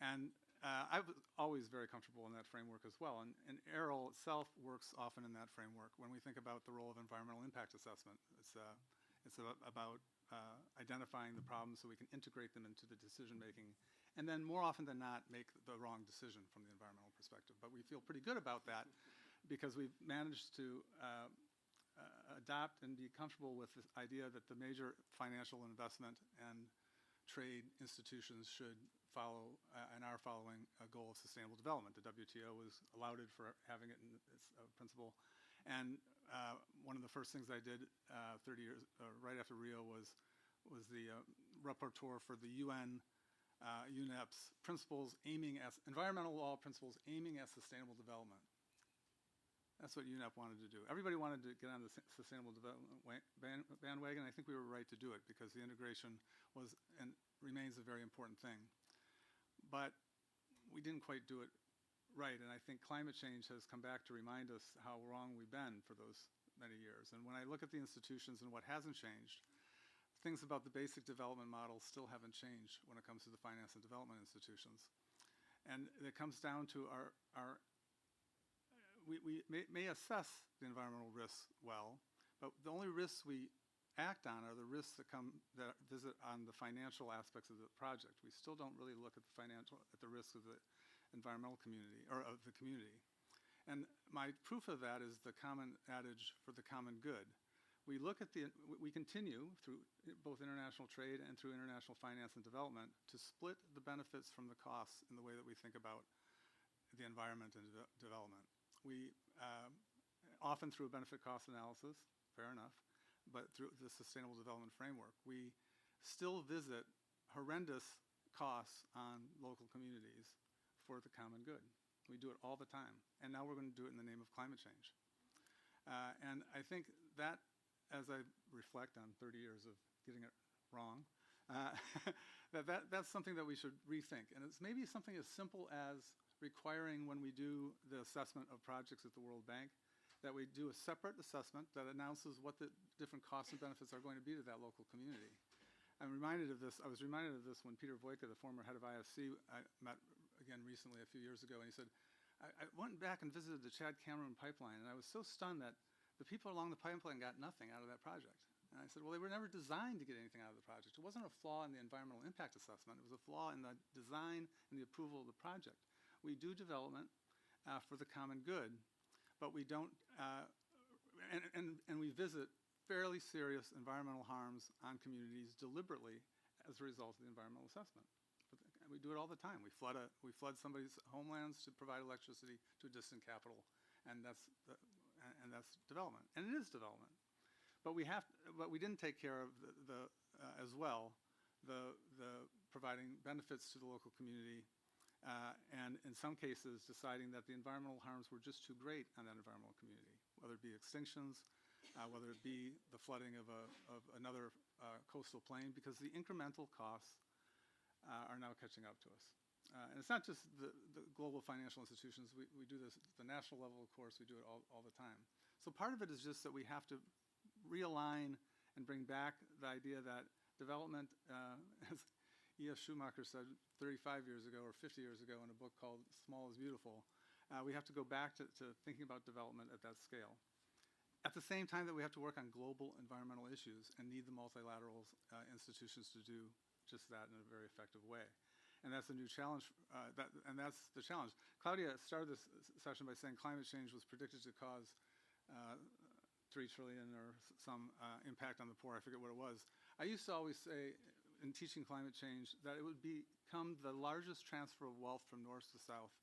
And I was always very comfortable in that framework as well. And EROL itself works often in that framework. When we think about the role of environmental impact assessment, it's about identifying the problems so we can integrate them into the decision making, and then more often than not make the wrong decision from the environmental perspective. But we feel pretty good about that because we've managed to adopt and be comfortable with the idea that the major financial investment and trade institutions should follow and are following a goal of sustainable development. The WTO was lauded for having it in its principle. And one of the first things I did 30 years, right after Rio was the rapporteur for the UN UNEP's principles aiming at, environmental law principles aiming at sustainable development. That's what UNEP wanted to do. Everybody wanted to get on the sustainable development bandwagon. I think we were right to do it because the integration was and remains a very important thing. But we didn't quite do it right, and I think climate change has come back to remind us how wrong we've been for those many years. And when I look at the institutions and what hasn't changed, things about the basic development model still haven't changed when it comes to the finance and development institutions. And it comes down to we may assess the environmental risks well, but the only risks we act on are the risks that visit on the financial aspects of the project. We still don't really look at the risks of the environmental community, or of the community. And my proof of that is the common adage for the common good. We continue through both international trade and through international finance and development to split the benefits from the costs in the way that we think about the environment and development. We often through a benefit cost analysis, fair enough, but through the Sustainable Development Framework, we still visit horrendous costs on local communities for the common good. We do it all the time, and now we're going to do it in the name of climate change. And I think that, as I reflect on 30 years of getting it wrong, that's something that we should rethink. And it's maybe something as simple as requiring, when we do the assessment of projects at the World Bank, that we do a separate assessment that announces what the different costs and benefits are going to be to that local community. I was reminded of this when Peter Voyka, the former head of IFC, I met again recently a few years ago, and he said, I went back and visited the Chad Cameroon pipeline, and I was so stunned that the people along the pipeline got nothing out of that project. And I said, well, they were never designed to get anything out of the project. It wasn't a flaw in the environmental impact assessment. It was a flaw in the design and the approval of the project. We do development for the common good, but we don't, and we visit fairly serious environmental harms on communities deliberately as a result of the environmental assessment. But we do it all the time. We flood somebody's homelands to provide electricity to a distant capital, and that's development, and it is development. But we didn't take care of as well the providing benefits to the local community. And in some cases, deciding that the environmental harms were just too great on that environmental community, whether it be extinctions, whether it be the flooding of another coastal plain, because the incremental costs are now catching up to us. And it's not just the global financial institutions. We do this at the national level, of course. We do it all the time. So part of it is just that we have to realign and bring back the idea that development, as E.F. Schumacher said 35 years ago or 50 years ago in a book called Small is Beautiful, we have to go back to thinking about development at that scale. At the same time that we have to work on global environmental issues and need the multilateral institutions to do just that in a very effective way. And that's a new challenge, and that's the challenge. Claudia started this session by saying climate change was predicted to cause 3 trillion or some impact on the poor. I forget what it was. I used to always say in teaching climate change that it would become the largest transfer of wealth from north to south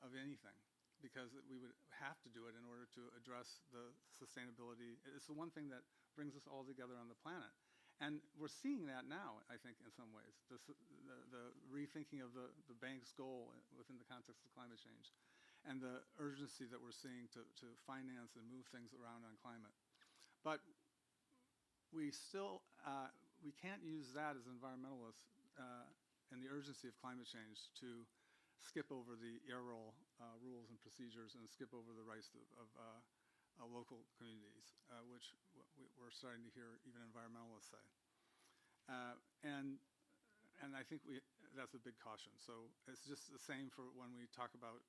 of anything, because we would have to do it in order to address the sustainability. It's the one thing that brings us all together on the planet. And we're seeing that now, I think, in some ways, the rethinking of the bank's goal within the context of climate change, and the urgency that we're seeing to finance and move things around on climate. But we still, we can't use that as environmentalists and the urgency of climate change to skip over the EROL rules and procedures and skip over the rights of local communities, which we're starting to hear even environmentalists say. And I think that's a big caution. So it's just the same for when we talk about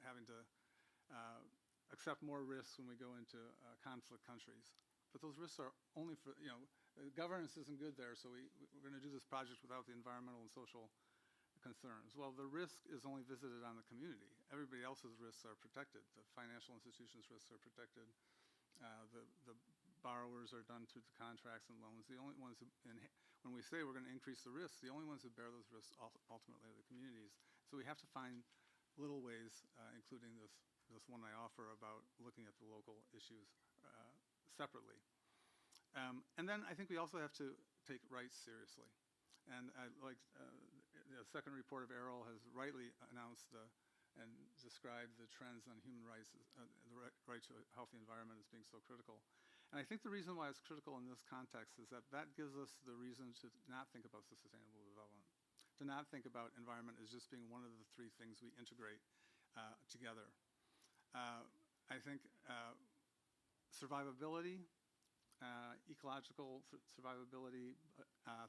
having to accept more risks when we go into conflict countries. But those risks are only for, governance isn't good there, so we're going to do this project without the environmental and social concerns. Well, the risk is only visited on the community. Everybody else's risks are protected. The financial institutions' risks are protected. The borrowers are done through the contracts and loans. The only ones when we say we're going to increase the risks, the only ones who bear those risks ultimately are the communities. So we have to find little ways, including this one I offer about looking at the local issues separately. And then I think we also have to take rights seriously. And the second report of EROL has rightly announced and described the trends on human rights, the right to a healthy environment as being so critical. And I think the reason why it's critical in this context is that that gives us the reason to not think about sustainable development, to not think about environment as just being one of the three things we integrate together. I think survivability, ecological survivability,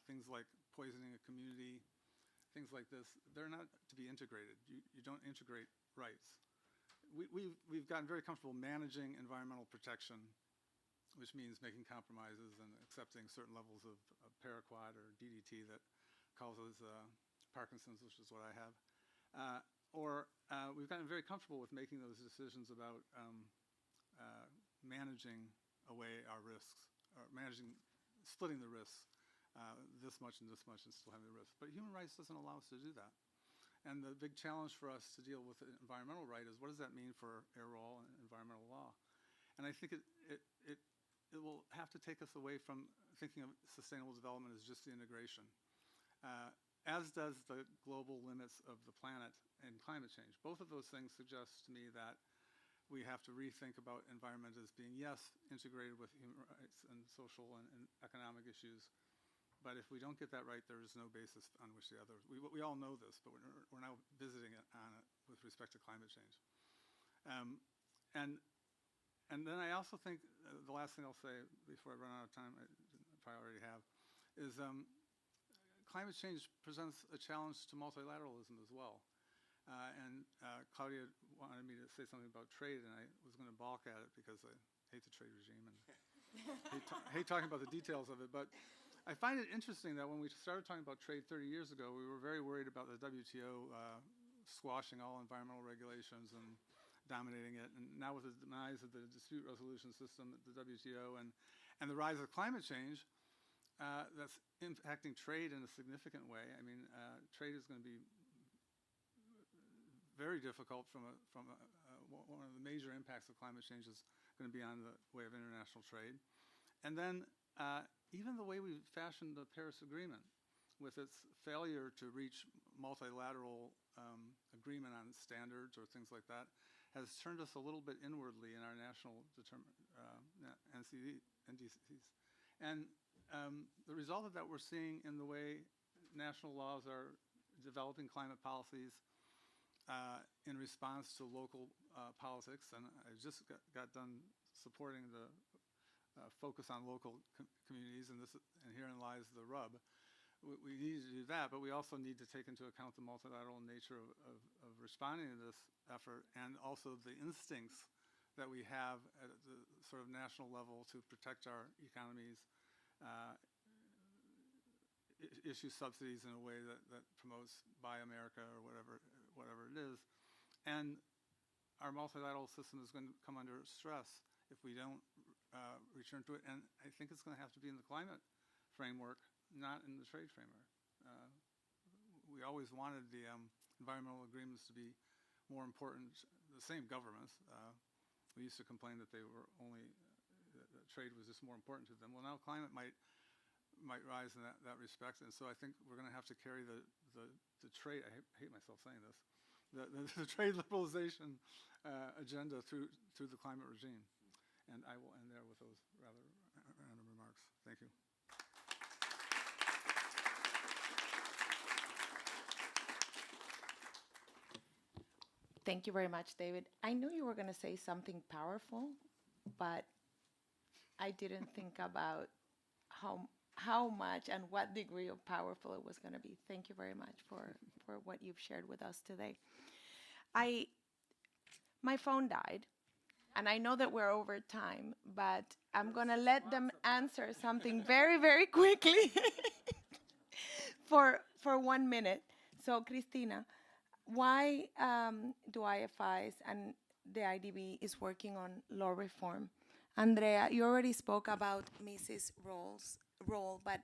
things like poisoning a community, things like this, they're not to be integrated. You don't integrate rights. We've gotten very comfortable managing environmental protection, which means making compromises and accepting certain levels of paraquat or DDT that causes Parkinson's, which is what I have. We've gotten very comfortable with making those decisions about managing away our risks, or splitting the risks, this much and still having the risk. But human rights doesn't allow us to do that. And the big challenge for us to deal with the environmental right is, what does that mean for EROL and environmental law? And I think it will have to take us away from thinking of sustainable development as just the integration, as does the global limits of the planet and climate change. Both of those things suggest to me that we have to rethink about environment as being, yes, integrated with human rights and social and economic issues. But if we don't get that right, there is no basis on which the others. We all know this, but we're now visiting it on it with respect to climate change. And then I also think the last thing I'll say before I run out of time, I probably already have, is climate change presents a challenge to multilateralism as well. Claudia wanted me to say something about trade, and I was going to balk at it because I hate the trade regime and hate talking about the details of it. But I find it interesting that when we started talking about trade 30 years ago, we were very worried about the WTO squashing all environmental regulations and dominating it. And now with the demise of the dispute resolution system at the WTO and the rise of climate change, that's impacting trade in a significant way. I mean, trade is going to be very difficult from one of the major impacts of climate change is going to be on the way of international trade. And then even the way we fashioned the Paris Agreement, with its failure to reach multilateral agreement on standards or things like that, has turned us a little bit inwardly in our national NDCs. And the result of that we're seeing in the way national laws are developing climate policies in response to local politics. And I just got done supporting the focus on local communities, and herein lies the rub. We need to do that, but we also need to take into account the multilateral nature of responding to this effort, and also the instincts that we have at the sort of national level to protect our economies, issue subsidies in a way that promotes Buy America or whatever it is. And our multilateral system is going to come under stress if we don't return to it. And I think it's going to have to be in the climate framework, not in the trade framework. We always wanted the environmental agreements to be more important, the same governments. We used to complain that they were only, that trade was just more important to them. Well, now climate might rise in that respect. And so I think we're going to have to carry the trade, I hate myself saying this, the trade liberalization agenda through the climate regime. And I will end there with those rather random remarks. Thank you. Thank you very much, David. I knew you were going to say something powerful, but I didn't think about how much and what degree of powerful it was going to be. Thank you very much for what you've shared with us today. My phone died, and I know that we're over time, but I'm going to let them answer something very, very quickly for 1 minute. So, Cristina, why do IFIs and the IDB is working on law reform? Andrea, you already spoke about Mrs. role, but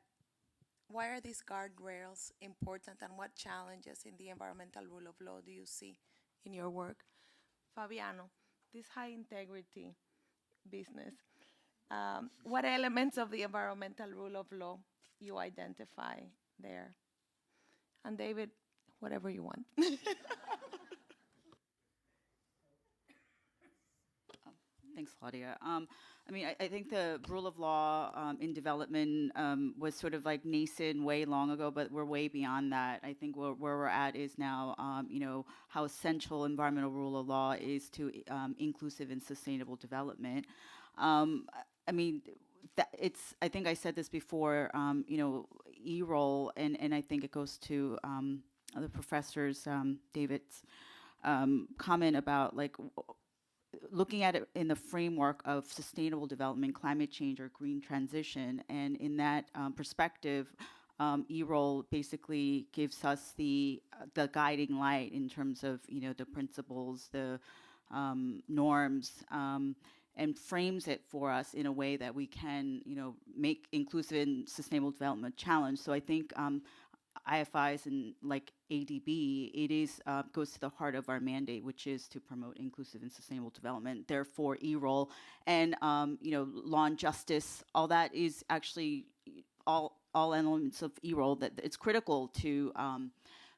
why are these guardrails important, and what challenges in the environmental rule of law do you see in your work? Fabiano, this high integrity business, what elements of the environmental rule of law you identify there? And David, whatever you want. Thanks, Claudia. I mean, I think the rule of law in development was sort of like nascent way long ago, but we're way beyond that. I think where we're at is now, you know, how essential environmental rule of law is to inclusive and sustainable development. I mean, I think I said this before, you know, EROL, and I think it goes to the professor's, David's comment about like, looking at it in the framework of sustainable development, climate change, or green transition. And in that perspective, EROL basically gives us the guiding light in terms of, you know, the principles, the norms, and frames it for us in a way that we can, you know, make inclusive and sustainable development a challenge. So I think IFIs and like ADB, it is goes to the heart of our mandate, which is to promote inclusive and sustainable development. Therefore, EROL and you know, law and justice, all that is actually all elements of EROL that it's critical to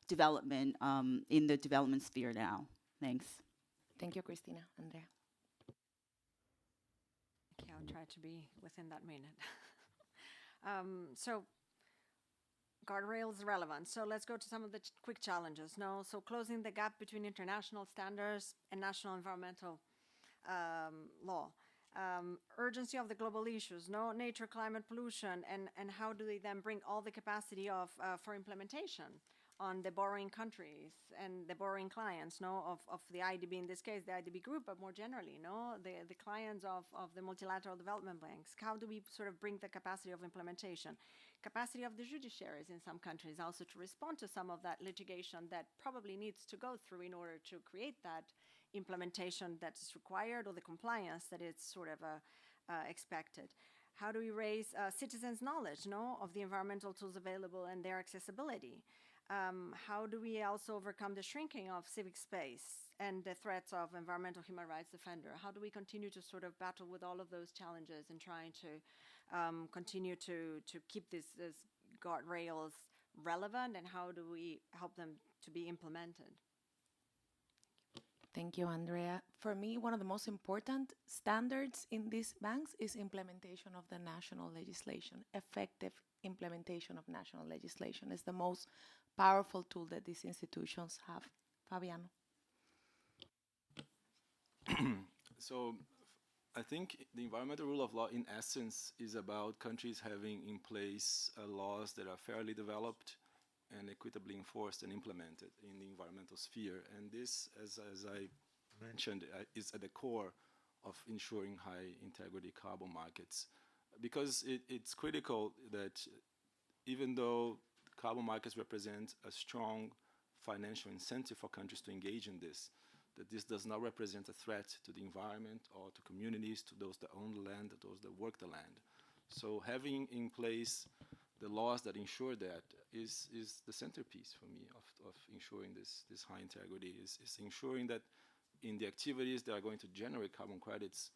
development in the development sphere now. Thanks. Thank you, Christina. Andrea. Okay, I'll try to be within that minute. So guardrails relevant. So let's go to some of the quick challenges. No, so closing the gap between international standards and national environmental law. Urgency of the global issues, no, nature, climate, pollution, and how do they then bring all the capacity of for implementation on the borrowing countries and the borrowing clients, no, of the IDB, in this case, the IDB group, but more generally, no, the clients of the multilateral development banks. How do we sort of bring the capacity of implementation? Capacity of the judiciaries in some countries also to respond to some of that litigation that probably needs to go through in order to create that implementation that is required, or the compliance that is sort of expected. How do we raise citizens' knowledge, no, of the environmental tools available and their accessibility? How do we also overcome the shrinking of civic space and the threats of environmental human rights defender? How do we continue to sort of battle with all of those challenges and trying to continue to keep these guardrails relevant, and how do we help them to be implemented? Thank you, Andrea. For me, one of the most important standards in these banks is implementation of the national legislation. Effective implementation of national legislation is the most powerful tool that these institutions have. Fabiano. So I think the environmental rule of law, in essence, is about countries having in place laws that are fairly developed and equitably enforced and implemented in the environmental sphere. And this, as I mentioned, is at the core of ensuring high integrity carbon markets. Because it's critical that even though carbon markets represent a strong financial incentive for countries to engage in this, that this does not represent a threat to the environment or to communities, to those that own the land, to those that work the land. So having in place the laws that ensure that is the centerpiece for me of ensuring this high integrity, is ensuring that in the activities that are going to generate carbon credits,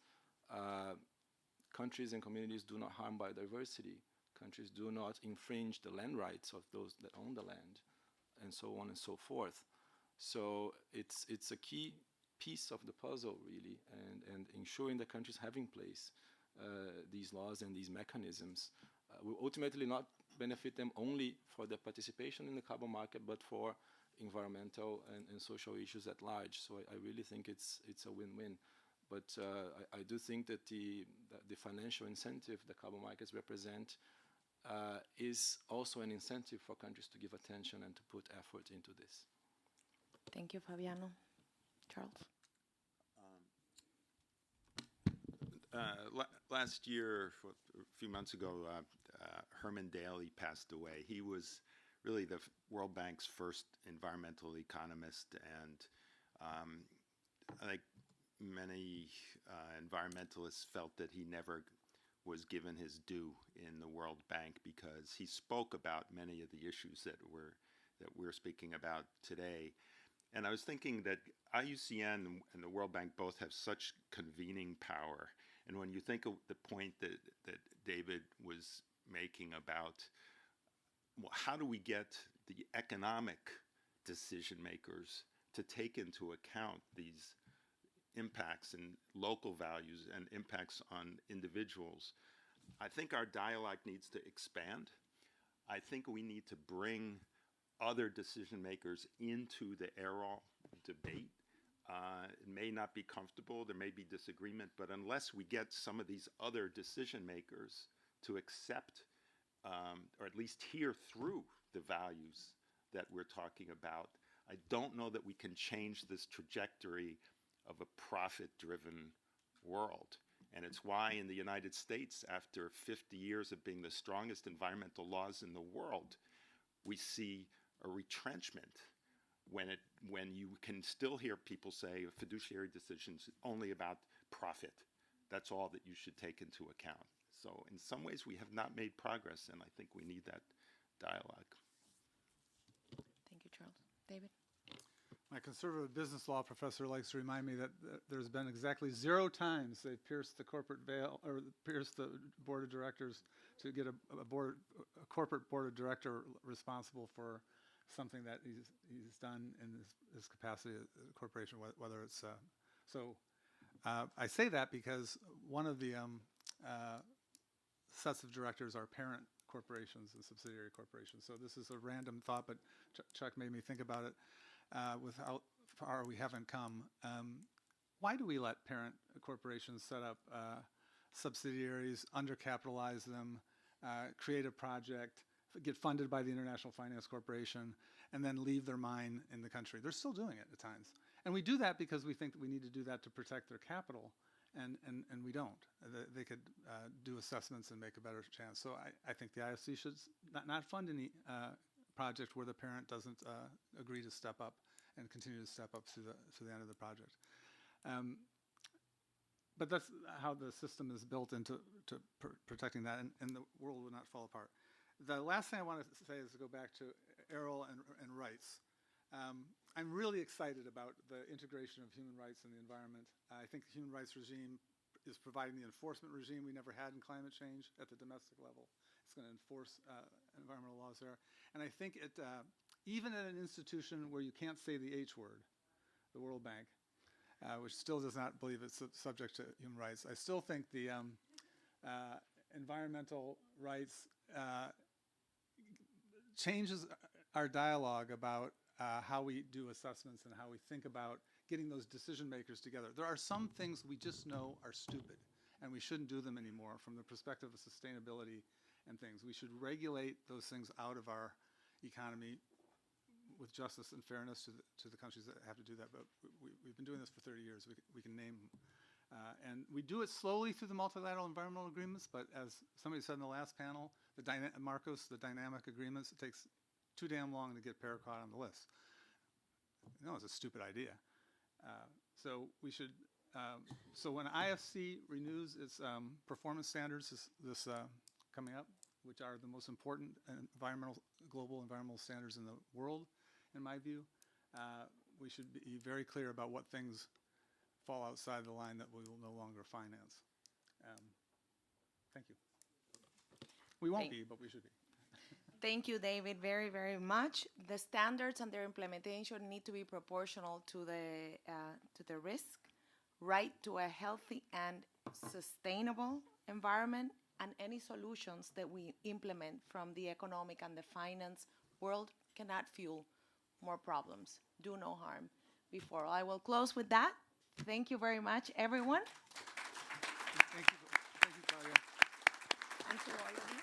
countries and communities do not harm biodiversity. Countries do not infringe the land rights of those that own the land, and so on and so forth. So it's a key piece of the puzzle, really, and ensuring that countries have in place these laws and these mechanisms will ultimately not benefit them only for their participation in the carbon market, but for environmental and social issues at large. So I really think it's a win-win. But I do think that the financial incentive the carbon markets represent is also an incentive for countries to give attention and to put effort into this. Thank you, Fabiano. Charles? Last year, a few months ago, Herman Daly passed away. He was really the World Bank's first environmental economist, and I think many environmentalists felt that he never was given his due in the World Bank, because he spoke about many of the issues that we're speaking about today. And I was thinking that IUCN and the World Bank both have such convening power. And when you think of the point that David was making about, well, how do we get the economic decision makers to take into account these impacts and local values and impacts on individuals, I think our dialogue needs to expand. I think we need to bring other decision makers into the EROL debate. It may not be comfortable, there may be disagreement, but unless we get some of these other decision makers to accept or at least hear through the values that we're talking about, I don't know that we can change this trajectory of a profit-driven world. And it's why in the United States, after 50 years of being the strongest environmental laws in the world, we see a retrenchment when you can still hear people say fiduciary decisions only about profit. That's all that you should take into account. So in some ways we have not made progress, and I think we need that dialogue. Thank you, Charles. David? My conservative business law professor likes to remind me that there's been exactly 0 times they've pierced the corporate veil or pierced the board of directors to get a corporate board of director responsible for something that he's done in his capacity as a corporation, whether it's I say that because one of the sets of directors are parent corporations and subsidiary corporations. So this is a random thought, but Chuck made me think about it. With how far we haven't come, why do we let parent corporations set up subsidiaries, undercapitalize them, create a project, get funded by the International Finance Corporation, and then leave their mine in the country? They're still doing it at times. And we do that because we think that we need to do that to protect their capital, and we don't. They could do assessments and make a better chance. So I think the IFC should not fund any project where the parent doesn't agree to step up and continue to step up to the end of the project. But that's how the system is built into protecting that, and the world will not fall apart. The last thing I want to say is to go back to EROL and rights. I'm really excited about the integration of human rights in the environment. I think the human rights regime is providing the enforcement regime we never had in climate change at the domestic level. It's going to enforce environmental laws there. And I think it, even at an institution where you can't say the H word, the World Bank, which still does not believe it's subject to human rights, I still think the environmental rights changes our dialogue about how we do assessments and how we think about getting those decision makers together. There are some things we just know are stupid, and we shouldn't do them anymore from the perspective of sustainability and things. We should regulate those things out of our economy with justice and fairness to the countries that have to do that. But we've been doing this for 30 years. We can name them. And we do it slowly through the multilateral environmental agreements, but as somebody said in the last panel, Marcos, the dynamic agreements, it takes too damn long to get PARACOT on the list. No, it's a stupid idea. So we should, so when IFC renews its performance standards this coming up, which are the most important global environmental standards in the world, in my view, we should be very clear about what things fall outside the line that we will no longer finance. Thank you. We won't be, but we should be. Thank you, David, very, very much. The standards and their implementation need to be proportional to the risk, right to a healthy and sustainable environment, and any solutions that we implement from the economic and the finance world cannot fuel more problems, do no harm. Before I will close with that, thank you very much, everyone. Thank you, Claudia. And to all of you.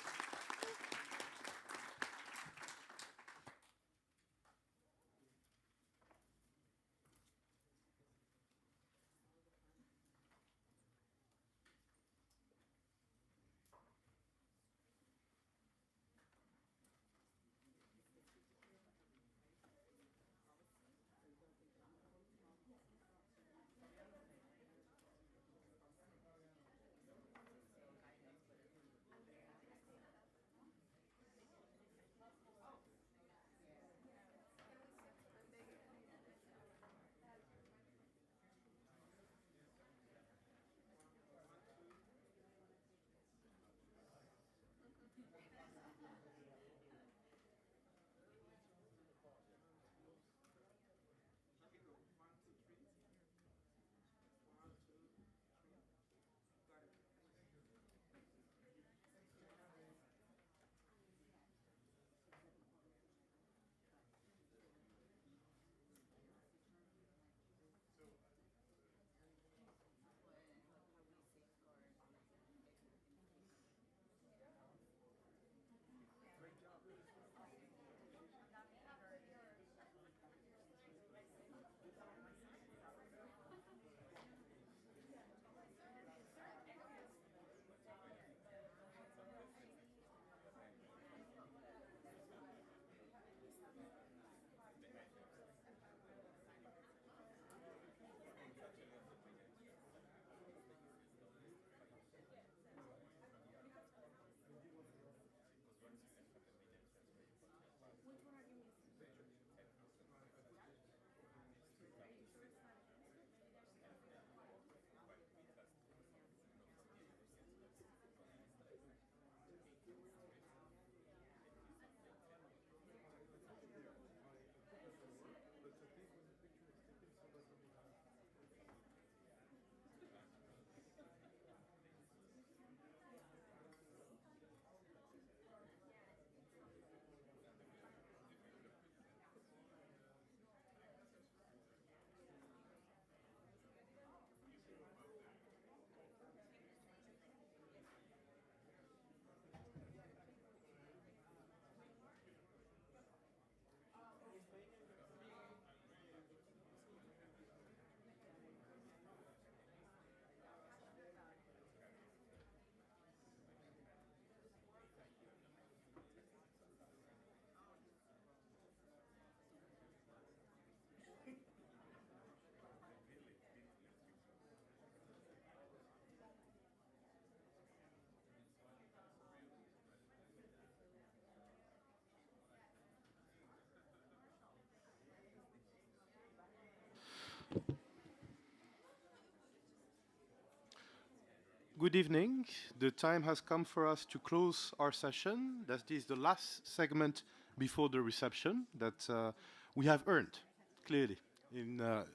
good evening. The time has come for us to close our session. That is the last segment before the reception that we have earned, clearly,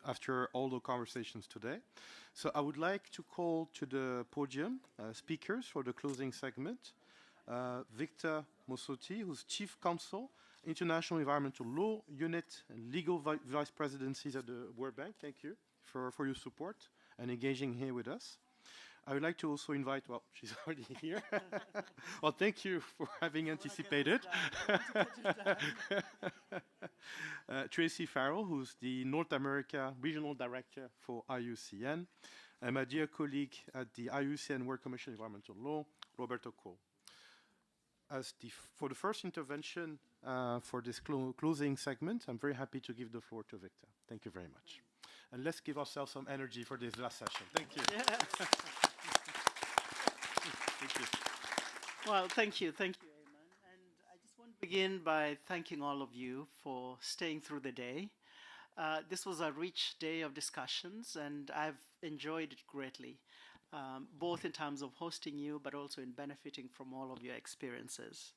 after all the conversations today. So I would like to call to the podium speakers for the closing segment. Victor Mossotti, who's Chief Counsel, International Environmental Law Unit and Legal Vice Presidencies at the World Bank. Thank you for your support and engaging here with us. I would like to also invite, well, she's already here. Well, thank you for having anticipated. Tracy Farrell, who's the North America Regional Director for IUCN, and my dear colleague at the IUCN World Commission Environmental Law, Roberto Cole. For the first intervention for this closing segment, I'm very happy to give the floor to Victor. Thank you very much. And let's give ourselves some energy for this last session. Thank you. Yes. Thank you. Well, thank you, Ayman. And I just want to begin by thanking all of you for staying through the day. This was a rich day of discussions, and I've enjoyed it greatly, both in terms of hosting you, but also in benefiting from all of your experiences.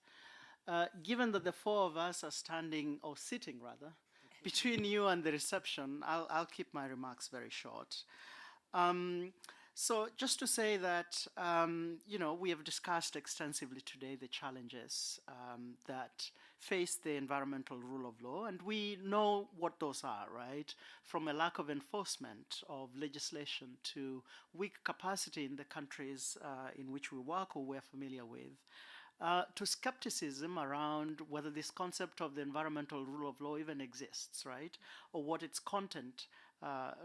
Given that the four of us are standing, or sitting rather, between you and the reception, I'll keep my remarks very short. So just to say that, we have discussed extensively today the challenges that face the environmental rule of law, and we know what those are, right? From a lack of enforcement of legislation to weak capacity in the countries in which we work or we're familiar with, to skepticism around whether this concept of the environmental rule of law even exists, right? Or what its content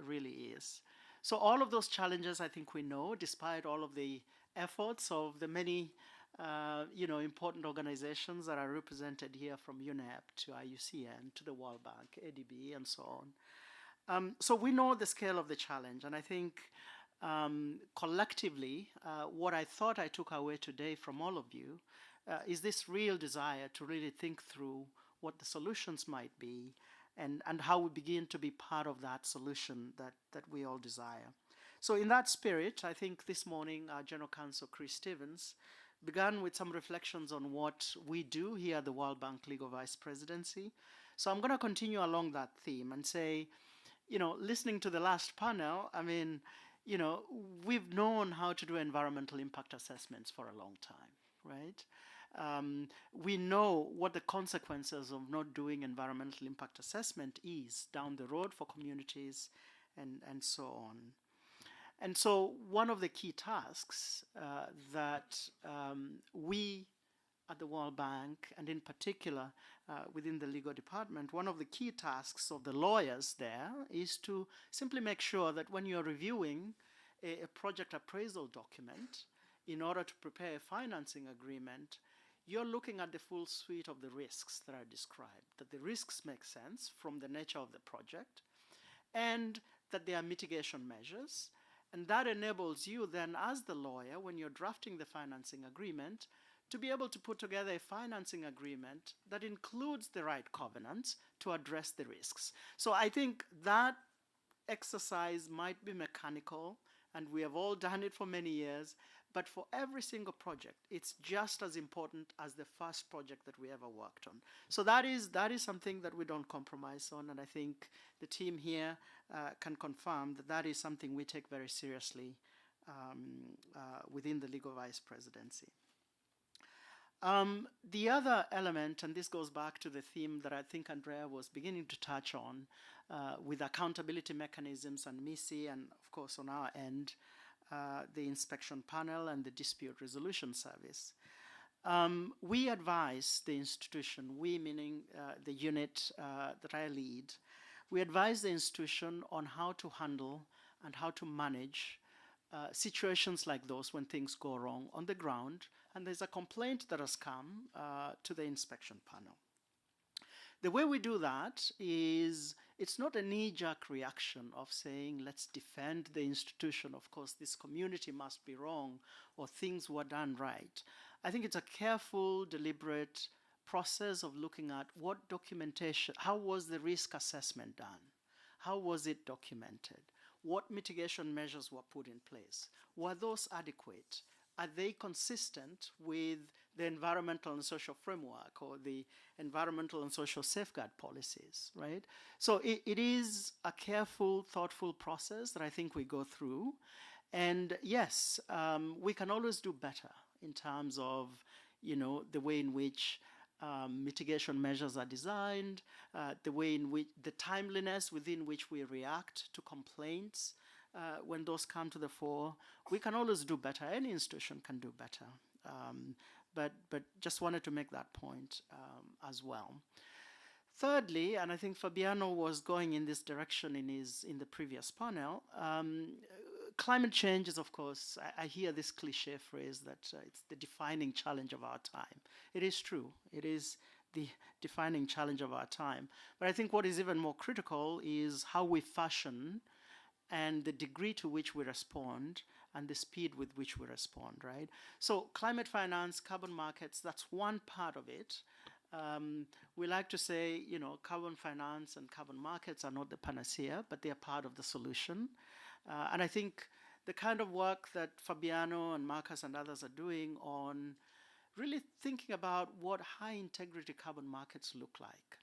really is. So all of those challenges, I think we know, despite all of the efforts of the many, important organizations that are represented here, from UNEP to IUCN to the World Bank, ADB, and so on. So we know the scale of the challenge, and I think collectively, what I thought I took away today from all of you is this real desire to really think through what the solutions might be, and how we begin to be part of that solution that we all desire. So in that spirit, I think this morning our General Counsel, Chris Stevens, began with some reflections on what we do here at the World Bank Legal Vice Presidency. So I'm going to continue along that theme and say, listening to the last panel, I mean, we've known how to do environmental impact assessments for a long time, right? We know what the consequences of not doing environmental impact assessment is down the road for communities and so on. And so one of the key tasks that we at the World Bank, and in particular within the legal department, one of the key tasks of the lawyers there is to simply make sure that when you're reviewing a project appraisal document in order to prepare a financing agreement, you're looking at the full suite of the risks that are described, that the risks make sense from the nature of the project, and that there are mitigation measures. And that enables you then, as the lawyer, when you're drafting the financing agreement, to be able to put together a financing agreement that includes the right covenants to address the risks. So I think that exercise might be mechanical, and we have all done it for many years, but for every single project, it's just as important as the first project that we ever worked on. So that is something that we don't compromise on, and I think the team here can confirm that that is something we take very seriously within the Legal Vice Presidency. The other element, and this goes back to the theme that I think Andrea was beginning to touch on, with accountability mechanisms and MISI, and of course on our end, the inspection panel and the dispute resolution service. We advise the institution, we meaning the unit that I lead, we advise the institution on how to handle and how to manage situations like those when things go wrong on the ground, and there's a complaint that has come to the inspection panel. The way we do that is, it's not a knee-jerk reaction of saying, let's defend the institution, of course this community must be wrong, or things were done right. I think it's a careful, deliberate process of looking at what documentation, how was the risk assessment done? How was it documented? what mitigation measures were put in place. Were those adequate? Are they consistent with the environmental and social framework or the environmental and social safeguard policies, right? So it is a careful, thoughtful process that I think we go through. And yes, we can always do better in terms of, the way in which mitigation measures are designed, the way in which the timeliness within which we react to complaints when those come to the fore. We can always do better. Any institution can do better. But just wanted to make that point as well. Thirdly, and I think Fabiano was going in this direction in the previous panel, climate change is, of course, I hear this cliche phrase that it's the defining challenge of our time. It is true. It is the defining challenge of our time. But I think what is even more critical is how we fashion and the degree to which we respond and the speed with which we respond, right? So climate finance, carbon markets, that's one part of it. We like to say, carbon finance and carbon markets are not the panacea, but they are part of the solution. And I think the kind of work that Fabiano and Marcus and others are doing on really thinking about what high integrity carbon markets look like.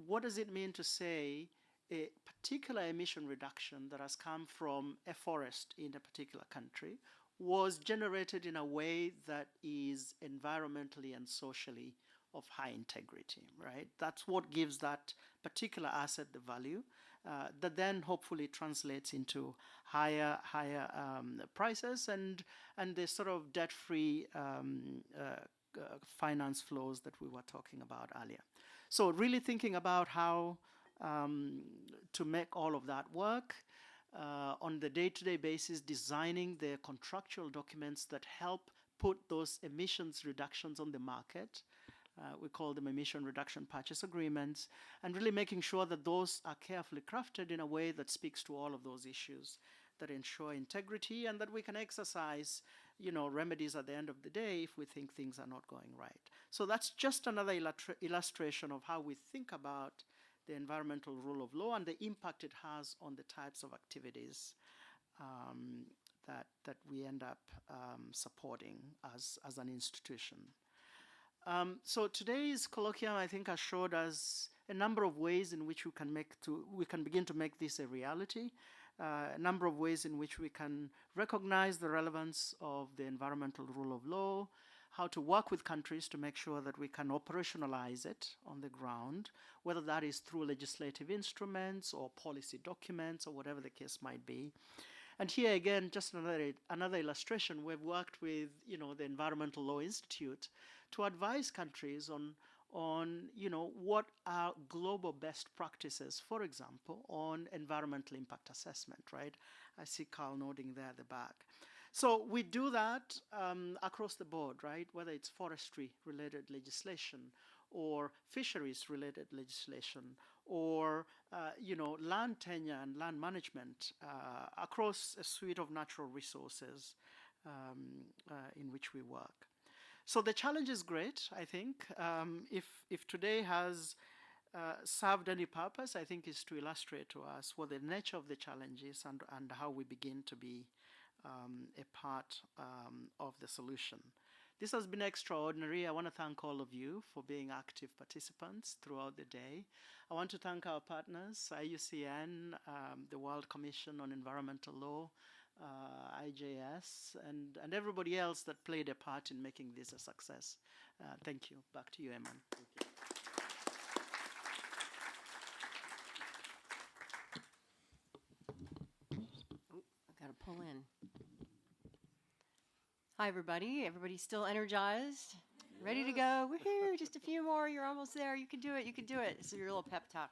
What does it mean to say a particular emission reduction that has come from a forest in a particular country was generated in a way that is environmentally and socially of high integrity, right? That's what gives that particular asset the value that then hopefully translates into higher prices and the sort of debt-free finance flows that we were talking about earlier. So really thinking about how to make all of that work on the day-to-day basis, designing the contractual documents that help put those emissions reductions on the market. We call them emission reduction purchase agreements, and really making sure that those are carefully crafted in a way that speaks to all of those issues that ensure integrity and that we can exercise, remedies at the end of the day if we think things are not going right. So that's just another illustration of how we think about the environmental rule of law and the impact it has on the types of activities that we end up supporting as an institution. So today's colloquium, I think, has showed us a number of ways in which we can begin to make this a reality, a number of ways in which we can recognize the relevance of the environmental rule of law, how to work with countries to make sure that we can operationalize it on the ground, whether that is through legislative instruments or policy documents or whatever the case might be. And here again, just another illustration, we've worked with the Environmental Law Institute to advise countries on what are global best practices, for example, on environmental impact assessment, right? I see Carl nodding there at the back. So we do that across the board, right? Whether it's forestry-related legislation or fisheries-related legislation or, land tenure and land management across a suite of natural resources in which we work. So the challenge is great, I think. If today has served any purpose, I think is to illustrate to us what the nature of the challenge is and how we begin to be a part of the solution. This has been extraordinary. I want to thank all of you for being active participants throughout the day. I want to thank our partners, IUCN, the World Commission on Environmental Law, IJS, and everybody else that played a part in making this a success. Thank you. Back to you, Eman. Thank you. Oh, I got to pull in. Hi, everybody. Everybody still energized? Ready to go? Woohoo! Just a few more. You're almost there. You can do it. You can do it. So your little pep talk.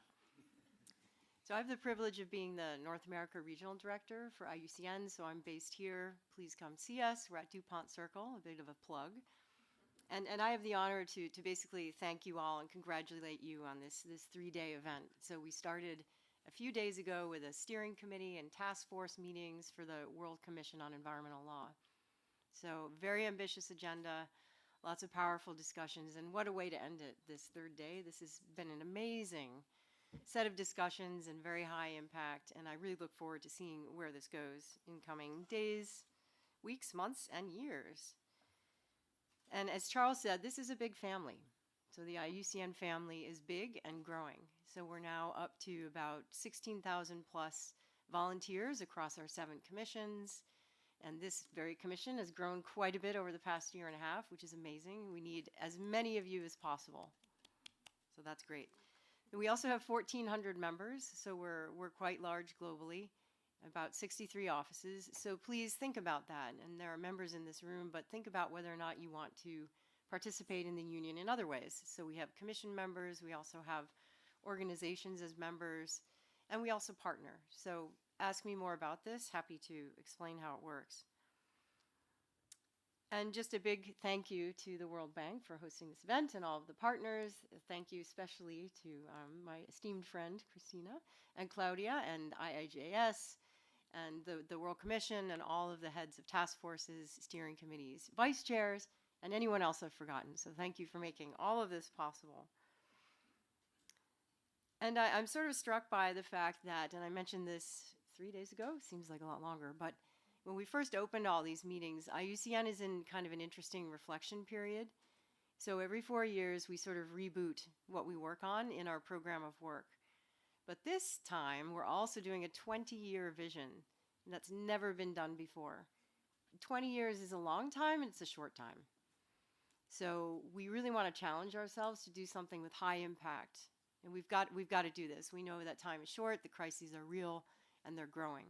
So I have the privilege of being the North America Regional Director for IUCN, so I'm based here. Please come see us. We're at DuPont Circle, a bit of a plug. And I have the honor to basically thank you all and congratulate you on this 3-day event. So we started a few days ago with a steering committee and task force meetings for the World Commission on Environmental Law. So very ambitious agenda, lots of powerful discussions, and what a way to end it this 3rd day. This has been an amazing set of discussions and very high impact, and I really look forward to seeing where this goes in coming days, weeks, months, and years. And as Charles said, this is a big family. So the IUCN family is big and growing. So we're now up to about 16,000 plus volunteers across our 7 commissions. And this very commission has grown quite a bit over the past year and a half, which is amazing. We need as many of you as possible. So that's great. We also have 1,400 members, so we're quite large globally, about 63 offices. So please think about that. And there are members in this room, but think about whether or not you want to participate in the union in other ways. So we have commission members, we also have organizations as members, and we also partner. So ask me more about this, happy to explain how it works. And just a big thank you to the World Bank for hosting this event and all of the partners. Thank you especially to my esteemed friend, Christina, and Claudia, and IIJS, and the World Commission, and all of the heads of task forces, steering committees, vice chairs, and anyone else I've forgotten. So thank you for making all of this possible. And I'm sort of struck by the fact that, and I mentioned this 3 days ago, seems like a lot longer, but when we first opened all these meetings, IUCN is in kind of an interesting reflection period. So every 4 years, we sort of reboot what we work on in our program of work. But this time, we're also doing a 20-year vision. And that's never been done before. 20 years is a long time, and it's a short time. So we really want to challenge ourselves to do something with high impact. And we've got to do this. We know that time is short, the crises are real, and they're growing.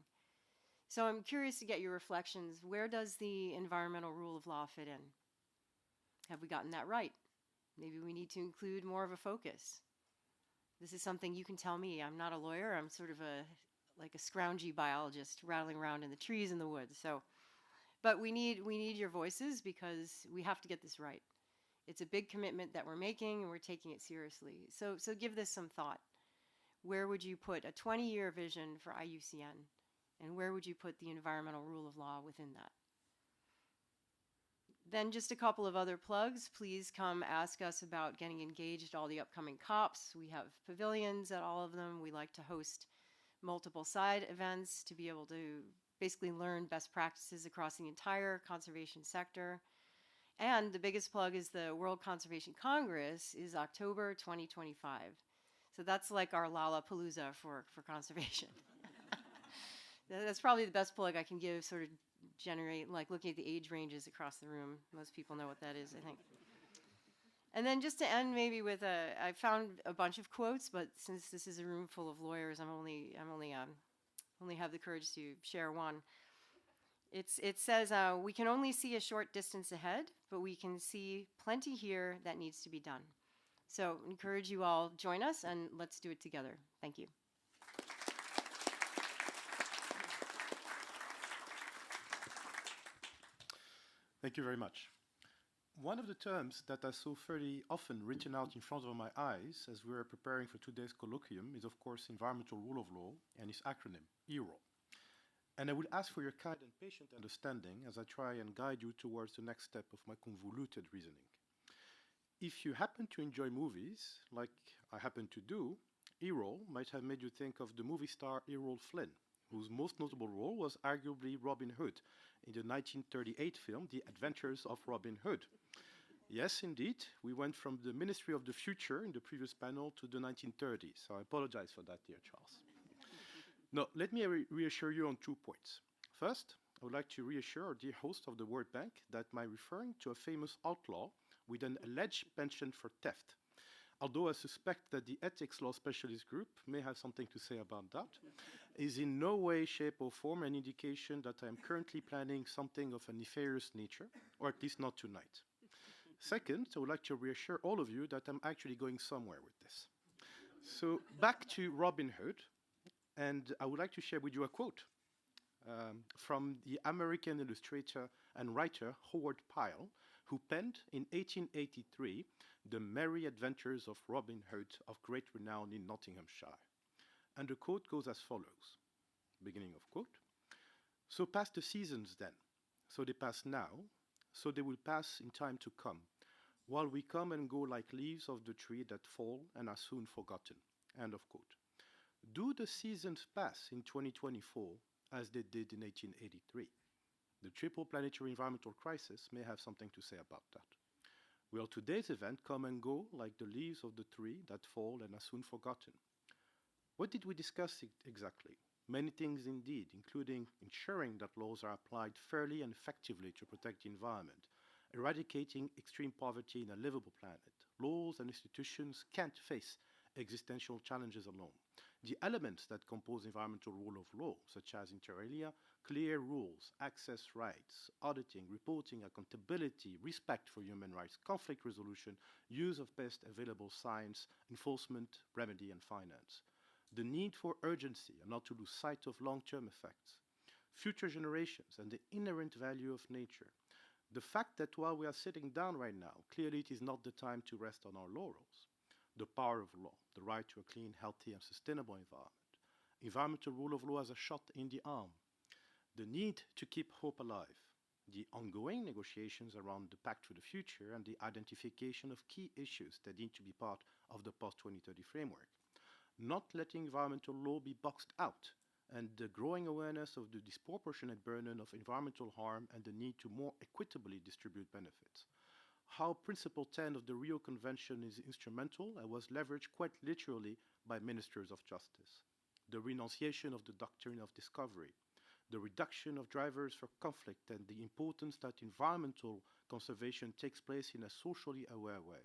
So I'm curious to get your reflections. Where does the environmental rule of law fit in? Have we gotten that right? Maybe we need to include more of a focus. This is something you can tell me. I'm not a lawyer. I'm sort of like a scroungy biologist rattling around in the trees in the woods. So, but we need your voices because we have to get this right. It's a big commitment that we're making, and we're taking it seriously. So give this some thought. Where would you put a 20-year vision for IUCN? And where would you put the environmental rule of law within that? Then just a couple of other plugs. Please come ask us about getting engaged at all the upcoming COPs. We have pavilions at all of them. We like to host multiple side events to be able to basically learn best practices across the entire conservation sector. And the biggest plug is the World Conservation Congress is October 2025. So that's like our Lollapalooza for conservation. That's probably the best plug I can give, sort of generate, like looking at the age ranges across the room. Most people know what that is, I think. And then just to end maybe with I found a bunch of quotes, but since this is a room full of lawyers, I'm only have the courage to share one. It says, we can only see a short distance ahead, but we can see plenty here that needs to be done. So encourage you all, join us, and let's do it together. Thank you. Thank you very much. One of the terms that I saw fairly often written out in front of my eyes as we were preparing for today's colloquium is, of course, Environmental Rule of Law and its acronym, EROL. And I would ask for your kind and patient understanding as I try and guide you towards the next step of my convoluted reasoning. If you happen to enjoy movies, like I happen to do, EROL might have made you think of the movie star Errol Flynn, whose most notable role was arguably Robin Hood in the 1938 film, The Adventures of Robin Hood. Yes, indeed, we went from the Ministry of the Future in the previous panel to the 1930s, so I apologize for that, dear Charles. Now, let me reassure you on 2 points. First, I would like to reassure our dear host of the World Bank that my referring to a famous outlaw with an alleged penchant for theft, although I suspect that the ethics law specialist group may have something to say about that, is in no way, shape, or form an indication that I am currently planning something of a nefarious nature, or at least not tonight. Second, I would like to reassure all of you that I'm actually going somewhere with this. So back to Robin Hood, and I would like to share with you a quote from the American illustrator and writer Howard Pyle, who penned in 1883 The Merry Adventures of Robin Hood of Great Renown in Nottinghamshire. And the quote goes as follows, beginning of quote, "So pass the seasons then, so they pass now, so they will pass in time to come, while we come and go like leaves of the tree that fall and are soon forgotten. End of quote. Do the seasons pass in 2024 as they did in 1883? The triple planetary environmental crisis may have something to say about that. Will today's event come and go like the leaves of the tree that fall and are soon forgotten? What did we discuss exactly? Many things indeed, including ensuring that laws are applied fairly and effectively to protect the environment, eradicating extreme poverty in a livable planet. Laws and institutions can't face existential challenges alone. The elements that compose environmental rule of law, such as inter alia, clear rules, access rights, auditing, reporting, accountability, respect for human rights, conflict resolution, use of best available science, enforcement, remedy, and finance. The need for urgency and not to lose sight of long-term effects. Future generations and the inherent value of nature. The fact that while we are sitting down right now, clearly it is not the time to rest on our laurels. The power of law, the right to a clean, healthy, and sustainable environment. Environmental rule of law as a shot in the arm. The need to keep hope alive. The ongoing negotiations around the Pact for the Future and the identification of key issues that need to be part of the post-2030 framework. Not letting environmental law be boxed out, and the growing awareness of the disproportionate burden of environmental harm and the need to more equitably distribute benefits. How Principle 10 of the Rio Convention is instrumental and was leveraged quite literally by ministers of justice. The renunciation of the doctrine of discovery. The reduction of drivers for conflict and the importance that environmental conservation takes place in a socially aware way.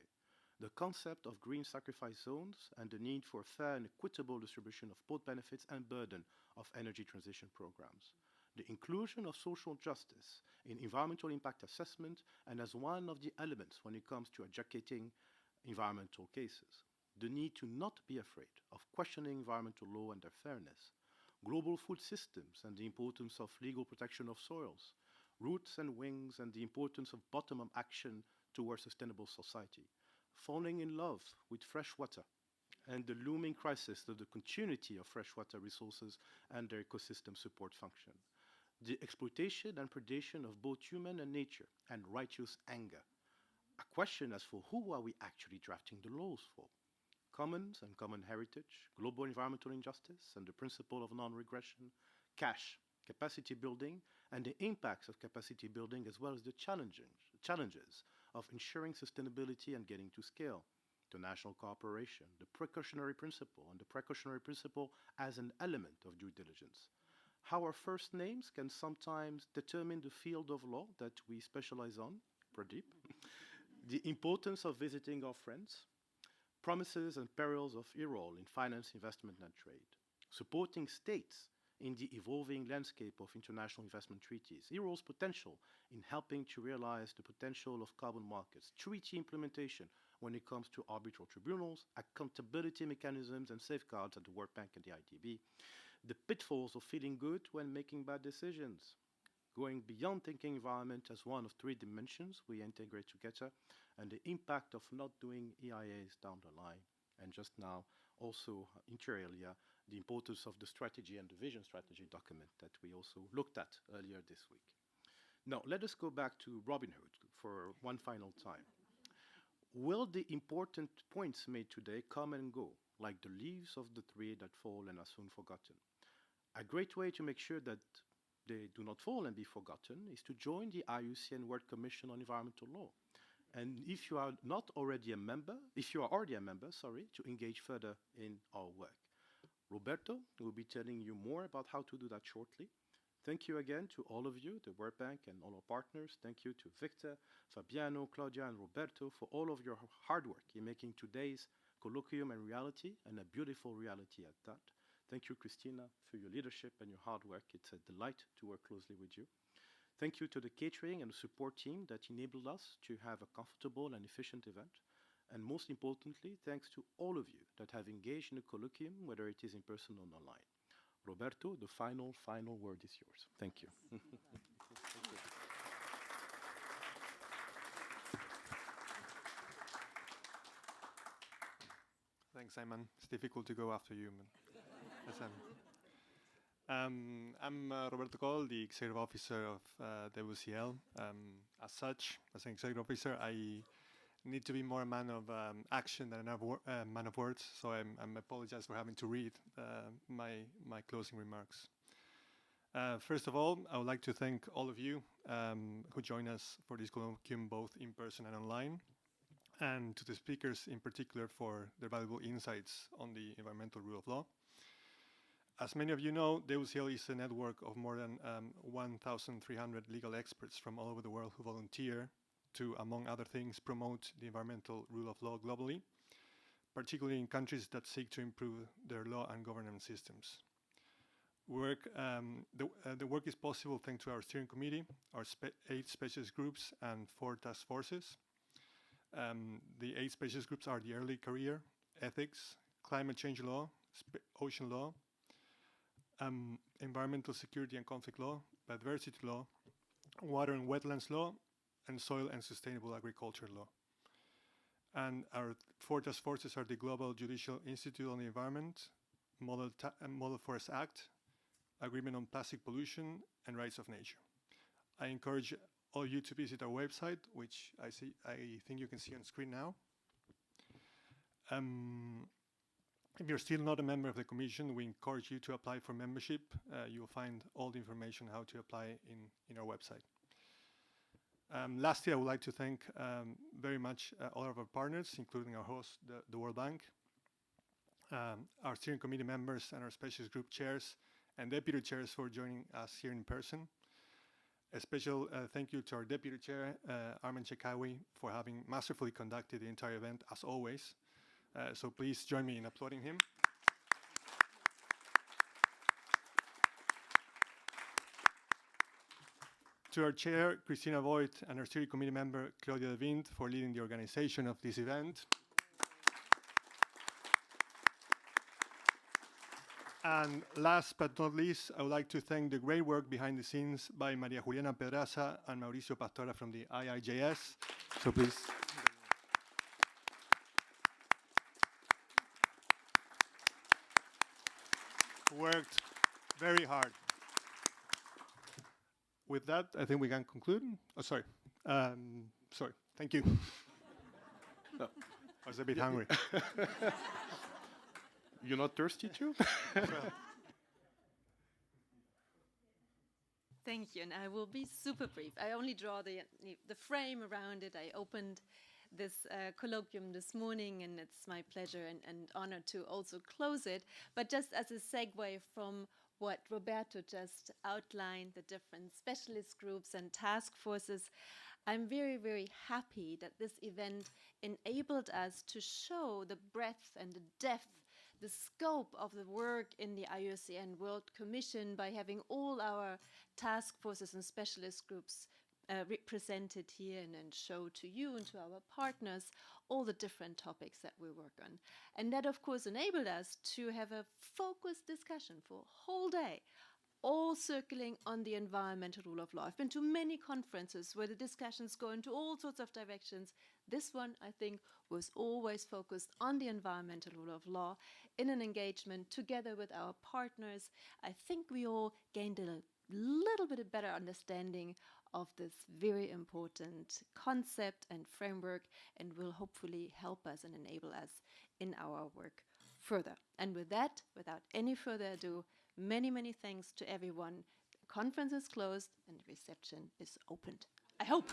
The concept of green sacrifice zones and the need for fair and equitable distribution of both benefits and burden of energy transition programs. The inclusion of social justice in environmental impact assessment and as one of the elements when it comes to adjudicating environmental cases. The need to not be afraid of questioning environmental law and their fairness. Global food systems and the importance of legal protection of soils. Roots and wings and the importance of bottom-up action towards sustainable society. Falling in love with fresh water and the looming crisis of the continuity of freshwater resources and their ecosystem support function. The exploitation and predation of both human and nature, and righteous anger. A question as for who are we actually drafting the laws for? Commons and common heritage, global environmental injustice, and the principle of non-regression, cash, capacity building, and the impacts of capacity building as well as the challenges of ensuring sustainability and getting to scale. International cooperation, the precautionary principle, and the precautionary principle as an element of due diligence. How our first names can sometimes determine the field of law that we specialize on, Pradeep. The importance of visiting our friends. Promises and perils of EROL in finance, investment, and trade. Supporting states in the evolving landscape of international investment treaties. EROL's potential in helping to realize the potential of carbon markets. Treaty implementation when it comes to arbitral tribunals, accountability mechanisms and safeguards at the World Bank and the IDB. The pitfalls of feeling good when making bad decisions. Going beyond thinking environment as one of three dimensions we integrate together, and the impact of not doing EIAs down the line. And just now, also inter alia, the importance of the strategy and the vision strategy document that we also looked at earlier this week. Now, let us go back to Robin Hood for one final time. Will the important points made today come and go, like the leaves of the tree that fall and are soon forgotten? A great way to make sure that they do not fall and be forgotten is to join the IUCN World Commission on Environmental Law. And if you are not already a member, if you are already a member, to engage further in our work. Roberto will be telling you more about how to do that shortly. Thank you again to all of you, the World Bank and all our partners. Thank you to Victor, Fabiano, Claudia, and Roberto for all of your hard work in making today's colloquium a reality, and a beautiful reality at that. Thank you, Christina, for your leadership and your hard work. It's a delight to work closely with you. Thank you to the catering and the support team that enabled us to have a comfortable and efficient event. And most importantly, thanks to all of you that have engaged in the colloquium, whether it is in person or online. Roberto, the final word is yours. Thank you. Thank you. Thanks, Simon. It's difficult to go after you, man. I'm Roberto Coll, the Executive Officer of the WCEL. As such, as an Executive Officer, I need to be more a man of action than a man of words. So I'm apologize for having to read my closing remarks. First of all, I would like to thank all of you who join us for this colloquium, both in person and online, and to the speakers in particular for their valuable insights on the environmental rule of law. As many of you know, the WCEL is a network of more than 1,300 legal experts from all over the world who volunteer to, among other things, promote the environmental rule of law globally, particularly in countries that seek to improve their law and governance systems. The work is possible thanks to our steering committee, our 8 specialist groups, and 4 task forces. The 8 specialist groups are the early career, ethics, climate change law, ocean law, environmental security and conflict law, biodiversity law, water and wetlands law, and soil and sustainable agriculture law. And our 4 task forces are the Global Judicial Institute on the Environment, Model Forest Act, Agreement on Plastic Pollution, and Rights of Nature. I encourage all you to visit our website, which I think you can see on screen now. If you're still not a member of the Commission, we encourage you to apply for membership. You'll find all the information how to apply in our website. Lastly, I would like to thank very much all of our partners, including our host, the World Bank, our steering committee members and our specialist group chairs and deputy chairs for joining us here in person. A special thank you to our deputy chair, Armen Chekawi, for having masterfully conducted the entire event, as always. So please join me in applauding him. To our chair, Christina Voigt, and our steering committee member, Claudia De Wind, for leading the organization of this event. And last but not least, I would like to thank the great work behind the scenes by Maria Juliana Pedraza and Mauricio Pastora from the IIJS. So please. Worked very hard. With that, I think we can conclude. Oh, sorry. Sorry. Thank you. No, I was a bit hungry. You're not thirsty too? Thank you, and I will be super brief. I only draw the frame around it. I opened this colloquium this morning, and it's my pleasure and honor to also close it. But just as a segue from what Roberto just outlined, the different specialist groups and task forces, I'm very, very happy that this event enabled us to show the breadth and the depth, the scope of the work in the IUCN World Commission by having all our task forces and specialist groups represented here and show to you and to our partners all the different topics that we work on. And that, of course, enabled us to have a focused discussion for a whole day, all circling on the environmental rule of law. I've been to many conferences where the discussions go into all sorts of directions. This one, I think, was always focused on the environmental rule of law in an engagement together with our partners. I think we all gained a little bit of better understanding of this very important concept and framework, and will hopefully help us and enable us in our work further. And with that, without any further ado, many, many thanks to everyone. The conference is closed and the reception is opened. I hope.